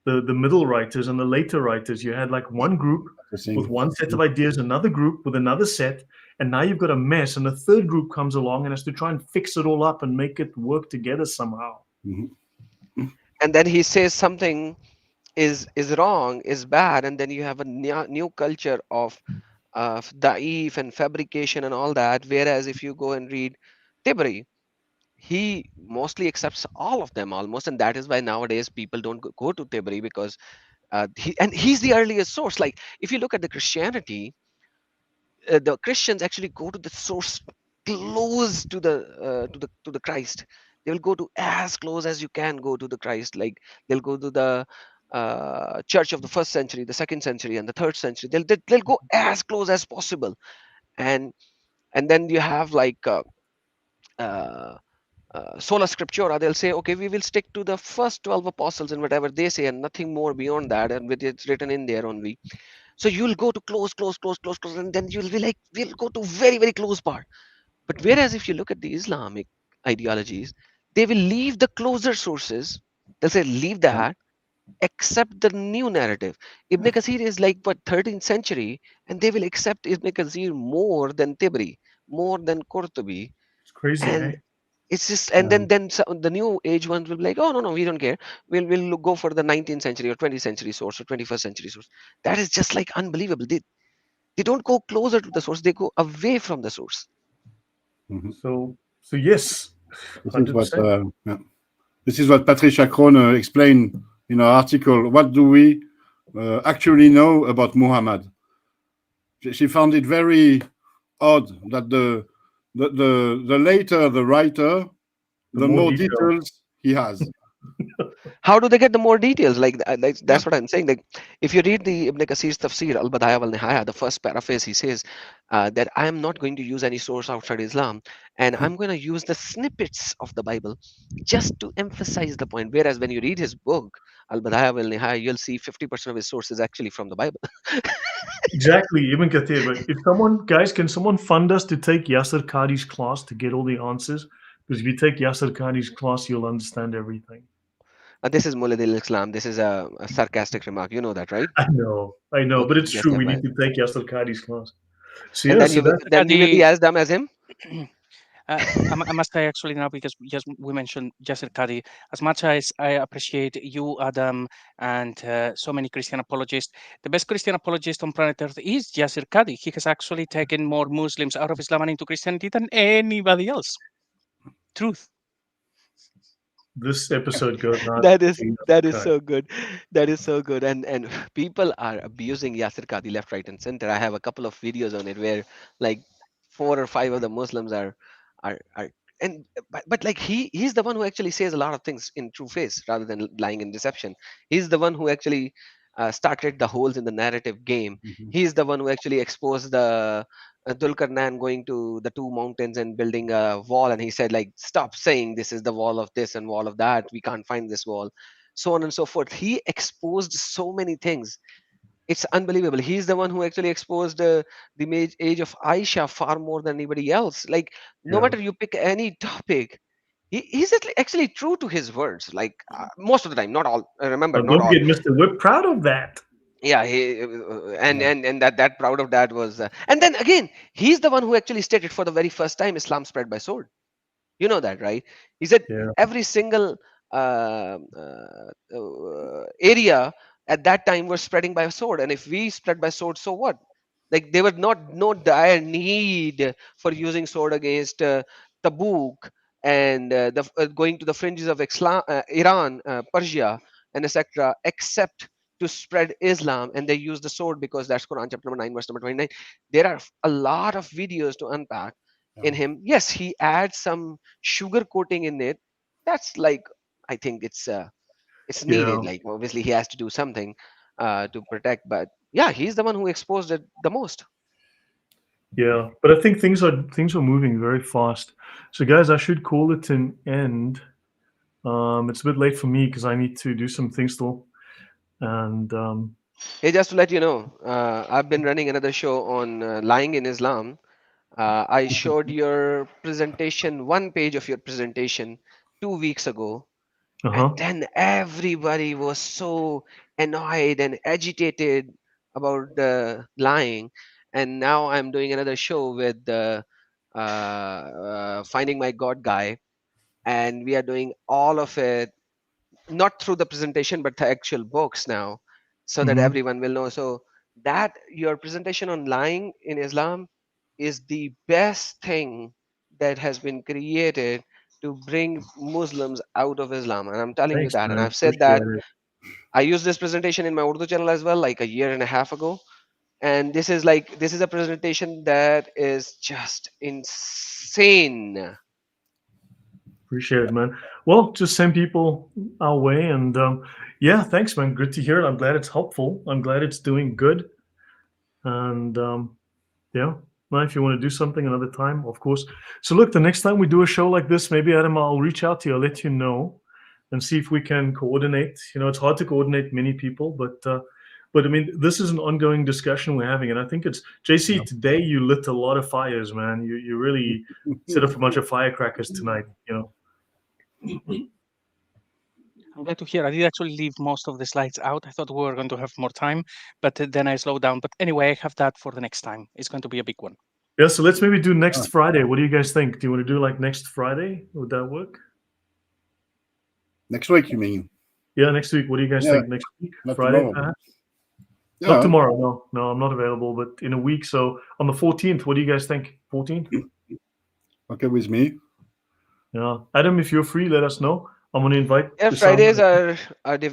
the middle writers, and the later writers. You had like one group with one set of ideas, another group with another set, and now you've got a mess, and a third group comes along and has to try and fix it all up and make it work together somehow. And then he says something is wrong, is bad, and then you have a new culture of da'if and fabrication and all that. Whereas if you go and read Tibri, he mostly accepts all of them almost, and that is why nowadays people don't go to Tibri, because he's the earliest source. Like if you look at the Christianity, the Christians actually go to the source close to the Christ. They will go to as close as you can go to the Christ. Like they'll go to the church of the 1st century, the 2nd century, and the 3rd century. They'll go as close as possible, and then you have like sola scriptura. They'll say, okay, we will stick to the first 12 apostles and whatever they say, and nothing more beyond that, and with it's written in there only. So you'll go to close, and then you'll be like, we'll go to very, very close part. But whereas if you look at the Islamic ideologies, they will leave the closer sources. They'll say, leave that, accept the new narrative. Ibn Kathir is like, what, 13th century, and they will accept Ibn Kathir more than Tibri, more than Qurtubi. It's crazy, and it's just, and then the new age ones will be like, oh no, we don't care. We'll go for the 19th century or 20th century source or 21st century source. That is just like unbelievable. They don't go closer to the source; they go away from the source. So yes, this is what Patricia Krohn explained in her article. What do we actually know about Muhammad? She found it very odd that the later the writer, the more details he has. How do they get the more details? Like that's what I'm saying. Like if you read the Ibn Kathir's Tafsir Al-Badaya wal-Nihaya, the first paraphrase, he says that I am not going to use any source outside Islam, and I'm going to use the snippets of the Bible just to emphasize the point. Whereas when you read his book Al-Badaya wal-Nihaya, you'll see 50% of his sources actually from the Bible. Exactly, Ibn Kathir. But if can someone fund us to take Yasser Qadhi's class to get all the answers? Because if you take Yasser Qadhi's class, you'll understand everything. This is Mulad al-Islam. This is a sarcastic remark. You know that, right? I know, Okay, but it's yes, true. We need to take Yasser Qadhi's class. So and yeah, then you will be as dumb as him. I must say actually now, because just we mentioned Yasser Qadhi, as much as I appreciate you, Adam, and so many Christian apologists, the best Christian apologist on planet Earth is Yasser Qadhi. He has actually taken more Muslims out of Islam and into Christianity than anybody else. Truth. This episode goes on. That is so good. That is so good. And people are abusing Yasser Qadhi left, right, and center. I have a couple of videos on it where like 4 or 5 of the Muslims are and but like he's the one who actually says a lot of things in true face rather than lying in deception. He's the one who actually started the holes in the narrative game. He's the one who actually exposed the Dulkarnan going to the 2 mountains and building a wall, and he said like, stop saying this is the wall of this and wall of that, we can't find this wall, so on and so forth. He exposed so many things. It's unbelievable. He's the one who actually exposed the age of Aisha far more than anybody else. Like no matter you pick any topic, he's actually true to his words, like most of the time, not all. Remember, but not don't all. get Mr. We're proud of that. Yeah, and that proud of that was and then again, he's the one who actually stated for the very first time Islam spread by sword. You know that, right? He said every single area at that time was spreading by a sword, and if we spread by sword, so what? Like there was no dire need for using sword against Tabuk and going to the fringes of Iran, Persia, and etc., except to spread Islam, and they use the sword because that's Quran chapter number 9 verse number 29. There are a lot of videos to unpack in him. Yes, he adds some sugar coating in it. That's like, I think it's needed. Like obviously he has to do something to protect, but yeah, he's the one who exposed it the most. Yeah, but I think things are moving very fast. So guys, I should call it an end. It's a bit late for me because I need to do some things still. And hey, just to let you know, I've been running another show on lying in Islam. I showed your presentation, one page of your presentation 2 weeks ago, and then everybody was so annoyed and agitated about the lying. And now I'm doing another show with the Finding My God guy, and we are doing all of it not through the presentation but the actual books now, so that everyone will know. So that your presentation on lying in Islam is the best thing that has been created to bring Muslims out of Islam, and I'm telling you Thanks, that. And man. I've said Appreciate that. it. I used this presentation in my Urdu channel as well, like a year and a half ago. And this is a presentation that is just insane. Appreciate it, man. Well, just send people our way, and yeah, thanks, man. Good to hear it. I'm glad it's helpful. I'm glad it's doing good, and yeah. Well, if you want to do something another time, of course. So look, the next time we do a show like this, maybe Adam, I'll reach out to you. I'll let you know, and see if we can coordinate. You know, it's hard to coordinate many people, but I mean, this is an ongoing discussion we're having, and I think it's JC. Today, you lit a lot of fires, man. You really set off a bunch of firecrackers tonight. You know. I'm glad to hear. I did actually leave most of the slides out. I thought we were going to have more time, but then I slowed down. But anyway, I have that for the next time. It's going to be a big one. Yeah, so let's maybe do next Friday. What do you guys think? Do you want to do like next Friday? Would that work? Next week, you mean? Yeah, next week. What do you guys think? Next week? Not Friday, tomorrow. perhaps? Yeah. Not tomorrow. No, I'm not available, but in a week. So on the 14th, what do you guys think? 14th? Okay with me. Yeah. Adam, if you're free, let us know. I'm going to invite. Yeah, Usama. Fridays are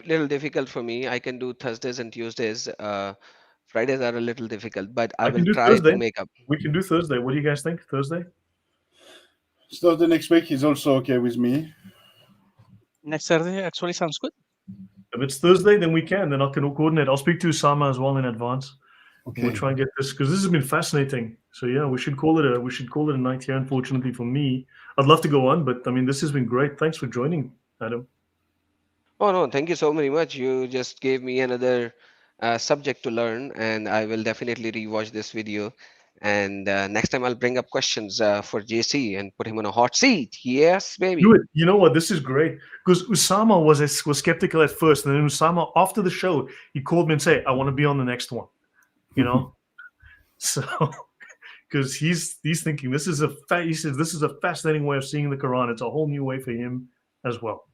little difficult for me. I can do Thursdays and Tuesdays. Fridays are a little difficult, but I I will can do try Thursday. to make up. We can do Thursday. What do you guys think? Thursday? So the next week is also okay with me. Next Saturday actually sounds good. If it's Thursday, then we can. Then I can coordinate. I'll speak to Usama as well in advance. Okay. We'll try and get this because this has been fascinating. So yeah, we should call it a night here. Unfortunately for me, I'd love to go on, but I mean, this has been great. Thanks for joining, Adam. Oh no, thank you so very much. You just gave me another subject to learn, and I will definitely rewatch this video. And next time I'll bring up questions for JC and put him on a hot seat. Yes, baby. Do it. You know what? This is great because Usama was skeptical at first, and then Usama, after the show, he called me and said, "I want to be on the next one." You know, so because he's thinking he says this is a fascinating way of seeing the Quran. It's a whole new way for him as well.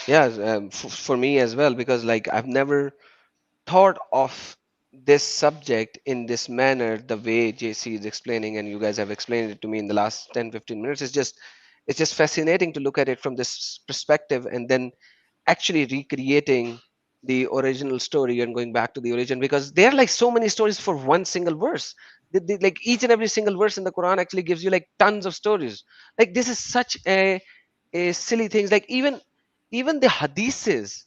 Yeah, for me as well, because like I've never thought of this subject in this manner, the way JC is explaining, and you guys have explained it to me in the last 10-15 minutes. It's just fascinating to look at it from this perspective, and then actually recreating the original story and going back to the origin, because there are like so many stories for one single verse. Like each and every single verse in the Quran actually gives you like tons of stories. Like this is such a silly things. Like even the hadiths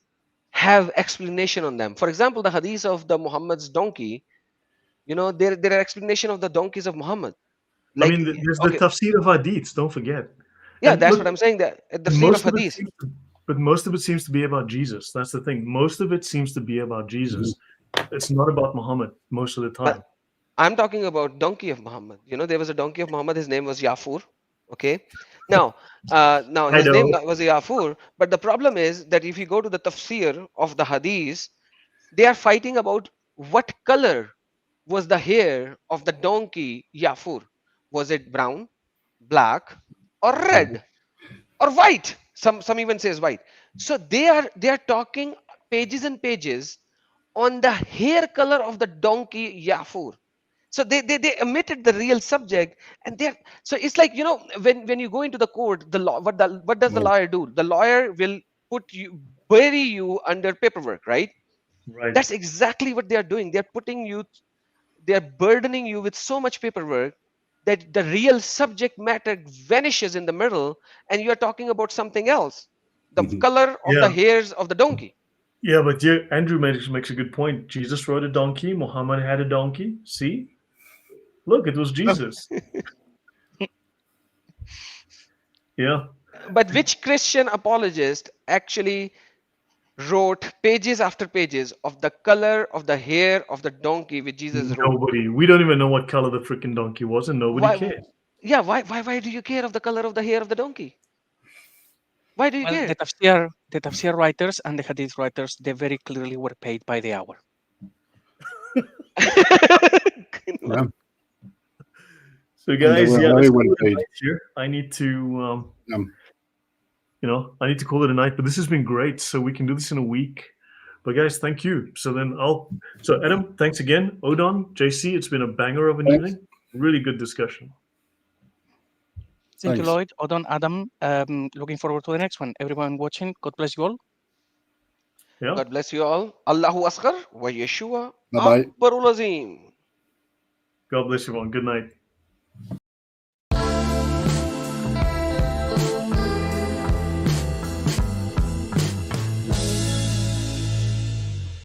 have explanation on them. For example, the hadith of the Muhammad's donkey, you know, there are explanation of the donkeys of Muhammad. Like, I mean, there's the tafsir of hadiths. Don't forget. Yeah, And that's look, what I'm saying. That the tafsir of hadith. But most of it seems to be about Jesus. That's the thing. Most of it seems to be about Jesus. It's not about Muhammad most of the time. But I'm talking about donkey of Muhammad. You know, there was a donkey of Muhammad. His name was Yafur. Okay. Now his name was Yafur. But the problem is that if you go to the tafsir of the hadith, they are fighting about what color was the hair of the donkey Yafur. Was it brown, black, or red, or white? Some even says white. So they are talking pages and pages on the hair color of the donkey Yafur. So they omitted the real subject, and so it's like, you know, when you go into the court, the law, what does the lawyer do? The lawyer will bury you under paperwork, right? Right. That's exactly what they are doing. They're burdening you with so much paperwork that the real subject matter vanishes in the middle, and you are talking about something else, the color of the hairs of the donkey. Yeah, but Andrew makes a good point. Jesus rode a donkey. Muhammad had a donkey. See? Look, it was Jesus. Yeah. But which Christian apologist actually wrote pages after pages of the color of the hair of the donkey which Jesus rode. Nobody. We don't even know what color the freaking donkey was, and nobody Why? cared. Yeah, why do you care of the color of the hair of the donkey? Why do you Well, care? the tafsir writers and the hadith writers, they very clearly were paid by the hour. Yeah. So, guys, were yeah, very let's well call it a paid. night here. I need to, Yeah. you know, I need to call it a night. But this has been great. So we can do this in a week. But guys, thank you. So then So Adam, thanks again. Odon, JC, it's been a banger of an Thanks. evening. Really good discussion. Thank you, Thanks. Lloyd, Odon, Adam. Looking forward to the next one. Everyone watching, God bless you all. Yeah. God bless you all. Allahu Asghar wa Yeshua Bye-bye. Akbarul Azim. God bless you all. Good night.